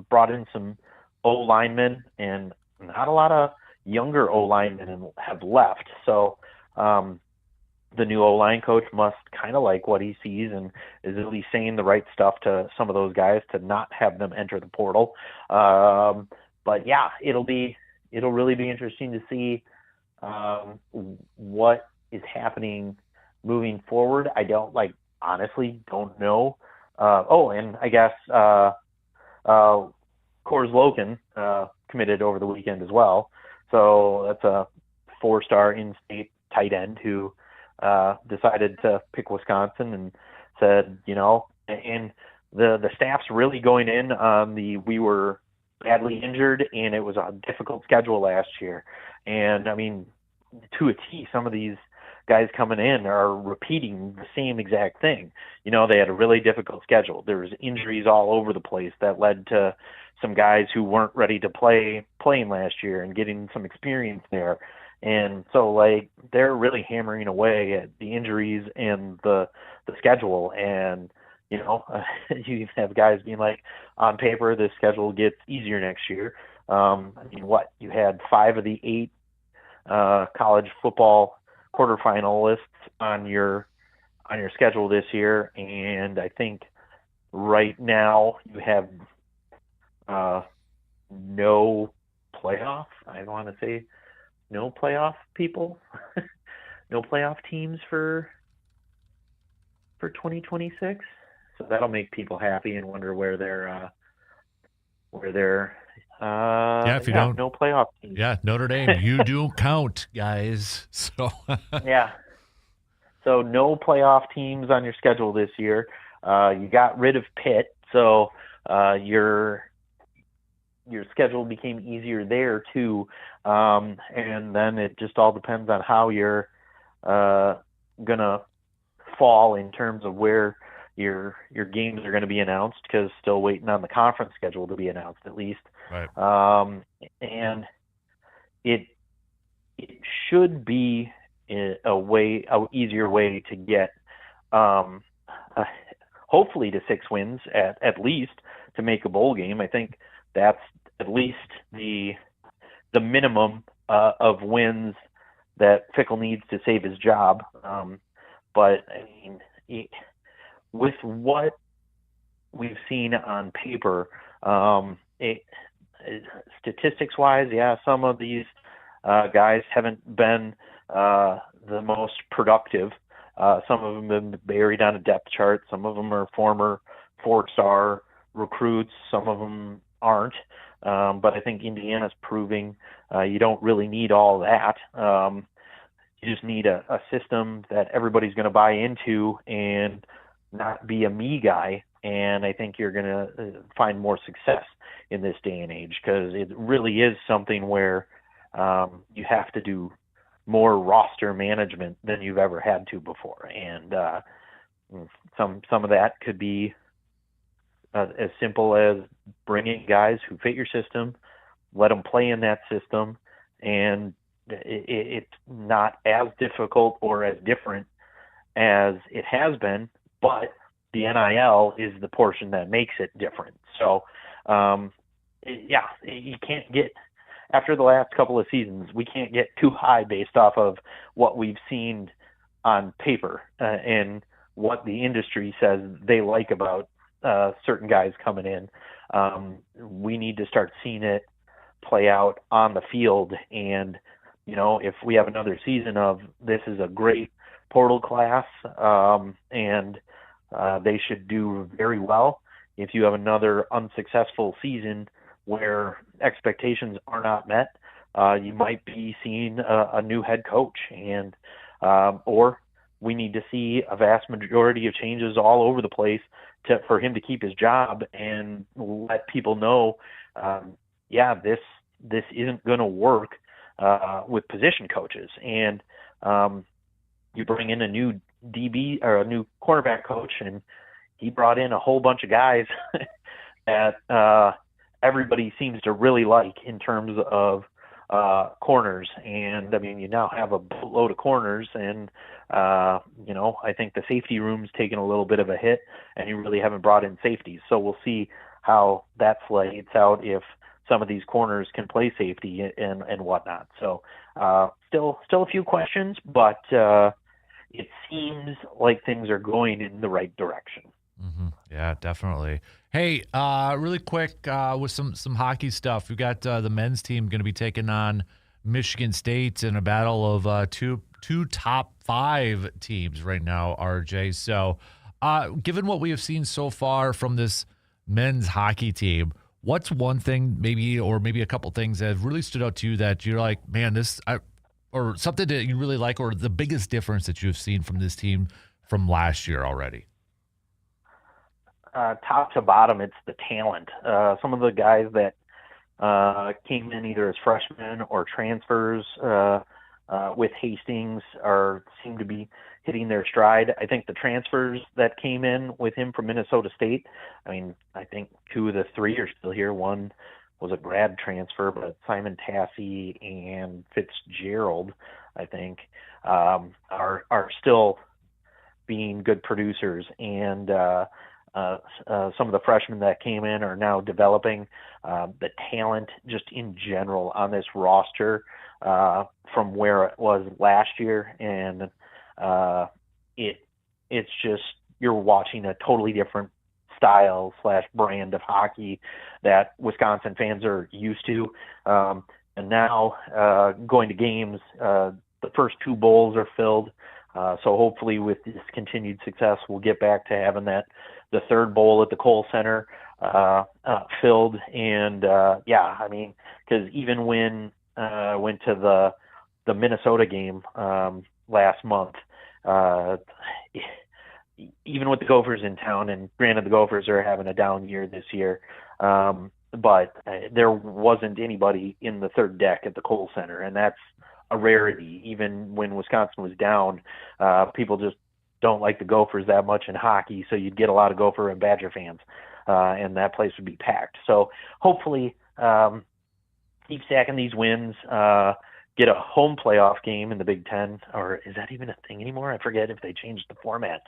brought in some O linemen, and not a lot of younger O linemen have left. So the new O line coach must kind of like what he sees and is at least saying the right stuff to some of those guys to not have them enter the portal. But yeah, it'll really be interesting to see what is happening moving forward. I honestly don't know. And I guess Coors Logan committed over the weekend as well. So that's a 4-star in-state tight end who decided to pick Wisconsin and said, and the staff's really going in on we were badly injured and it was a difficult schedule last year. And I mean, to a T, some of these guys coming in are repeating the same exact thing. They had a really difficult schedule. There was injuries all over the place that led to some guys who weren't ready to playing last year and getting some experience there. And so they're really hammering away at the injuries and the schedule. And, you have guys being like, on paper, the schedule gets easier next year. You had 5 of the 8 college football quarterfinalists on your schedule this year, and I think right now you have no playoff. I want to say no playoff people, no playoff teams for 2026. So that'll make people happy and wonder where they're if you don't, no playoff teams. Yeah, Notre Dame, you do count, guys. So yeah. So no playoff teams on your schedule this year. You got rid of Pitt, so you're your schedule became easier there too. And then it just all depends on how you're gonna fall in terms of where your games are going to be announced, because still waiting on the conference schedule to be announced at least. Right. And it should be a easier way to get hopefully to 6 wins at least to make a bowl game. I think that's at least the minimum of wins that Fickle needs to save his job. But I mean, with what we've seen on paper, statistics-wise, yeah, some of these guys haven't been the most productive. Some of them have been buried on a depth chart. Some of them are former 4-star recruits. Some of them aren't. But I think Indiana's proving you don't really need all that. You just need a system that everybody's going to buy into and not be a me guy. And I think you're going to find more success in this day and age, because it really is something where you have to do more roster management than you've ever had to before. And some of that could be as simple as bringing guys who fit your system, let them play in that system, and it's not as difficult or as different as it has been, but the NIL is the portion that makes it different. So, you can't get, after the last couple of seasons, we can't get too high based off of what we've seen on paper and what the industry says they like about certain guys coming in. We need to start seeing it play out on the field. And, if we have another season of this is a great portal class and they should do very well. If you have another unsuccessful season where expectations are not met, you might be seeing a new head coach, and or we need to see a vast majority of changes all over the place for him to keep his job and let people know, this isn't going to work with position coaches. And you bring in a new DB or a new cornerback coach, and he brought in a whole bunch of guys that everybody seems to really like in terms of corners. And I mean, you now have a boatload of corners, and I think the safety room's taken a little bit of a hit, and you really haven't brought in safeties. So we'll see how that plays out if some of these corners can play safety and whatnot. So still a few questions, but it seems like things are going in the right direction. Mm-hmm. Yeah, definitely. Hey, really quick with some hockey stuff. We've got the men's team going to be taking on Michigan State in a battle of two top 5 teams right now, RJ. So given what we have seen so far from this men's hockey team, what's one thing maybe a couple things that have really stood out to you that you're like, man, or something that you really like, or the biggest difference that you've seen from this team from last year already? Top to bottom, it's the talent. Some of the guys that came in either as freshmen or transfers with Hastings seem to be hitting their stride. I think the transfers that came in with him from Minnesota State, I think 2 of the 3 are still here. One was a grad transfer, but Simon Tassi and Fitzgerald, I think, are still being good producers. And some of the freshmen that came in are now developing. The talent just in general on this roster from where it was last year, and it's just, you're watching a totally different style / brand of hockey that Wisconsin fans are used to. And now going to games, the first 2 bowls are filled. So hopefully with this continued success, we'll get back to having the 3rd bowl at the Kohl Center filled. And because even when I went to the Minnesota game last month, even with the Gophers in town, and granted the Gophers are having a down year this year, but there wasn't anybody in the third deck at the Kohl Center, and that's a rarity. Even when Wisconsin was down, people just don't like the Gophers that much in hockey, so you'd get a lot of Gopher and Badger fans, and that place would be packed. So hopefully keep stacking these wins, get a home playoff game in the Big Ten, or is that even a thing anymore? I forget if they changed the format.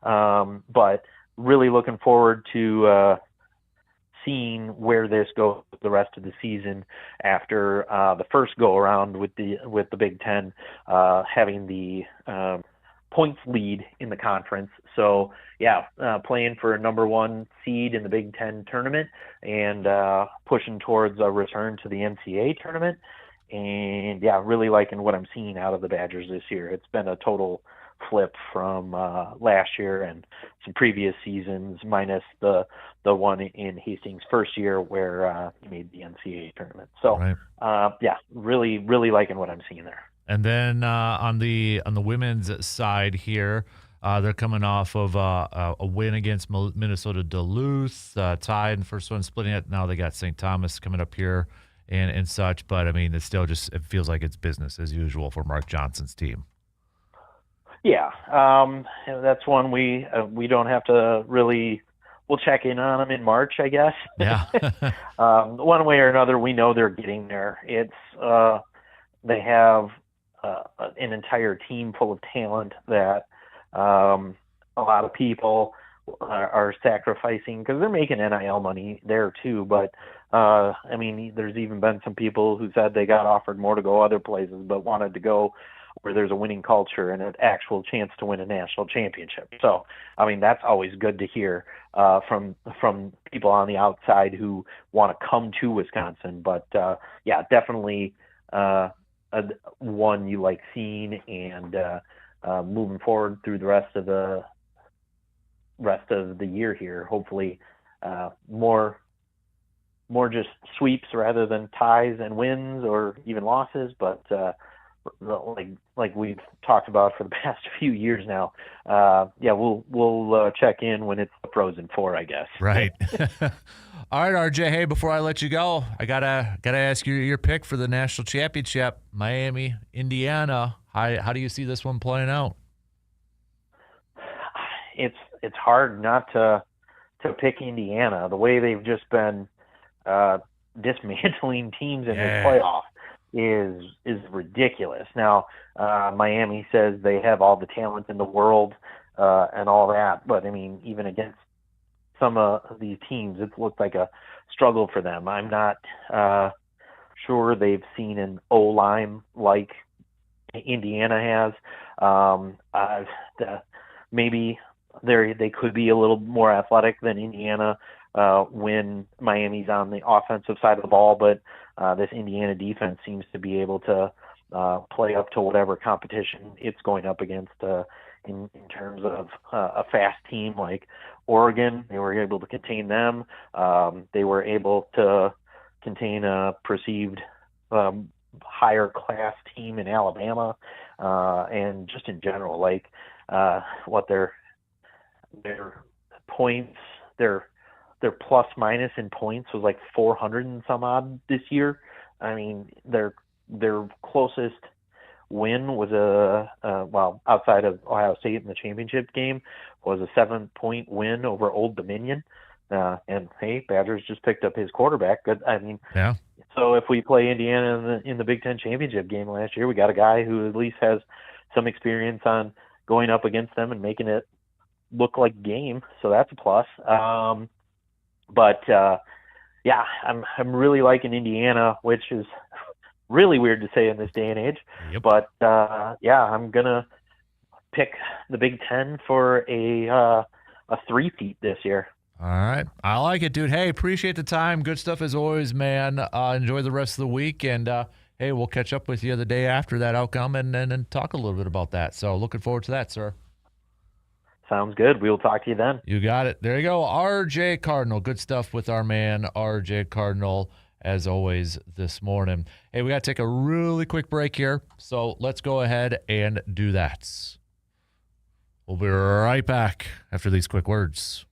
But really looking forward to seeing where this goes the rest of the season after the first go around with the Big Ten having the points lead in the conference. So yeah, playing for a number one seed in the Big Ten tournament and pushing towards a return to the NCAA tournament. And yeah, really liking what I'm seeing out of the Badgers this year. It's been a total flip from last year and some previous seasons, minus the one in Hastings' first year where he made the NCAA tournament. So right. Yeah, really liking what I'm seeing there. And then on the women's side here, they're coming off of a win against Minnesota Duluth, tied in first one, splitting it. Now they got St. Thomas coming up here and such. But I mean, it's still just, it feels like it's business as usual for Mark Johnson's team. Yeah, that's one we don't have to really. We'll check in on them in March, I guess. Yeah. One way or another, we know they're getting there. It's they have an entire team full of talent that a lot of people are sacrificing because they're making NIL money there too. But I mean, there's even been some people who said they got offered more to go other places, but wanted to go where there's a winning culture and an actual chance to win a national championship. So, I mean, that's always good to hear from people on the outside who want to come to Wisconsin. But yeah, definitely one you like seeing, and moving forward through the rest of the year here. Hopefully, more just sweeps rather than ties and wins or even losses, but like we've talked about for the past few years now. Yeah, we'll check in when it's the Frozen Four, I guess. Right. All right, RJ. Hey, before I let you go, I gotta ask you your pick for the national championship, Miami, Indiana. How do you see this one playing out? It's hard not to pick Indiana. The way they've just been dismantling teams in this playoff is ridiculous. Now, Miami says they have all the talent in the world and all that, but I mean, even against some of these teams, it's looked like a struggle for them. I'm not sure they've seen an O-line like Indiana has. Maybe they could be a little more athletic than Indiana when Miami's on the offensive side of the ball, but this Indiana defense seems to be able to play up to whatever competition it's going up against in terms of a fast team like Oregon. They were able to contain them. They were able to contain a perceived higher class team in Alabama, and just in general, like what their points, their plus minus in points was like 400 and some odd this year. I mean, their closest win was outside of Ohio State in the championship game, was a 7-point win over Old Dominion. And hey, Badgers just picked up his quarterback. Good. I mean, yeah. So if we play Indiana in the Big Ten championship game last year, we got a guy who at least has some experience on going up against them and making it look like game. So that's a plus. But yeah, I'm really liking Indiana, which is really weird to say in this day and age. Yep. But yeah, I'm gonna pick the Big Ten for a three-peat this year. All right, I like it, dude. Hey, appreciate the time. Good stuff as always, man. Enjoy the rest of the week, and hey, we'll catch up with you the day after that outcome and talk a little bit about that. So looking forward to that, sir. Sounds good. We will talk to you then. You got it. There you go. RJ Cardinal. Good stuff with our man, RJ Cardinal, as always this morning. Hey, we got to take a really quick break here, so let's go ahead and do that. We'll be right back after these quick words.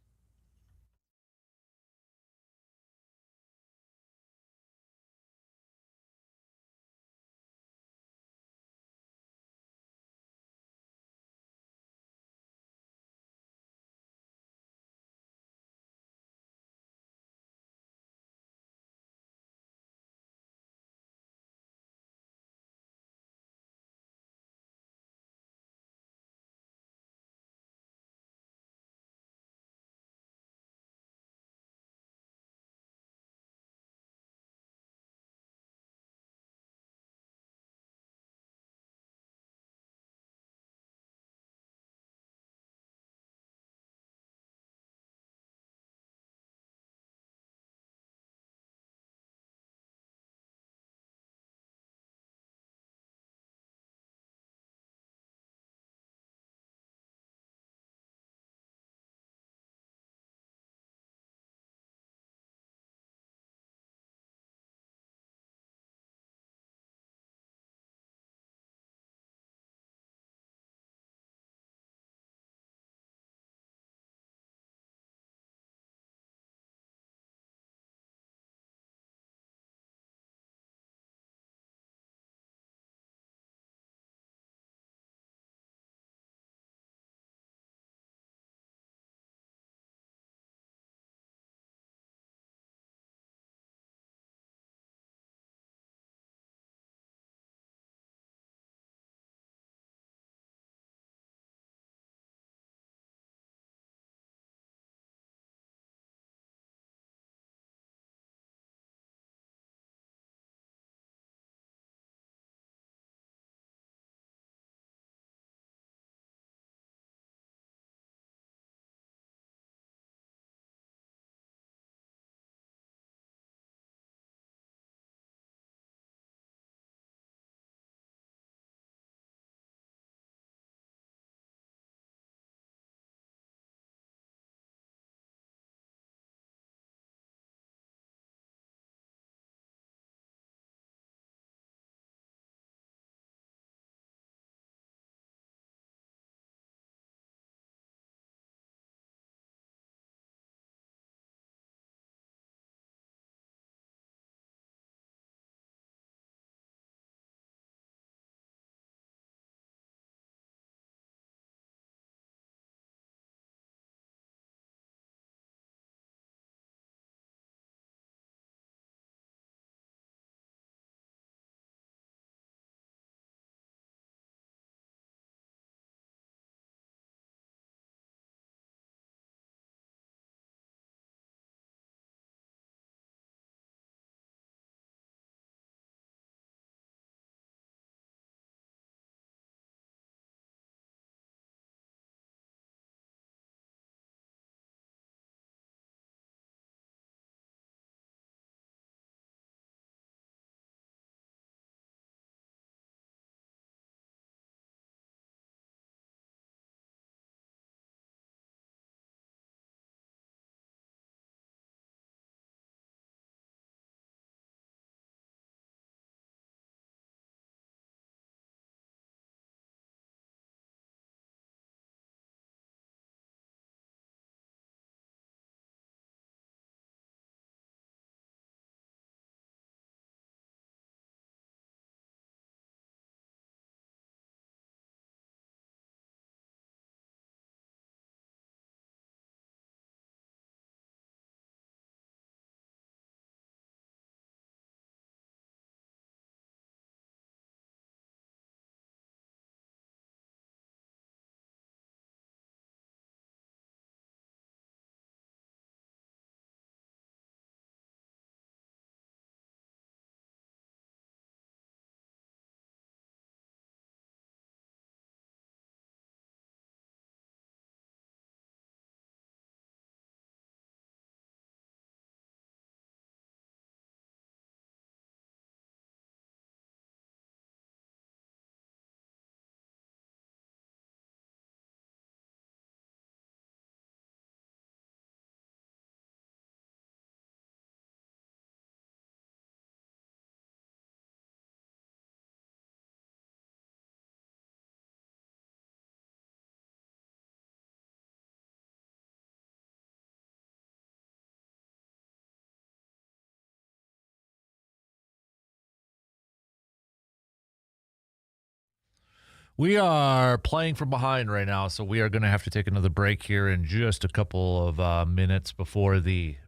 We are playing from behind right now, so we are going to have to take another break here in just a couple of minutes before the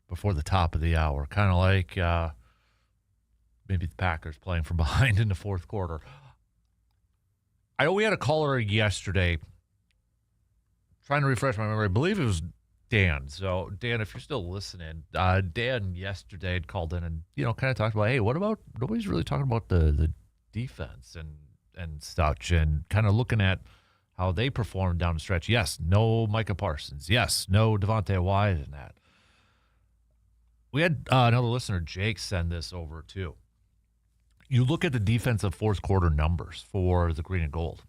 top of the hour. Kind of like maybe the Packers playing from behind in the fourth quarter. I know we had a caller yesterday. Trying to refresh my memory. I believe it was Dan. So, Dan, if you're still listening, Dan yesterday had called in and, kind of talked about, hey, what about, nobody's really talking about the defense and such, and kind of looking at how they performed down the stretch. Yes, no Micah Parsons. Yes, no Devontae Wyatt in that. We had another listener, Jake, send this over too. You look at the defensive fourth quarter numbers for the Green and Gold.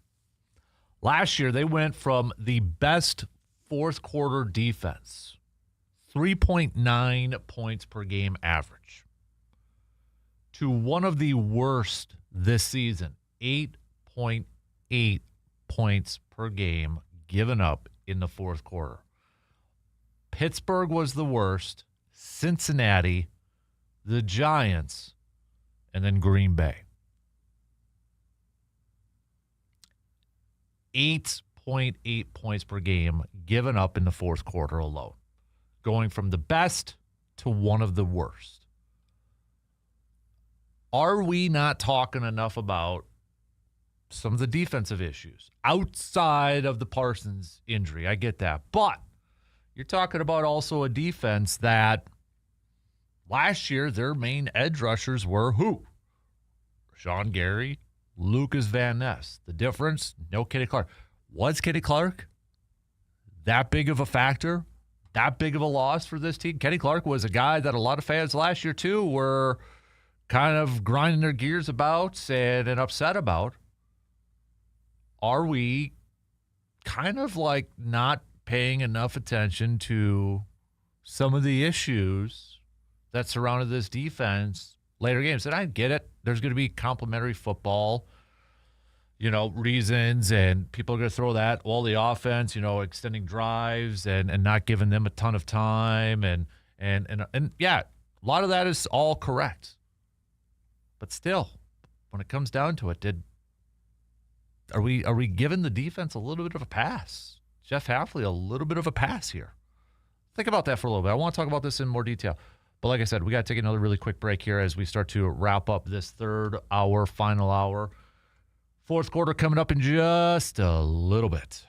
Last year, they went from the best fourth quarter defense, 3.9 points per game average, to one of the worst this season, 8.8 points per game given up in the fourth quarter. Pittsburgh was the worst, Cincinnati, the Giants, and then Green Bay. 8.8 points per game given up in the fourth quarter alone, going from the best to one of the worst. Are we not talking enough about some of the defensive issues outside of the Parsons injury? I get that. But you're talking about also a defense that last year their main edge rushers were who? Rashawn Gary, Lucas Van Ness. The difference, no Kenny Clark. Was Kenny Clark that big of a factor, that big of a loss for this team? Kenny Clark was a guy that a lot of fans last year, too, were kind of grinding their gears about and upset about. Are we kind of like not paying enough attention to some of the issues that surrounded this defense later games? And I get it. There's going to be complimentary football, reasons, and people are going to throw that, all the offense, extending drives and not giving them a ton of time. And yeah, a lot of that is all correct. But still, when it comes down to it, are we giving the defense a little bit of a pass? Jeff Hafley, a little bit of a pass here. Think about that for a little bit. I want to talk about this in more detail. But like I said, we got to take another really quick break here as we start to wrap up this third hour, final hour. Fourth quarter coming up in just a little bit.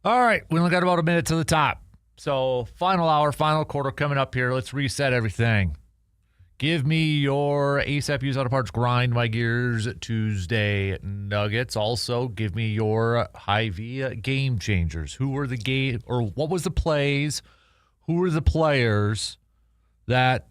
All right, we only got about a minute to the top. So final hour, final quarter coming up here. Let's reset everything. Give me your ASAP Use Auto Parts Grind My Gears Tuesday nuggets. Also, give me your Hy-Vee game changers. Who were the game, or what was the plays? Who were the players that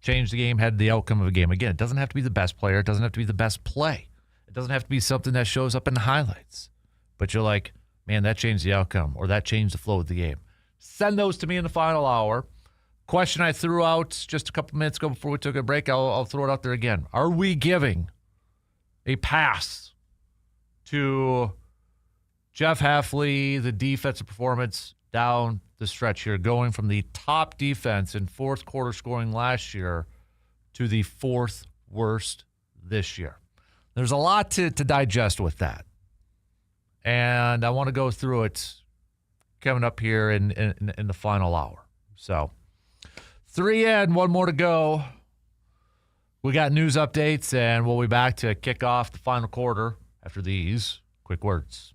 changed the game, had the outcome of a game? Again, it doesn't have to be the best player. It doesn't have to be the best play. It doesn't have to be something that shows up in the highlights. But you're like, man, that changed the outcome, or that changed the flow of the game. Send those to me in the final hour. Question I threw out just a couple minutes ago before we took a break, I'll throw it out there again. Are we giving a pass to Jeff Hafley, the defensive performance down the stretch here, going from the top defense in fourth quarter scoring last year to the fourth worst this year? There's a lot to digest with that. And I want to go through it coming up here in the final hour. So 3 in, 1 more to go. We got news updates, and we'll be back to kick off the final quarter after these quick words.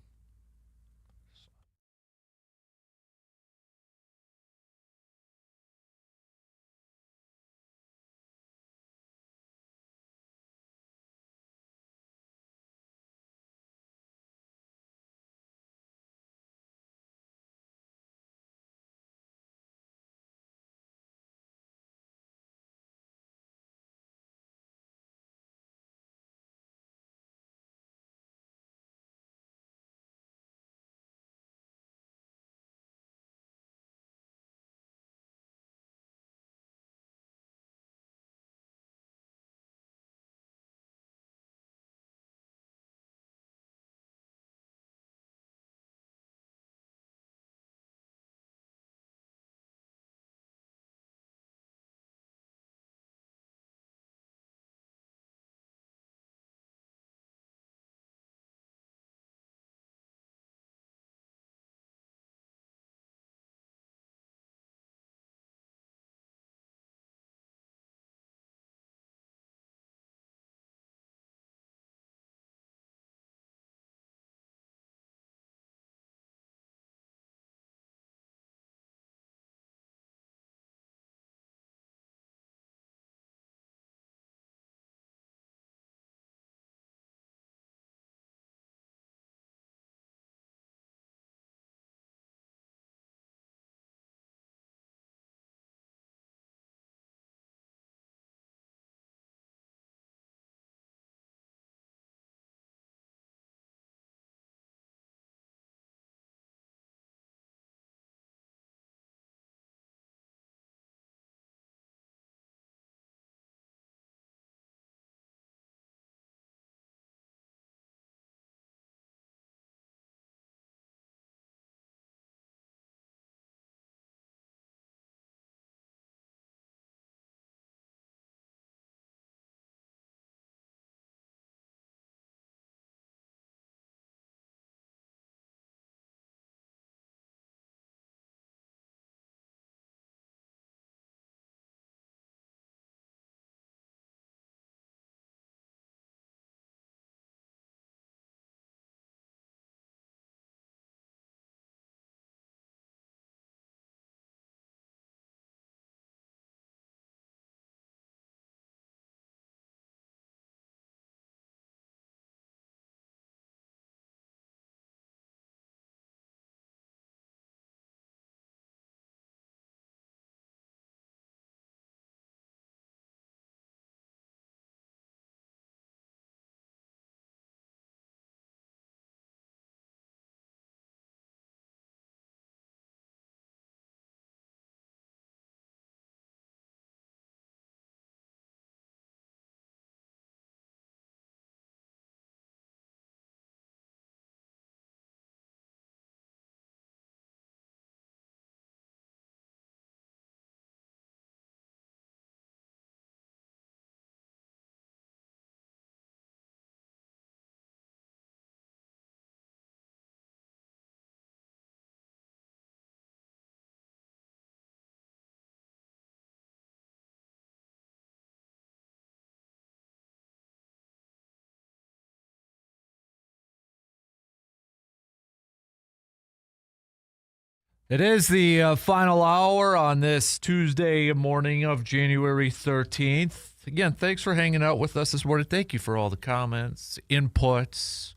It is the final hour on this Tuesday morning of January 13th. Again, thanks for hanging out with us this morning. Thank you for all the comments, inputs,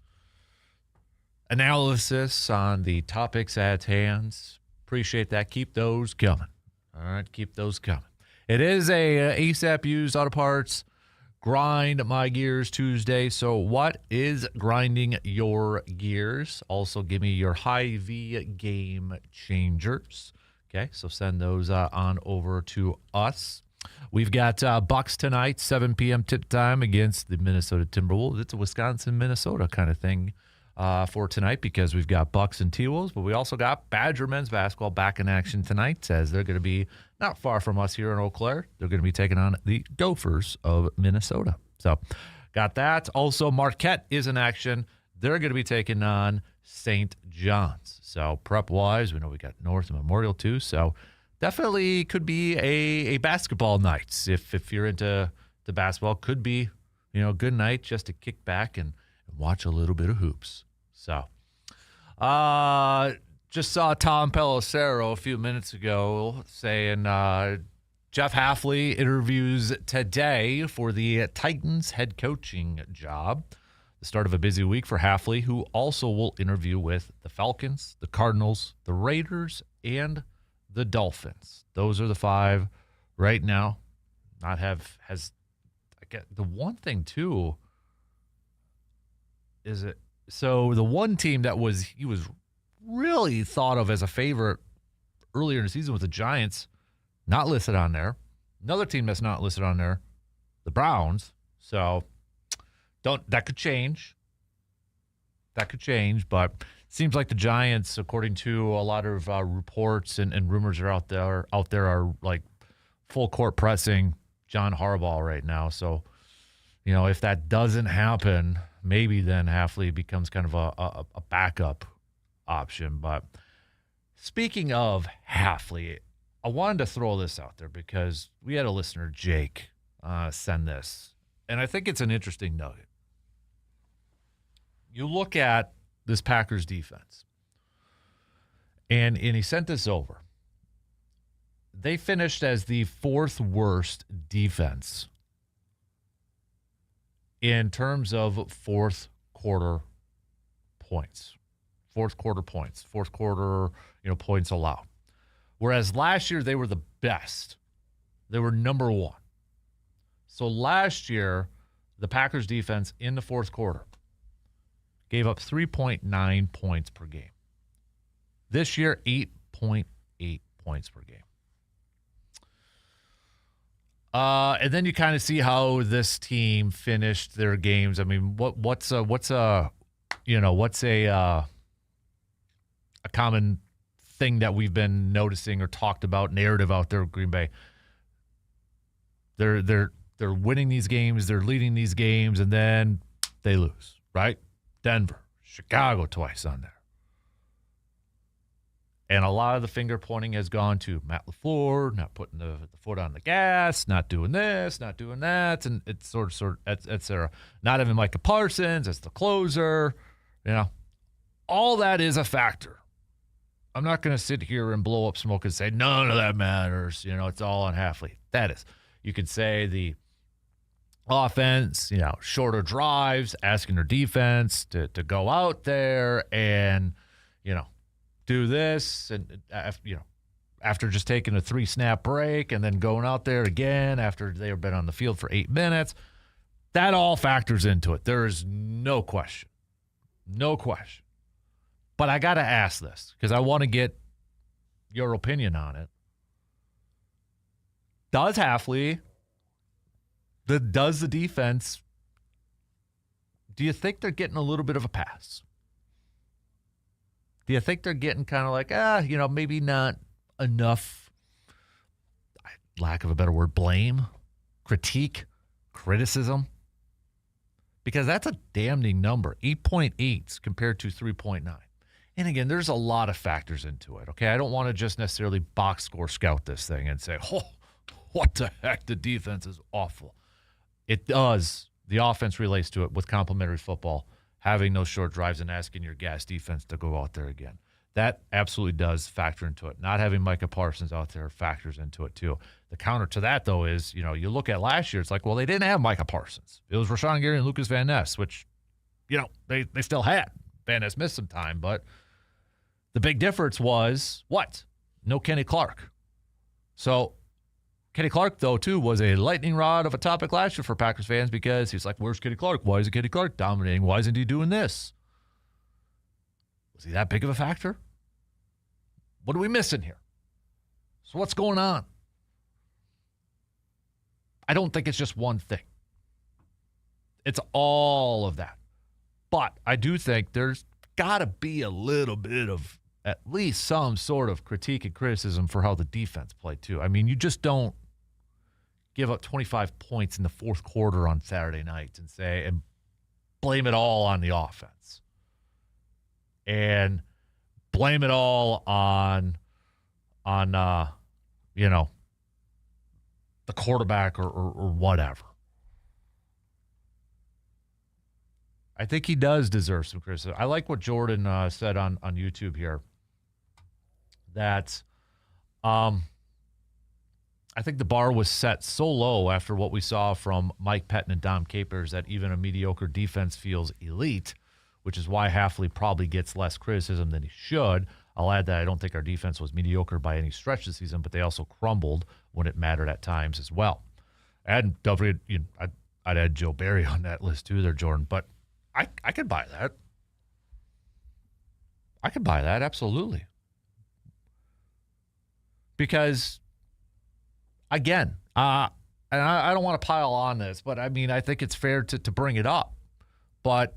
analysis on the topics at hand. Appreciate that. Keep those coming. All right, keep those coming. It is a ASAP Used Auto Parts Grind My Gears Tuesday. So what is grinding your gears? Also, give me your Hy-Vee Game changers. Okay, so send those on over to us. We've got Bucks tonight, 7 p.m. tip time against the Minnesota Timberwolves. It's a Wisconsin-Minnesota kind of thing for tonight because we've got Bucks and T-Wolves, but we also got Badger men's basketball back in action tonight as they're going to be not far from us here in Eau Claire. They're going to be taking on the Gophers of Minnesota. So got that. Also, Marquette is in action. They're going to be taking on St. John's. So prep-wise, we know we got North and Memorial too. So definitely could be a basketball night. If you're into the basketball, could be, a good night just to kick back and watch a little bit of hoops. So just saw Tom Pelissero a few minutes ago saying Jeff Hafley interviews today for the Titans head coaching job. The start of a busy week for Hafley, who also will interview with the Falcons, the Cardinals, the Raiders, and the Dolphins. Those are the 5 right now. The one thing too is it. So the one team that he was really thought of as a favorite earlier in the season with the Giants, not listed on there. Another team that's not listed on there, the Browns. So that could change. But it seems like the Giants, according to a lot of reports and rumors are out there are like full court pressing John Harbaugh right now. So, if that doesn't happen, maybe then Hafley becomes kind of a backup option. But speaking of Hafley, I wanted to throw this out there because we had a listener, Jake, send this. And I think it's an interesting nugget. You look at this Packers defense, and he sent this over. They finished as the 4th worst defense in terms of fourth quarter points. Fourth quarter, points allowed. Whereas last year they were the best. They were number 1. So last year, the Packers defense in the fourth quarter gave up 3.9 points per game. This year, 8.8 points per game. And then you kind of see how this team finished their games. I mean, what's a common thing that we've been noticing or talked about, narrative out there with Green Bay? They're winning these games, they're leading these games, and then they lose, right? Denver, Chicago twice on there. And a lot of the finger pointing has gone to Matt LaFleur, not putting the foot on the gas, not doing this, not doing that, and it's sort of, et cetera. Not even Micah Parsons as the closer. All that is a factor. I'm not going to sit here and blow up smoke and say none of that matters. It's all on Hafley. That is. You could say the offense, shorter drives, asking their defense to go out there and, do this, and after just taking a 3-snap break and then going out there again after they've been on the field for 8 minutes, that all factors into it. There is no question. But I got to ask this because I want to get your opinion on it. Does Hafley, does the defense, do you think they're getting a little bit of a pass? Do you think they're getting kind of like, maybe not enough, lack of a better word, blame, critique, criticism? Because that's a damning number, 8.8 compared to 3.9. And again, there's a lot of factors into it, okay? I don't want to just necessarily box score scout this thing and say, what the heck, the defense is awful. It does. The offense relates to it with complementary football, having those short drives and asking your gas defense to go out there again. That absolutely does factor into it. Not having Micah Parsons out there factors into it too. The counter to that, though, is, you look at last year, it's like, well, they didn't have Micah Parsons. It was Rashawn Gary and Lucas Van Ness, which, they still had. Van Ness missed some time, but the big difference was what? No Kenny Clark. So Kenny Clark, though, too, was a lightning rod of a topic last year for Packers fans because he's like, where's Kenny Clark? Why isn't Kenny Clark dominating? Why isn't he doing this? Was he that big of a factor? What are we missing here? So what's going on? I don't think it's just one thing. It's all of that. But I do think there's got to be a little bit of at least some sort of critique and criticism for how the defense played too. I mean, you just don't give up 25 points in the fourth quarter on Saturday night and blame it all on the offense. And blame it all on the quarterback or whatever. I think he does deserve some criticism. I like what Jordan said on YouTube here, that I think the bar was set so low after what we saw from Mike Pettin and Dom Capers that even a mediocre defense feels elite, which is why Hafley probably gets less criticism than he should. I'll add that I don't think our defense was mediocre by any stretch this season, but they also crumbled when it mattered at times as well. And I'd add Joe Barry on that list too there, Jordan, but I could buy that. I could buy that, absolutely. Because, again, and I don't want to pile on this, but I mean, I think it's fair to bring it up. But,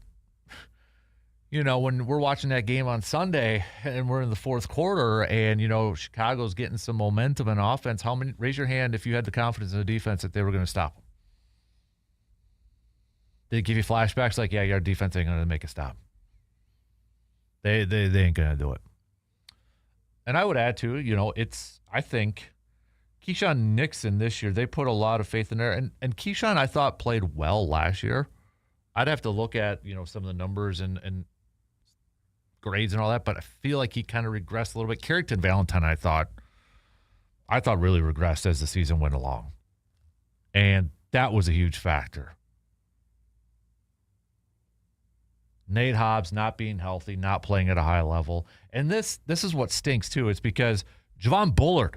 when we're watching that game on Sunday and we're in the fourth quarter and, Chicago's getting some momentum in offense, raise your hand if you had the confidence in the defense that they were going to stop them. Did it give you flashbacks like, yeah, your defense ain't going to make a stop? They ain't going to do it. And I would add, too, I think Keyshawn Nixon this year, they put a lot of faith in there. And Keyshawn, I thought, played well last year. I'd have to look at, some of the numbers and grades and all that, but I feel like he kind of regressed a little bit. Carrington Valentine, I thought really regressed as the season went along. And that was a huge factor. Nate Hobbs not being healthy, not playing at a high level. And this is what stinks, too. It's because Javon Bullard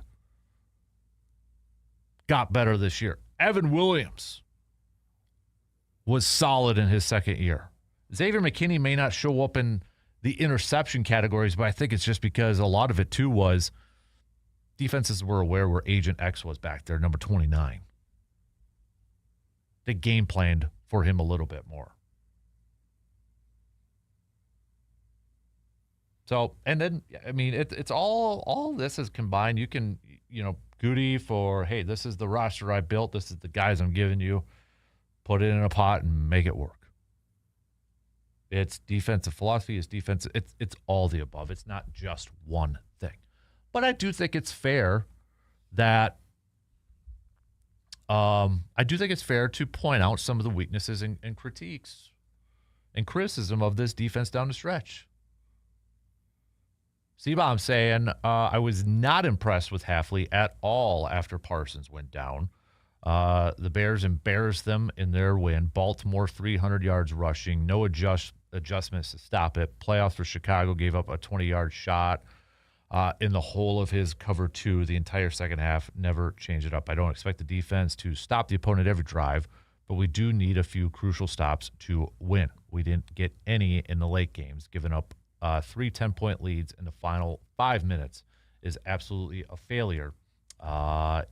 got better this year. Evan Williams was solid in his second year. Xavier McKinney may not show up in the interception categories, but I think it's just because a lot of it, too, was defenses were aware where Agent X was back there, number 29. They game planned for him a little bit more. So, and then, I mean, it's all this is combined. You can, Goody for, hey, this is the roster I built. This is the guys I'm giving you. Put it in a pot and make it work. It's defensive philosophy. It's all the above. It's not just one thing. But I do think it's fair that to point out some of the weaknesses and critiques and criticism of this defense down the stretch. C-Bomb saying, I was not impressed with Hafley at all after Parsons went down. The Bears embarrassed them in their win. Baltimore, 300 yards rushing. No adjustments to stop it. Playoffs for Chicago gave up a 20-yard shot in the whole of his cover two the entire second half. Never change it up. I don't expect the defense to stop the opponent every drive, but we do need a few crucial stops to win. We didn't get any in the late games, giving up 3 10-point leads in the final 5 minutes is absolutely a failure on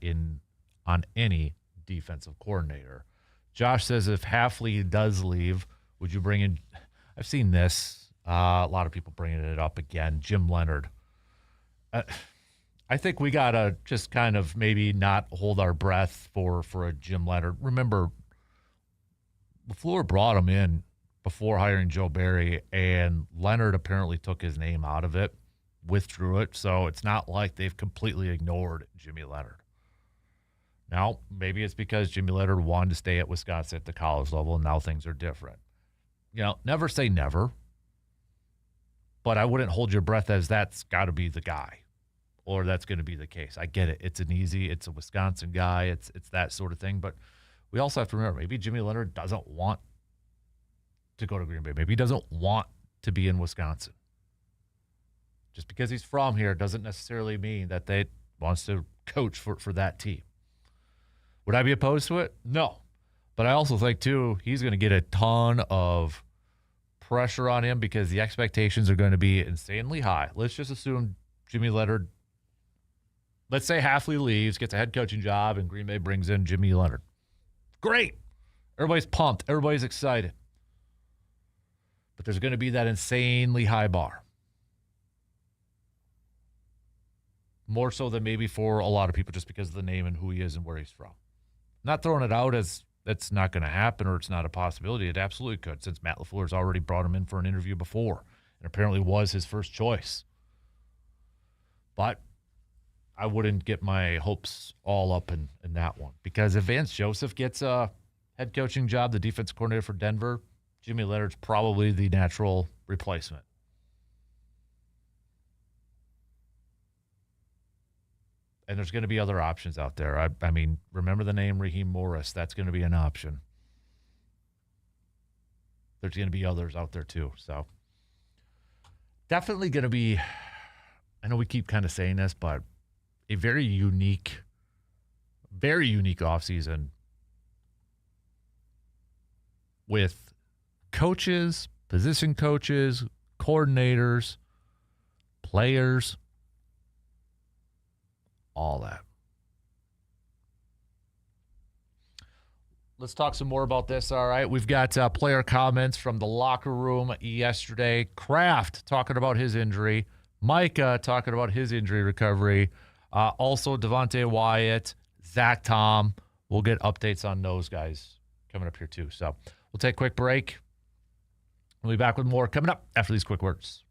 any defensive coordinator. Josh says if Hafley does leave, would you bring in – I've seen this. A lot of people bringing it up again. Jim Leonard. I think we got to just kind of maybe not hold our breath for a Jim Leonard. Remember, LaFleur brought him in before hiring Joe Barry, and Leonard apparently took his name out of it, withdrew it, so it's not like they've completely ignored Jimmy Leonard. Now, maybe it's because Jimmy Leonard wanted to stay at Wisconsin at the college level, and now things are different. Never say never. But I wouldn't hold your breath as that's got to be the guy or that's going to be the case. I get it. It's a Wisconsin guy. It's that sort of thing. But we also have to remember, maybe Jimmy Leonard doesn't want to go to Green Bay. Maybe he doesn't want to be in Wisconsin. Just because he's from here doesn't necessarily mean that they wants to coach for that team. Would I be opposed to it? No. But I also think, too, he's going to get a ton of pressure on him because the expectations are going to be insanely high. Let's just assume Jimmy Leonard, let's say Halfley leaves, gets a head coaching job, and Green Bay brings in Jimmy Leonard. Great. Everybody's pumped. Everybody's excited. But there's going to be that insanely high bar. More so than maybe for a lot of people just because of the name and who he is and where he's from. Not throwing it out as that's not going to happen or it's not a possibility. It absolutely could, since Matt LaFleur's already brought him in for an interview before and apparently was his first choice. But I wouldn't get my hopes all up in that one, because if Vance Joseph gets a head coaching job, the defense coordinator for Denver, Jimmy Leonard's probably the natural replacement. And there's going to be other options out there. I mean, remember the name Raheem Morris. That's going to be an option. There's going to be others out there too. So definitely going to be, I know we keep kind of saying this, but a very unique offseason with coaches, position coaches, coordinators, players, all that. Let's talk some more about this, all right? We've got player comments from the locker room yesterday. Kraft talking about his injury. Micah talking about his injury recovery. Also, Devontae Wyatt, Zach Tom. We'll get updates on those guys coming up here too. So we'll take a quick break. We'll be back with more coming up after these quick words.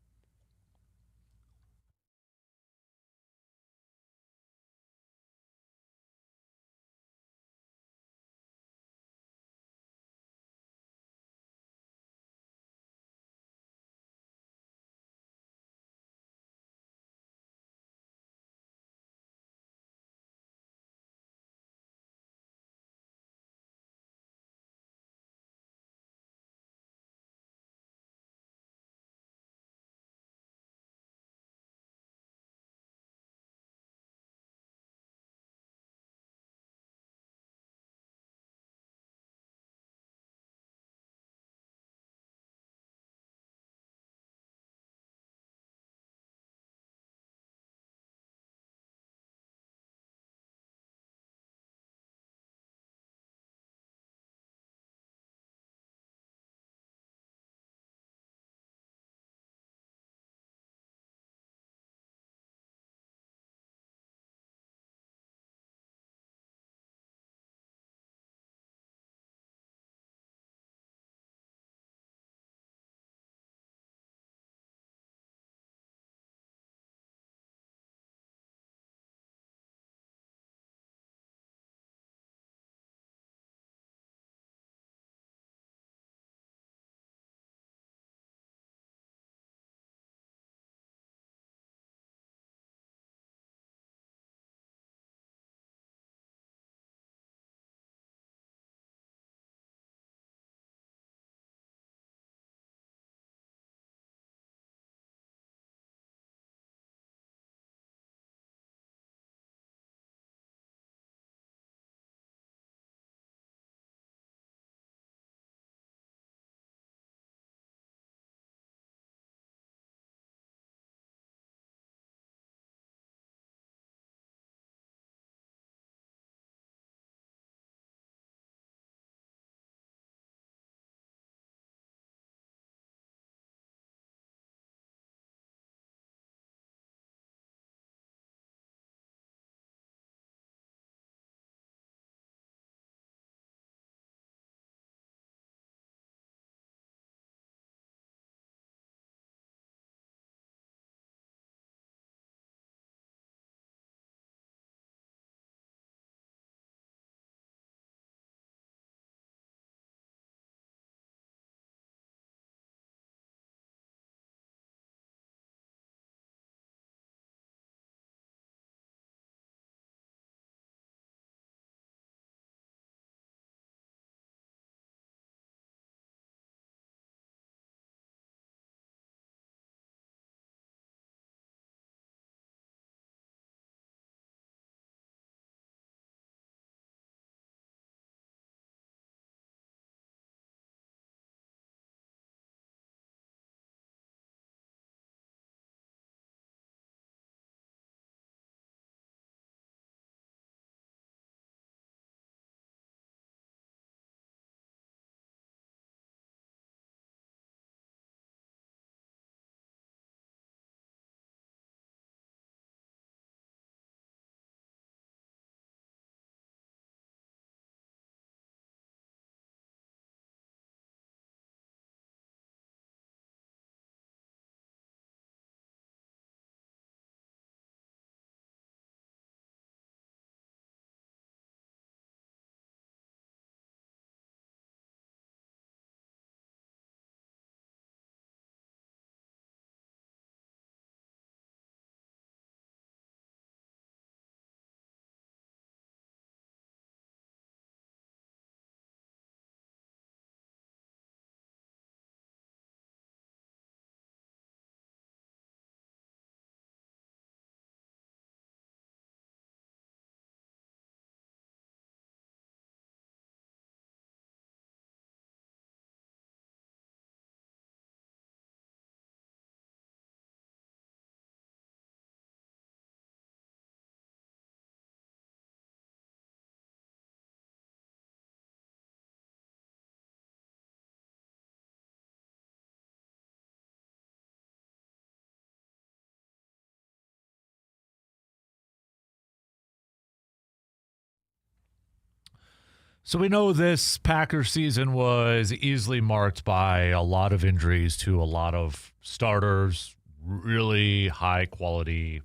So we know this Packers season was easily marked by a lot of injuries to a lot of starters, really high-quality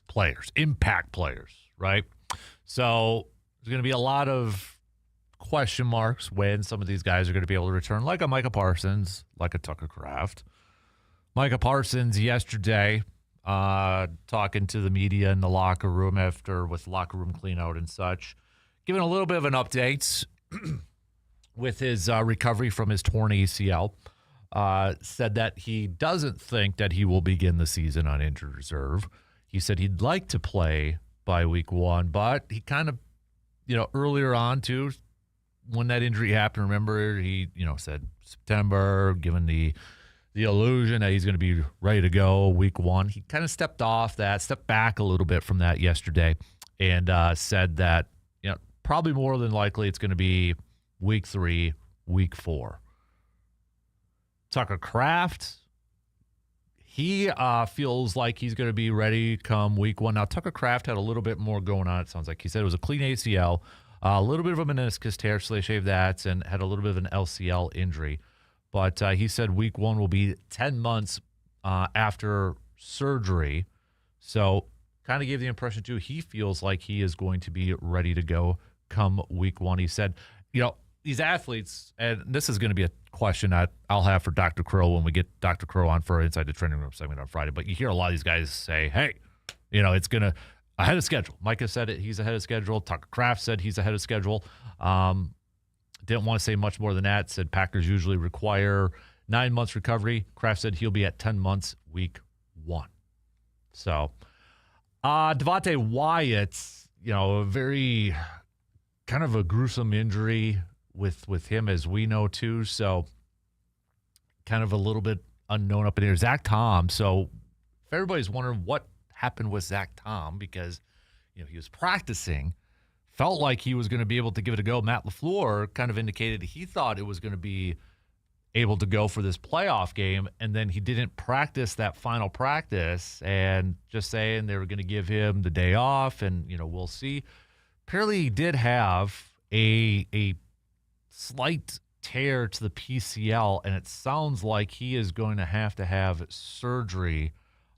players, impact players, right? So there's going to be a lot of question marks when some of these guys are going to be able to return, like a Micah Parsons, like a Tucker Kraft. Micah Parsons yesterday talking to the media in the locker room with locker room clean out and such, giving a little bit of an update with his recovery from his torn ACL. Said that he doesn't think that he will begin the season on injured reserve. He said he'd like to play by week 1, but he kind of, earlier on too, when that injury happened, remember, he, said September, given the illusion that he's going to be ready to go week 1. He kind of stepped back a little bit from that yesterday and said that, probably more than likely it's going to be week 3, week 4. Tucker Kraft, he feels like he's going to be ready come week 1. Now, Tucker Kraft had a little bit more going on, it sounds like. He said it was a clean ACL, a little bit of a meniscus tear, so they shaved that, and had a little bit of an LCL injury. But he said week 1 will be 10 months after surgery. So kind of gave the impression, too, he feels like he is going to be ready to go come week 1. He said, these athletes, and this is going to be a question I'll have for Dr. Crow when we get Dr. Crow on for our Inside the Training Room segment on Friday. But you hear a lot of these guys say, hey, it's going to ahead of schedule. Micah said it. He's ahead of schedule. Tucker Kraft said he's ahead of schedule. Didn't want to say much more than that. Said Packers usually require 9 months recovery. Kraft said he'll be at 10 months week 1. So Devontae Wyatt, a very kind of a gruesome injury with him, as we know too. So kind of a little bit unknown up in here. Zach Tom. So if everybody's wondering what happened with Zach Tom, because he was practicing, felt like he was going to be able to give it a go. Matt LaFleur kind of indicated he thought it was going to be able to go for this playoff game, and then he didn't practice that final practice, and just saying they were going to give him the day off, and we'll see. Apparently he did have a slight tear to the PCL, and it sounds like he is going to have surgery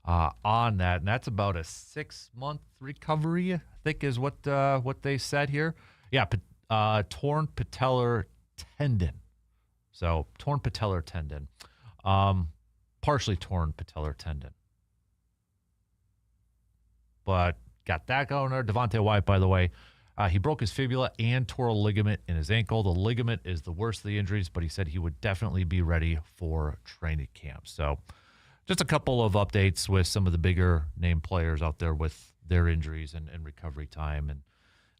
on that, and that's about a 6-month recovery, I think, is what they said here. Yeah, torn patellar tendon. So torn patellar tendon, partially torn patellar tendon. But got that going there. Devontae Wyatt, by the way, he broke his fibula and tore a ligament in his ankle. The ligament is the worst of the injuries, but he said he would definitely be ready for training camp. So just a couple of updates with some of the bigger name players out there with their injuries and recovery time and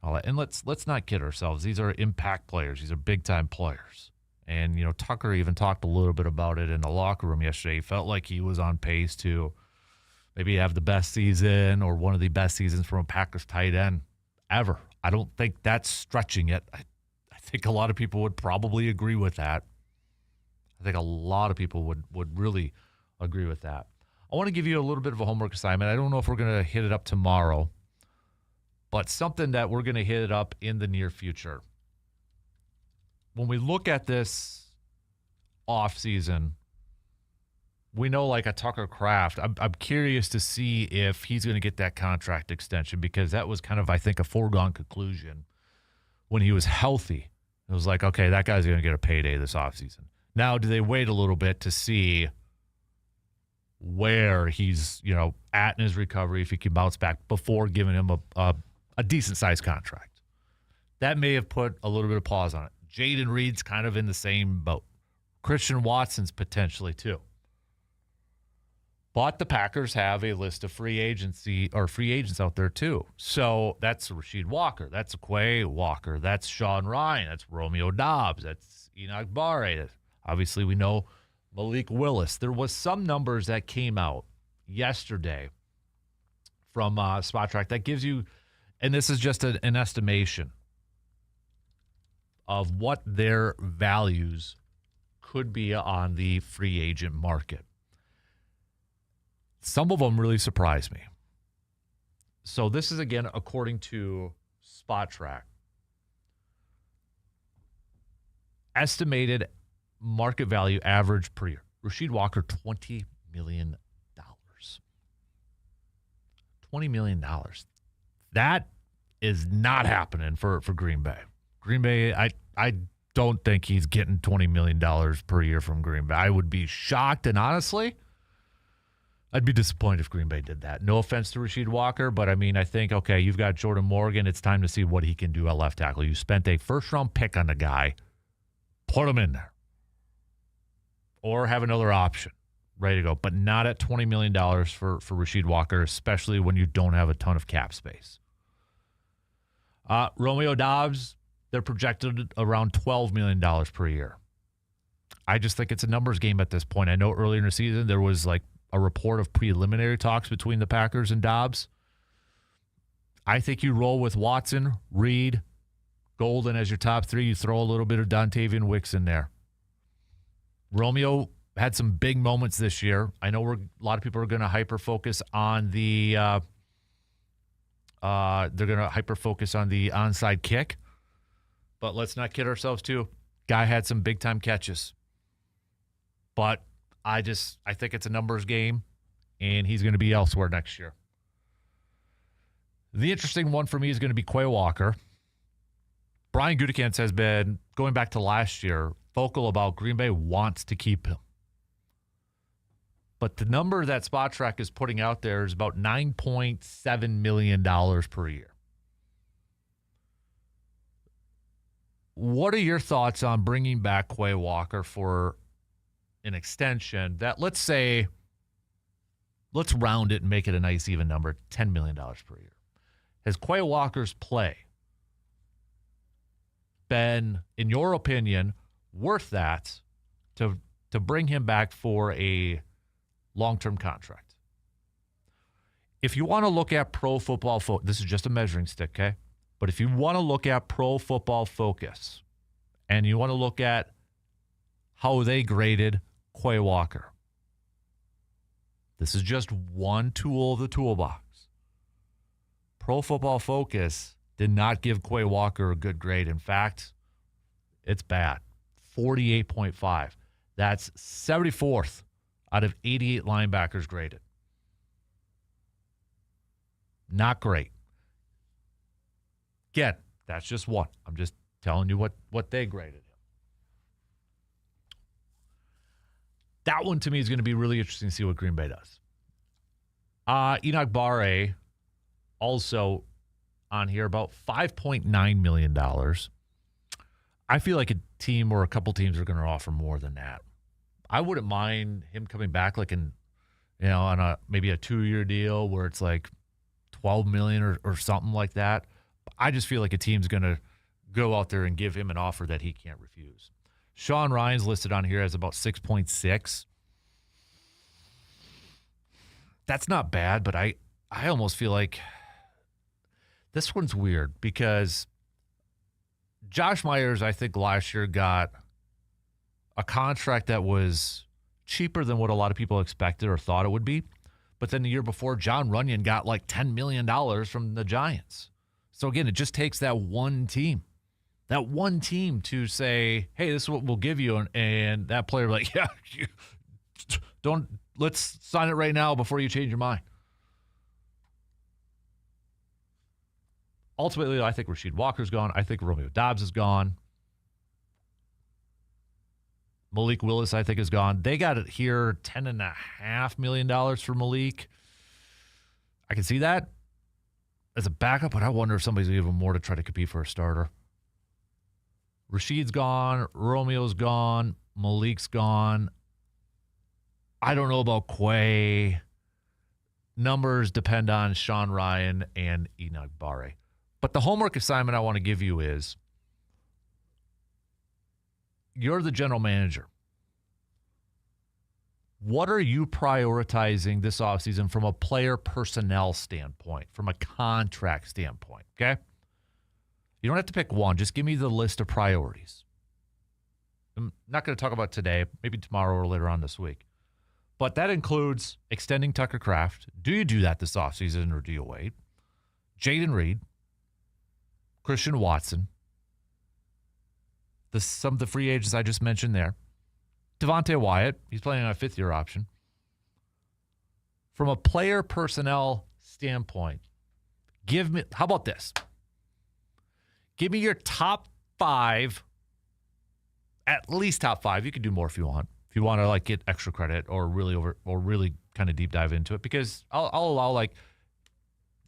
all that. And let's not kid ourselves. These are impact players. These are big-time players. And, Tucker even talked a little bit about it in the locker room yesterday. He felt like he was on pace to maybe have the best season or one of the best seasons from a Packers tight end ever. I don't think that's stretching it. I think a lot of people would probably agree with that. I think a lot of people would really agree with that. I want to give you a little bit of a homework assignment. I don't know if we're going to hit it up tomorrow, but something that we're going to hit it up in the near future. When we look at this offseason, we know like a Tucker Kraft, I'm curious to see if he's going to get that contract extension, because that was kind of, I think, a foregone conclusion when he was healthy. It was like, okay, that guy's going to get a payday this offseason. Now, do they wait a little bit to see where he's, at in his recovery, if he can bounce back before giving him a decent-sized contract? That may have put a little bit of pause on it. Jaden Reed's kind of in the same boat. Christian Watson's potentially too. But the Packers have a list of free agents out there too. So that's Rasheed Walker. That's Quay Walker. That's Sean Ryan. That's Romeo Dobbs. That's Enoch Barre. Obviously, we know Malik Willis. There was some numbers that came out yesterday from SpotTrack that gives you, and this is just an estimation of what their values could be on the free agent market. Some of them really surprised me. So this is, again, according to SpotTrack. estimated market value average per year. Rasheed Walker, $20 million. $20 million. That is not happening for Green Bay. Green Bay, I don't think he's getting $20 million per year from Green Bay. I would be shocked, and honestly, I'd be disappointed if Green Bay did that. No offense to Rasheed Walker, but I mean, I think, okay, you've got Jordan Morgan. It's time to see what he can do at left tackle. You spent a first-round pick on the guy. Put him in there. Or have another option ready to go, but not at $20 million for Rasheed Walker, especially when you don't have a ton of cap space. Romeo Doubs, they're projected around $12 million per year. I just think it's a numbers game at this point. I know earlier in the season there was like a report of preliminary talks between the Packers and Doubs. I think you roll with Watson, Reed, Golden as your top three. You throw a little bit of Dontavian Wicks in there. Romeo had some big moments this year. I know a lot of people are going to hyper-focus on the onside kick, but let's not kid ourselves too. Guy had some big-time catches. But I think it's a numbers game, and he's going to be elsewhere next year. The interesting one for me is going to be Quay Walker. Brian Gutekunst has been, going back to last year, vocal about Green Bay wants to keep him. But the number that Spot Track is putting out there is about $9.7 million per year. What are your thoughts on bringing back Quay Walker for an extension that, let's round it and make it a nice even number, $10 million per year? Has Quay Walker's play been, in your opinion, worth that to bring him back for a long-term contract? If you want to look at Pro Football Focus, this is just a measuring stick, okay? But if you want to look at Pro Football Focus and you want to look at how they graded Quay Walker, this is just one tool of the toolbox. Pro Football Focus did not give Quay Walker a good grade. In fact, it's bad. 48.5. That's 74th out of 88 linebackers graded. Not great. Again, that's just one. I'm just telling you what they graded him. That one to me is going to be really interesting to see what Green Bay does. Enoch Barre also on here, about $5.9 million. I feel like a team or a couple teams are going to offer more than that. I wouldn't mind him coming back like on maybe a 2-year deal where it's like $12 million or something like that. I just feel like a team's going to go out there and give him an offer that he can't refuse. Sean Ryan's listed on here as about 6.6. That's not bad, but I almost feel like this one's weird because Josh Myers, I think last year got a contract that was cheaper than what a lot of people expected or thought it would be. But then the year before, John Runyon got like $10 million from the Giants. So again, it just takes that one team to say, hey, this is what we'll give you. And that player like, yeah, let's sign it right now before you change your mind. Ultimately, I think Rasheed Walker's gone. I think Romeo Doubs is gone. Malik Willis, I think, is gone. They got it here, $10.5 million for Malik. I can see that as a backup, but I wonder if somebody's going to give him more to try to compete for a starter. Rasheed's gone. Romeo's gone. Malik's gone. I don't know about Quay. Numbers depend on Sean Ryan and Enoch Barre. But the homework assignment I want to give you is, you're the general manager. What are you prioritizing this offseason from a player personnel standpoint, from a contract standpoint, okay? You don't have to pick one. Just give me the list of priorities. I'm not going to talk about today, maybe tomorrow or later on this week. But that includes extending Tucker Kraft. Do you do that this offseason or do you wait? Jaden Reed, Christian Watson, some of the free agents I just mentioned there. Devontae Wyatt, he's playing on a 5th-year option. From a player personnel standpoint, how about this? Give me your top 5, at least top 5. You can do more if you want. If you want to like get extra credit or really kind of deep dive into it, because I'll allow, like,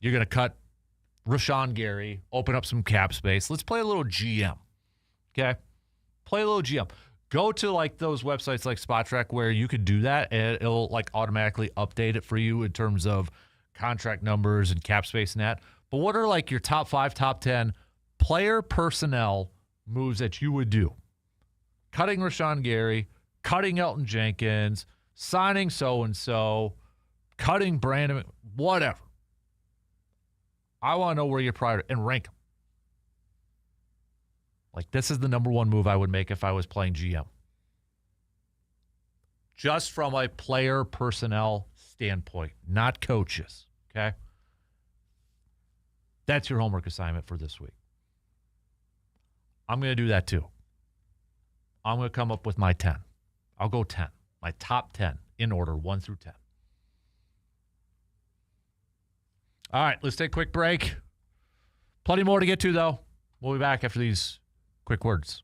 you're going to cut Rashawn Gary, open up some cap space. Let's play a little GM. Okay? Play a little GM. Go to like those websites like SpotTrack where you could do that and it'll like automatically update it for you in terms of contract numbers and cap space and that. But what are like your top 5, top 10 player personnel moves that you would do? Cutting Rashawn Gary, cutting Elton Jenkins, signing so-and-so, cutting Brandon, whatever. I want to know where your priority, and rank them. Like, this is the number 1 move I would make if I was playing GM. Just from a player personnel standpoint, not coaches, okay? That's your homework assignment for this week. I'm going to do that too. I'm going to come up with my 10. I'll go 10. My top 10 in order, 1 through 10. All right, let's take a quick break. Plenty more to get to, though. We'll be back after these quick words.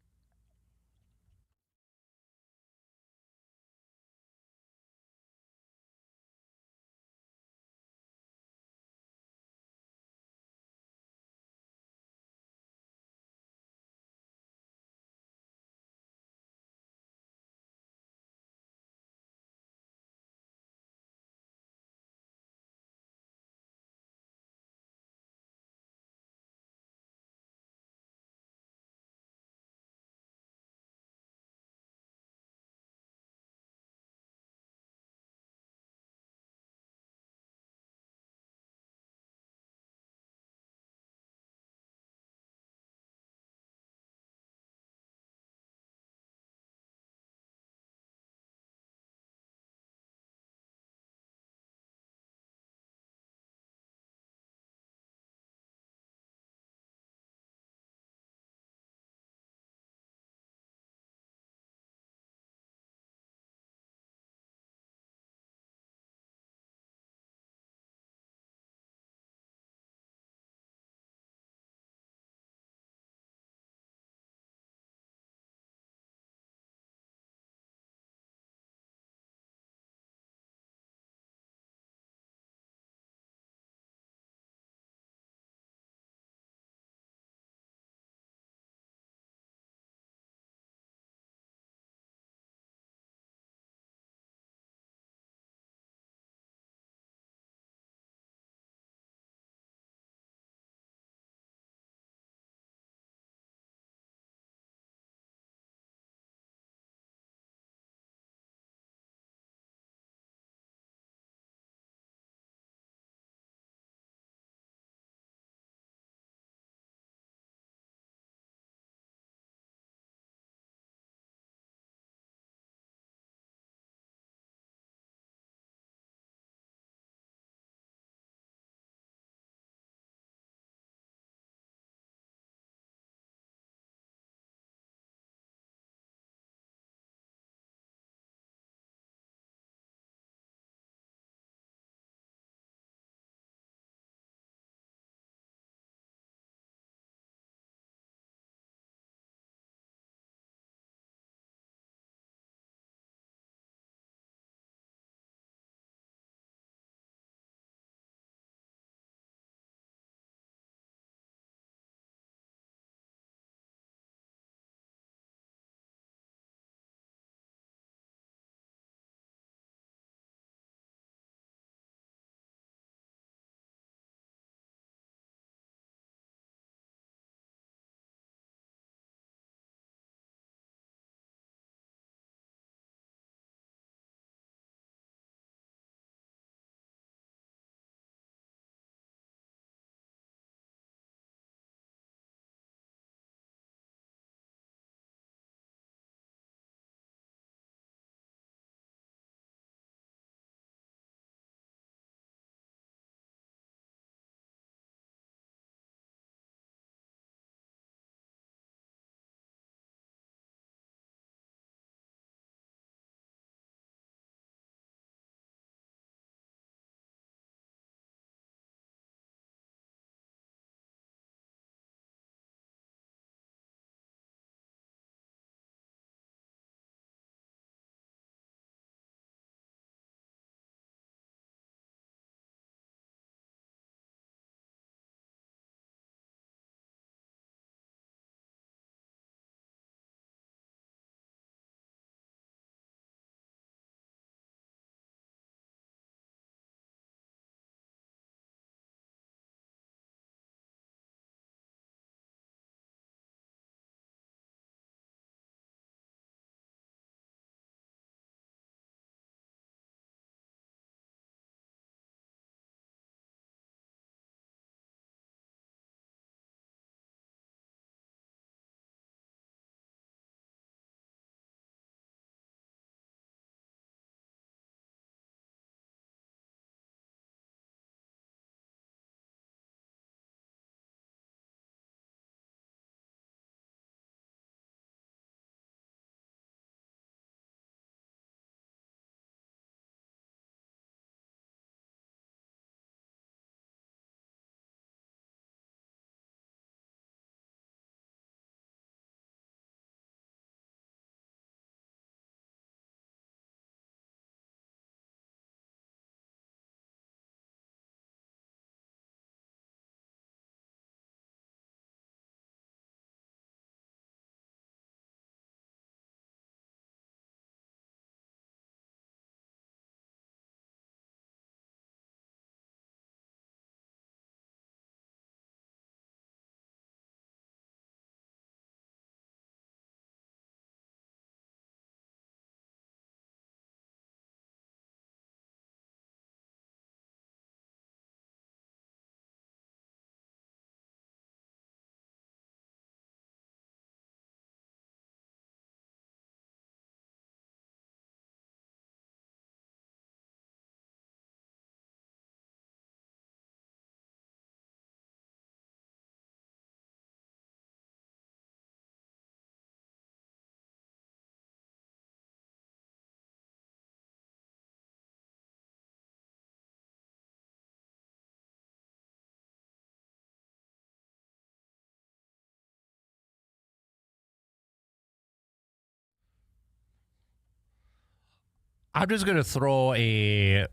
I'm just going to throw a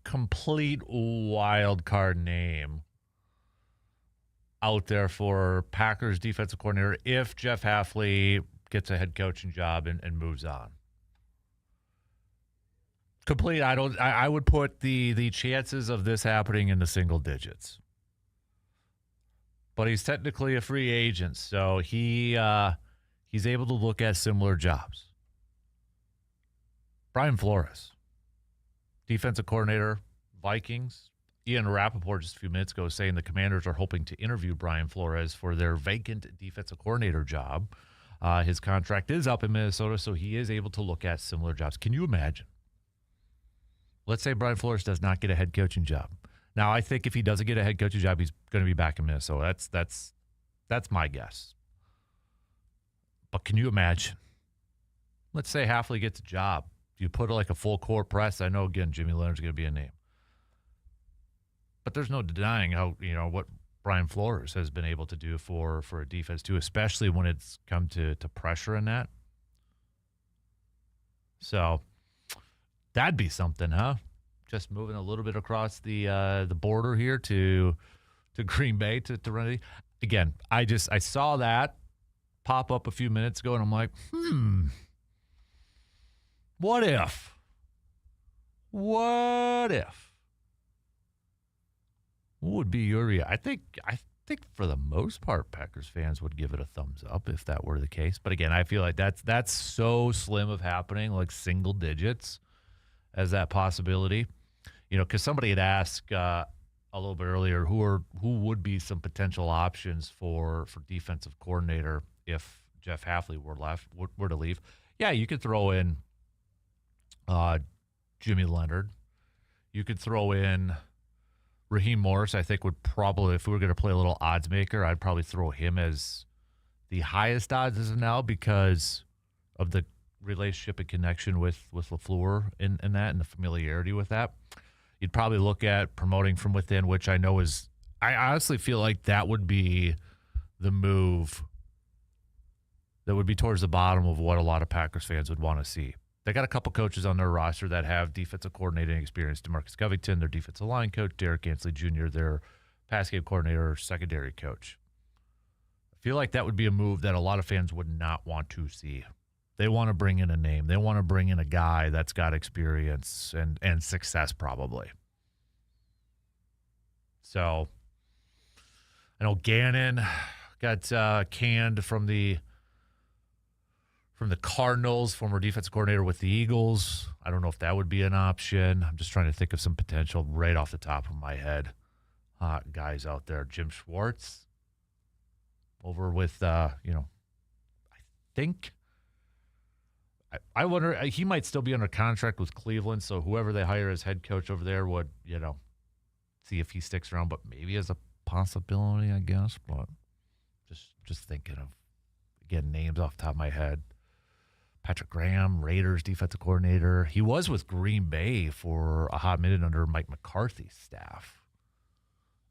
complete wild card name out there for Packers defensive coordinator if Jeff Hafley gets a head coaching job and moves on. I would put the chances of this happening in the single digits. But he's technically a free agent, so he's able to look at similar jobs. Brian Flores, defensive coordinator, Vikings. Ian Rappaport just a few minutes ago saying the Commanders are hoping to interview Brian Flores for their vacant defensive coordinator job. His contract is up in Minnesota, so he is able to look at similar jobs. Can you imagine? Let's say Brian Flores does not get a head coaching job. Now, I think if he doesn't get a head coaching job, he's going to be back in Minnesota. That's my guess. But can you imagine? Let's say Hafley gets a job. You put like a full court press. I know, again, Jimmy Leonard's going to be a name. But there's no denying how, what Brian Flores has been able to do for a defense, too, especially when it's come to pressure in that. So that'd be something, huh? Just moving a little bit across the border here to Green Bay to run it. Again, I saw that pop up a few minutes ago, and I'm like, what if? What if? What would be your reaction? I think for the most part, Packers fans would give it a thumbs up if that were the case. But again, I feel like that's so slim of happening, like single digits as that possibility. Because somebody had asked a little bit earlier who would be some potential options for defensive coordinator if Jeff Hafley were to leave. Yeah, you could throw in Jimmy Leonard. You could throw in Raheem Morris. I think would probably, if we were going to play a little odds maker, I'd probably throw him as the highest odds as of now because of the relationship and connection with LaFleur and that and the familiarity with that. You'd probably look at promoting from within, which I know is – I honestly feel like that would be the move that would be towards the bottom of what a lot of Packers fans would want to see. They got a couple coaches on their roster that have defensive coordinating experience. DeMarcus Covington, their defensive line coach. Derek Ansley Jr., their pass game coordinator, secondary coach. I feel like that would be a move that a lot of fans would not want to see. They want to bring in a name. They want to bring in a guy that's got experience and success probably. So I know Gannon got canned from the Cardinals, former defensive coordinator with the Eagles. I don't know if that would be an option. I'm just trying to think of some potential right off the top of my head. Guys out there. Jim Schwartz over with, I think. I wonder, he might still be under contract with Cleveland, so whoever they hire as head coach over there would, see if he sticks around, but maybe as a possibility, I guess. But just thinking of, again, names off the top of my head. Patrick Graham, Raiders defensive coordinator. He was with Green Bay for a hot minute under Mike McCarthy's staff.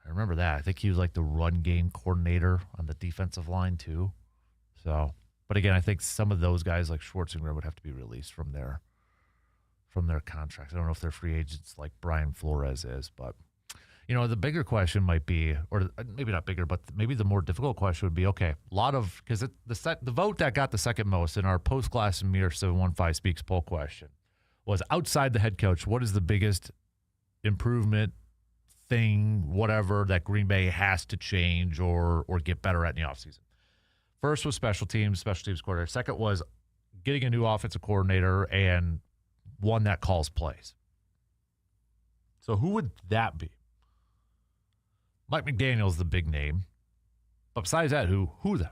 I remember that. I think he was like the run game coordinator on the defensive line too. So, but again, I think some of those guys like Schwartz and Graham would have to be released from their contracts. I don't know if they're free agents like Brian Flores is, but the bigger question might be, or maybe not bigger, but maybe the more difficult question would be, okay, a lot of, because the vote that got the second most in our post-Glass and Mirror 715 Speaks poll question was outside the head coach, what is the biggest improvement thing, whatever, that Green Bay has to change or get better at in the offseason? First was special teams coordinator. Second was getting a new offensive coordinator and one that calls plays. So who would that be? Mike McDaniel's the big name. But besides that, who then?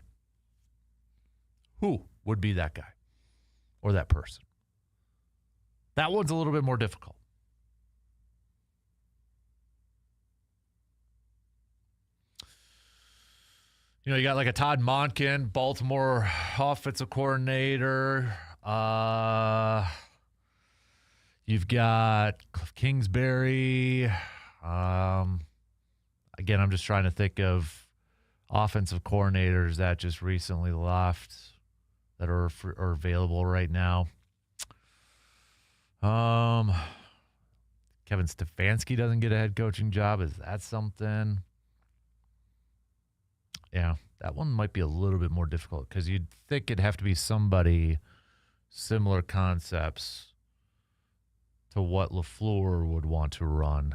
Who would be that guy or that person? That one's a little bit more difficult. You got like a Todd Monken, Baltimore offensive coordinator. You've got Cliff Kingsbury. Again, I'm just trying to think of offensive coordinators that just recently left that are available right now. Kevin Stefanski doesn't get a head coaching job. Is that something? Yeah, that one might be a little bit more difficult because you'd think it'd have to be somebody similar concepts to what LaFleur would want to run.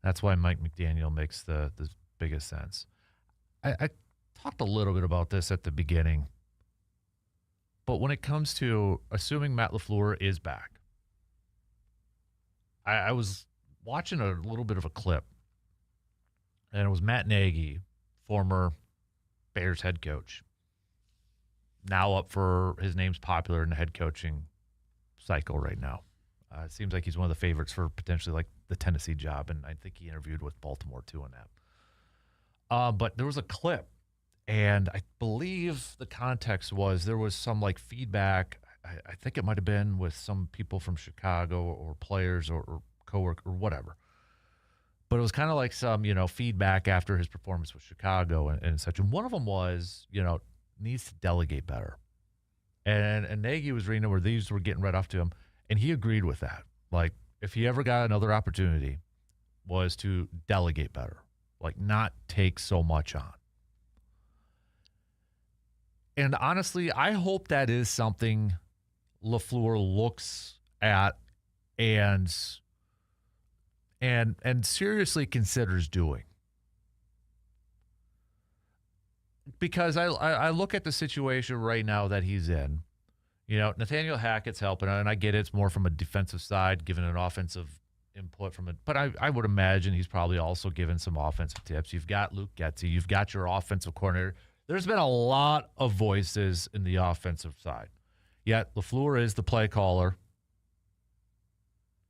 That's why Mike McDaniel makes the biggest sense. I talked a little bit about this at the beginning, but when it comes to assuming Matt LaFleur is back, I was watching a little bit of a clip, and it was Matt Nagy, former Bears head coach, now up for his name's popular in the head coaching cycle right now. It seems like he's one of the favorites for potentially like the Tennessee job, and I think he interviewed with Baltimore too on that. But there was a clip, and I believe the context was there was some like feedback. I think it might have been with some people from Chicago or players or coworker or whatever. But it was kind of like some, feedback after his performance with Chicago and such. And one of them was, needs to delegate better. And Nagy was reading where these were getting read off to him, and he agreed with that. Like, if he ever got another opportunity, was to delegate better, like not take so much on. And honestly, I hope that is something LaFleur looks at and seriously considers doing. Because I look at the situation right now that he's in. Nathaniel Hackett's helping, and I get it, it's more from a defensive side, giving an offensive input from it. But I would imagine he's probably also given some offensive tips. You've got Luke Getsy. You've got your offensive coordinator. There's been a lot of voices in the offensive side. Yet LaFleur is the play caller.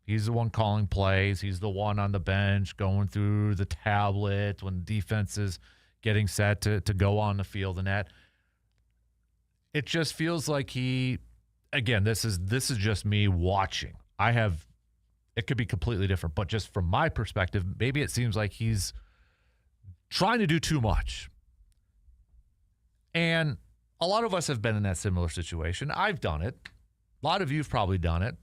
He's the one calling plays. He's the one on the bench going through the tablet when the defense is getting set to go on the field and that. It just feels like this is just me watching. It could be completely different, but just from my perspective, maybe it seems like he's trying to do too much. And a lot of us have been in that similar situation. I've done it. A lot of you have probably done it.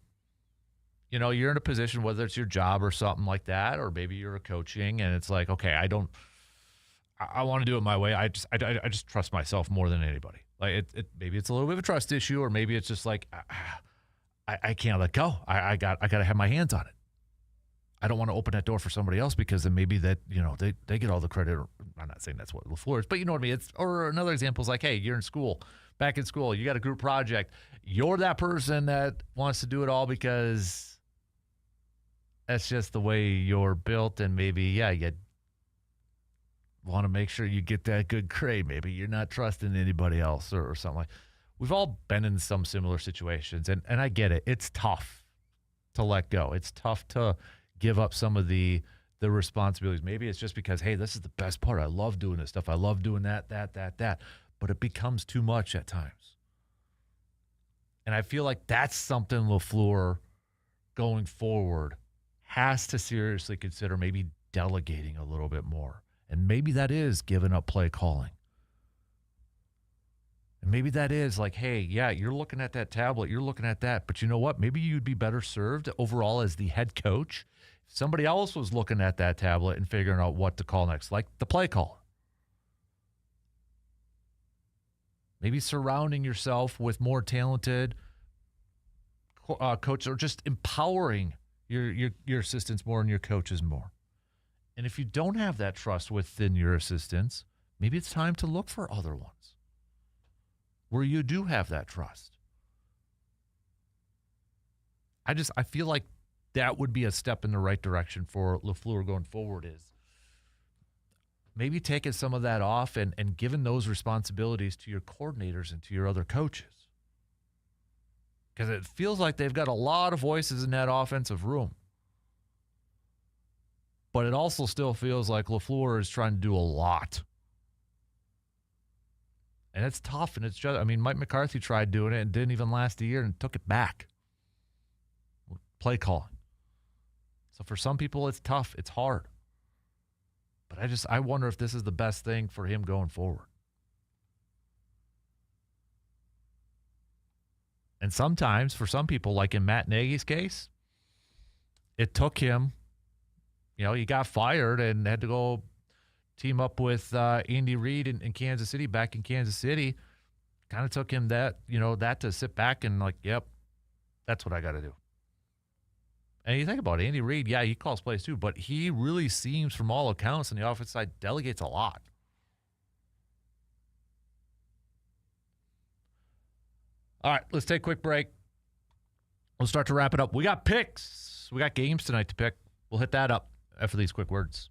You're in a position, whether it's your job or something like that, or maybe you're coaching, and it's like, okay, I want to do it my way. I just trust myself more than anybody. Like maybe it's a little bit of a trust issue, or maybe it's just like I can't let go. I got to have my hands on it. I don't want to open that door for somebody else because then maybe that they get all the credit. I'm not saying that's what LaFleur is, but you know what I mean. Or another example is like, hey, you're back in school, you got a group project. You're that person that wants to do it all because that's just the way you're built, and maybe you want to make sure you get that good grade. Maybe you're not trusting anybody else or something like. We've all been in some similar situations, and I get it. It's tough to let go. It's tough to give up some of the responsibilities. Maybe it's just because, hey, this is the best part. I love doing this stuff. I love doing that. But it becomes too much at times. And I feel like that's something LaFleur going forward has to seriously consider, maybe delegating a little bit more. And maybe that is giving up play calling. And maybe that is like, hey, yeah, you're looking at that tablet, you're looking at that, but you know what? Maybe you'd be better served overall as the head coach if somebody else was looking at that tablet and figuring out what to call next, like the play caller. Maybe surrounding yourself with more talented coaches, or just empowering your assistants more and your coaches more. And if you don't have that trust within your assistants, maybe it's time to look for other ones where you do have that trust. I feel like that would be a step in the right direction for LaFleur going forward, is maybe taking some of that off and giving those responsibilities to your coordinators and to your other coaches. Because it feels like they've got a lot of voices in that offensive room. But it also still feels like LaFleur is trying to do a lot. And it's tough, and it's just, Mike McCarthy tried doing it and didn't even last a year and took it back. Play calling. So for some people, it's tough. It's hard. But I wonder if this is the best thing for him going forward. And sometimes, for some people, like in Matt Nagy's case, it took him, he got fired and had to go team up with Andy Reid in Kansas City, back in Kansas City. Kind of took him that to sit back and yep, that's what I got to do. And you think about it, Andy Reid, yeah, he calls plays too, but he really seems, from all accounts on the offense side, delegates a lot. All right, let's take a quick break. We'll start to wrap it up. We got picks. We got games tonight to pick. We'll hit that up after these quick words.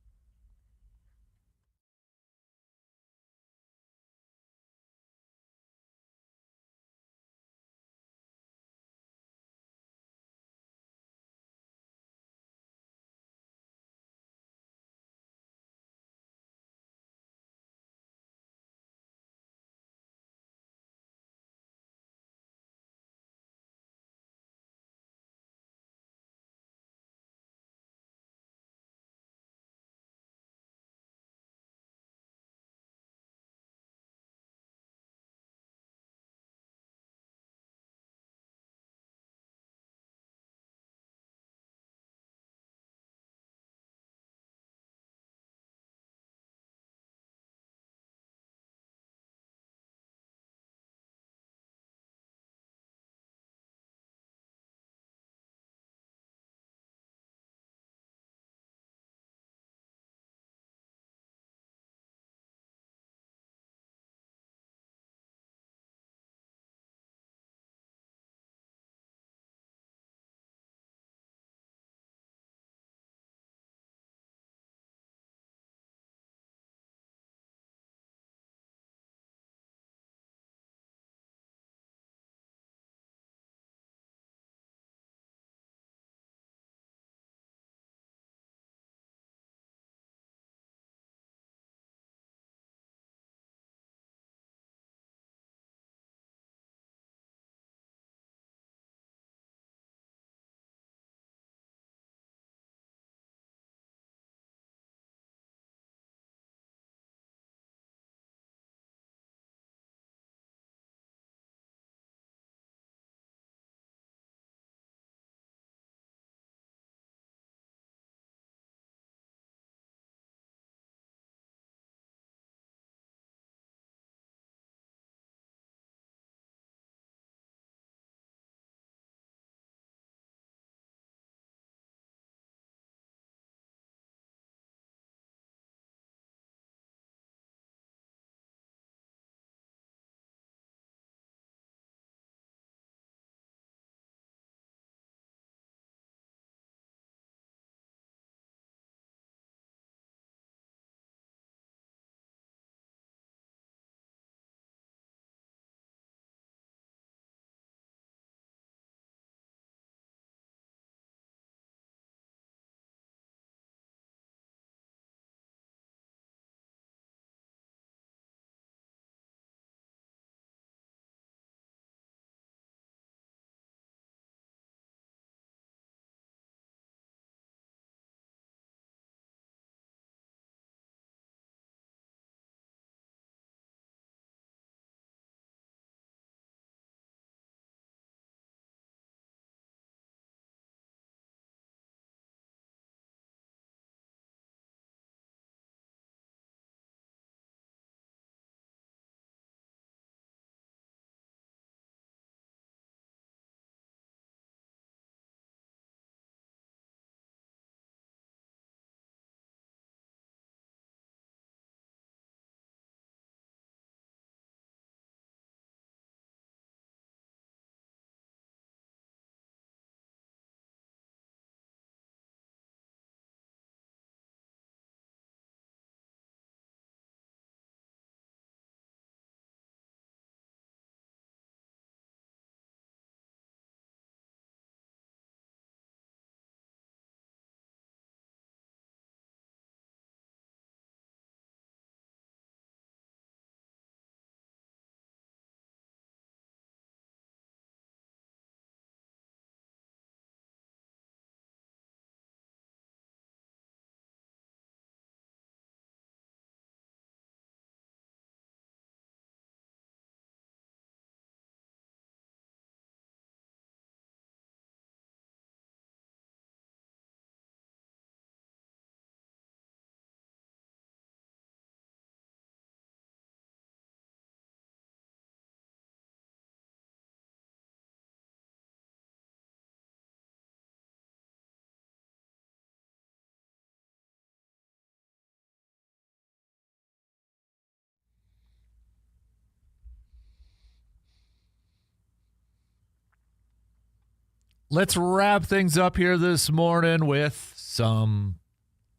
let's wrap things up here this morning with some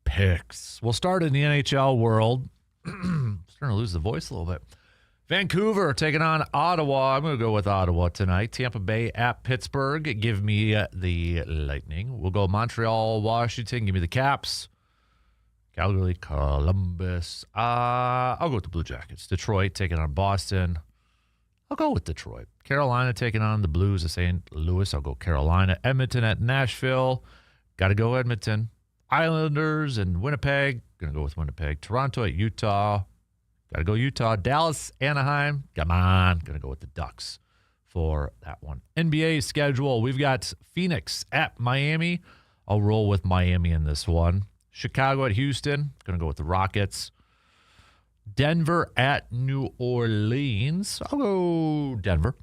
picks. We'll start in the NHL world. Starting to lose the voice a little bit. Vancouver taking on Ottawa. I'm going to go with Ottawa tonight. Tampa Bay at Pittsburgh. Give me the Lightning. We'll go Montreal, Washington. Give me the Caps. Calgary, Columbus. I'll go with the Blue Jackets. Detroit taking on Boston. I'll go with Detroit. Carolina taking on the Blues of St. Louis. I'll go Carolina. Edmonton at Nashville. Got to go Edmonton. Islanders and Winnipeg. Going to go with Winnipeg. Toronto at Utah. Got to go Utah. Dallas, Anaheim. Come on. Going to go with the Ducks for that one. NBA schedule. We've got Phoenix at Miami. I'll roll with Miami in this one. Chicago at Houston. Going to go with the Rockets. Denver at New Orleans. I'll go Denver.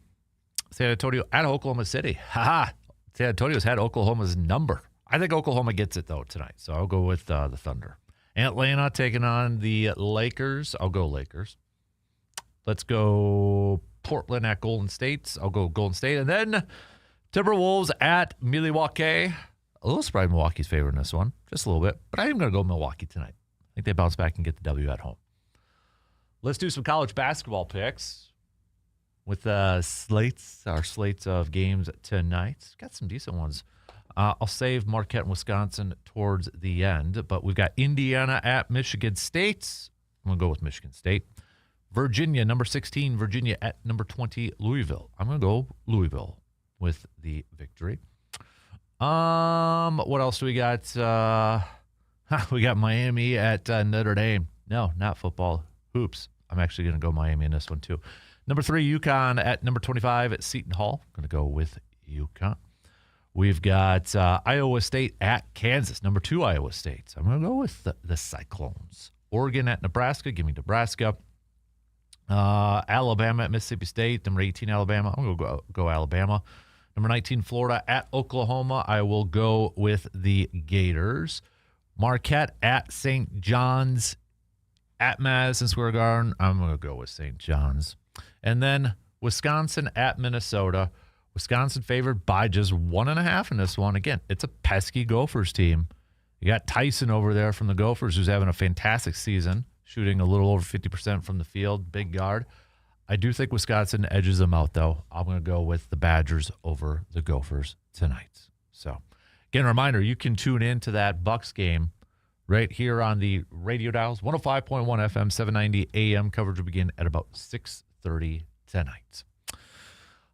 San Antonio at Oklahoma City. San Antonio's had Oklahoma's number. I think Oklahoma gets it, though, tonight. So I'll go with the Thunder. Atlanta taking on the Lakers. I'll go Lakers. Let's go Portland at Golden State. I'll go Golden State. And then Timberwolves at Milwaukee. A little surprised Milwaukee's favored in this one. Just a little bit. But I am going to go Milwaukee tonight. I think they bounce back and get the W at home. Let's do some college basketball picks with our slates of games tonight. Got some decent ones. I'll save Marquette and Wisconsin towards the end, but we've got Indiana at Michigan State. I'm going to go with Michigan State. Virginia, number 16, Virginia at number 20, Louisville. I'm going to go Louisville with the victory. What else do we got? We got Miami at Notre Dame. No, not football. Hoops. I'm actually going to go Miami in this one, too. Number 3, UConn at number 25 at Seton Hall. Going to go with UConn. We've got Iowa State at Kansas, number 2 Iowa State. I'm going to go with the Cyclones. Oregon at Nebraska. Give me Nebraska. Alabama at Mississippi State, number 18 Alabama. I'm going to go Alabama. Number 19 Florida at Oklahoma. I will go with the Gators. Marquette at St. John's at Madison Square Garden. I'm going to go with St. John's. And then Wisconsin at Minnesota. Wisconsin favored by just 1.5 in this one. Again, it's a pesky Gophers team. You got Tyson over there from the Gophers, who's having a fantastic season, shooting a little over 50% from the field, big guard. I do think Wisconsin edges them out, though. I'm going to go with the Badgers over the Gophers tonight. So, again, a reminder, you can tune in to that Bucks game right here on the radio dials, 105.1 FM, 790 AM. Coverage will begin at about 6:30 tonight.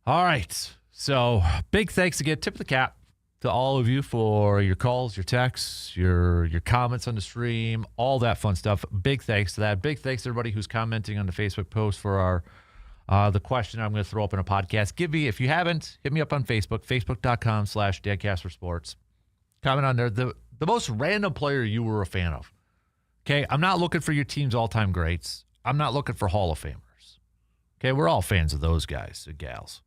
All right. So, big thanks again. Tip of the cap to all of you for your calls, your texts, your comments on the stream, all that fun stuff. Big thanks to that. Big thanks to everybody who's commenting on the Facebook post for our the question I'm going to throw up in a podcast. If you haven't, hit me up on Facebook, facebook.com/Dan Kasper Sports. Comment on there. The most random player you were a fan of. Okay, I'm not looking for your team's all-time greats. I'm not looking for Hall of Famers. Okay, we're all fans of those guys and gals.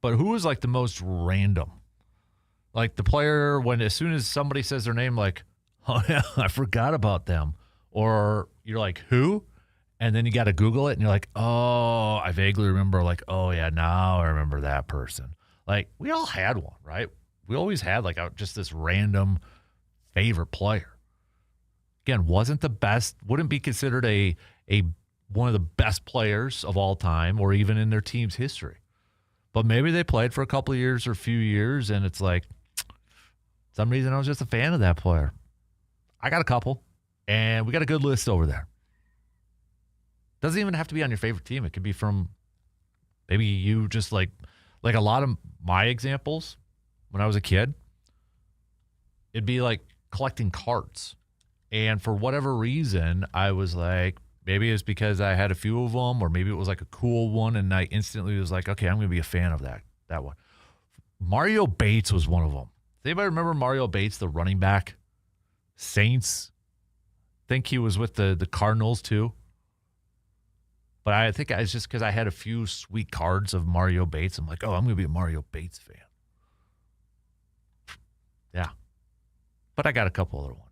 But who is like the most random? Like the player when as soon as somebody says their name, like, oh yeah, I forgot about them. Or you're like, who? And then you got to Google it and you're like, oh, I vaguely remember, like, oh yeah, now I remember that person. Like we all had one, right? We always had like just this random favorite player. Again, wasn't the best, wouldn't be considered a one of the best players of all time or even in their team's history. But maybe they played for a couple of years or a few years, and it's like, some reason I was just a fan of that player. I got a couple, and we got a good list over there. Doesn't even have to be on your favorite team. It could be from maybe you just like a lot of my examples when I was a kid. It'd be like collecting cards. And for whatever reason, I was like, maybe it's because I had a few of them, or maybe it was like a cool one, and I instantly was like, okay, I'm going to be a fan of that one. Mario Bates was one of them. Does anybody remember Mario Bates, the running back? Saints. I think he was with the Cardinals too. But I think it's just because I had a few sweet cards of Mario Bates. I'm like, oh, I'm going to be a Mario Bates fan. Yeah. But I got a couple other ones.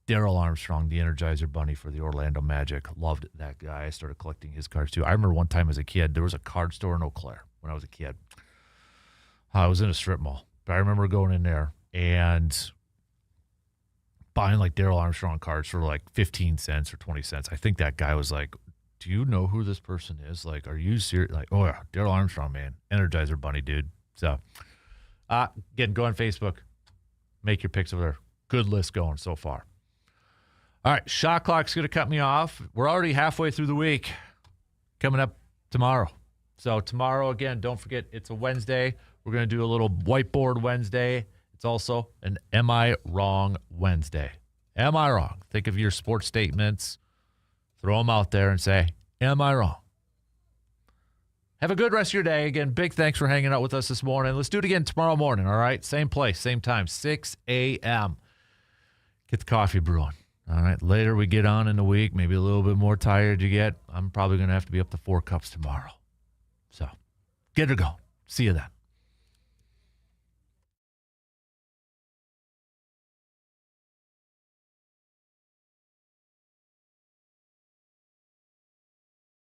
Daryl Armstrong, the Energizer Bunny for the Orlando Magic. Loved that guy. I started collecting his cards too. I remember one time as a kid, there was a card store in Eau Claire when I was a kid. I was in a strip mall. but I remember going in there and buying like Daryl Armstrong cards for like 15 cents or 20 cents. I think that guy was like, do you know who this person is? Like, are you serious? Like, oh yeah, Daryl Armstrong, man. Energizer Bunny, dude. So, again, go on Facebook. Make your picks over there. Good list going so far. All right, shot clock's going to cut me off. We're already halfway through the week. Coming up tomorrow. So tomorrow, again, don't forget, it's a Wednesday. We're going to do a little whiteboard Wednesday. It's also an Am I Wrong Wednesday. Am I wrong? Think of your sports statements. Throw them out there and say, am I wrong? Have a good rest of your day. Again, big thanks for hanging out with us this morning. Let's do it again tomorrow morning, all right? Same place, same time, 6 a.m. Get the coffee brewing. All right, later we get on in the week, maybe a little bit more tired you get. I'm probably going to have to be up to 4 cups tomorrow. So get her going. See you then.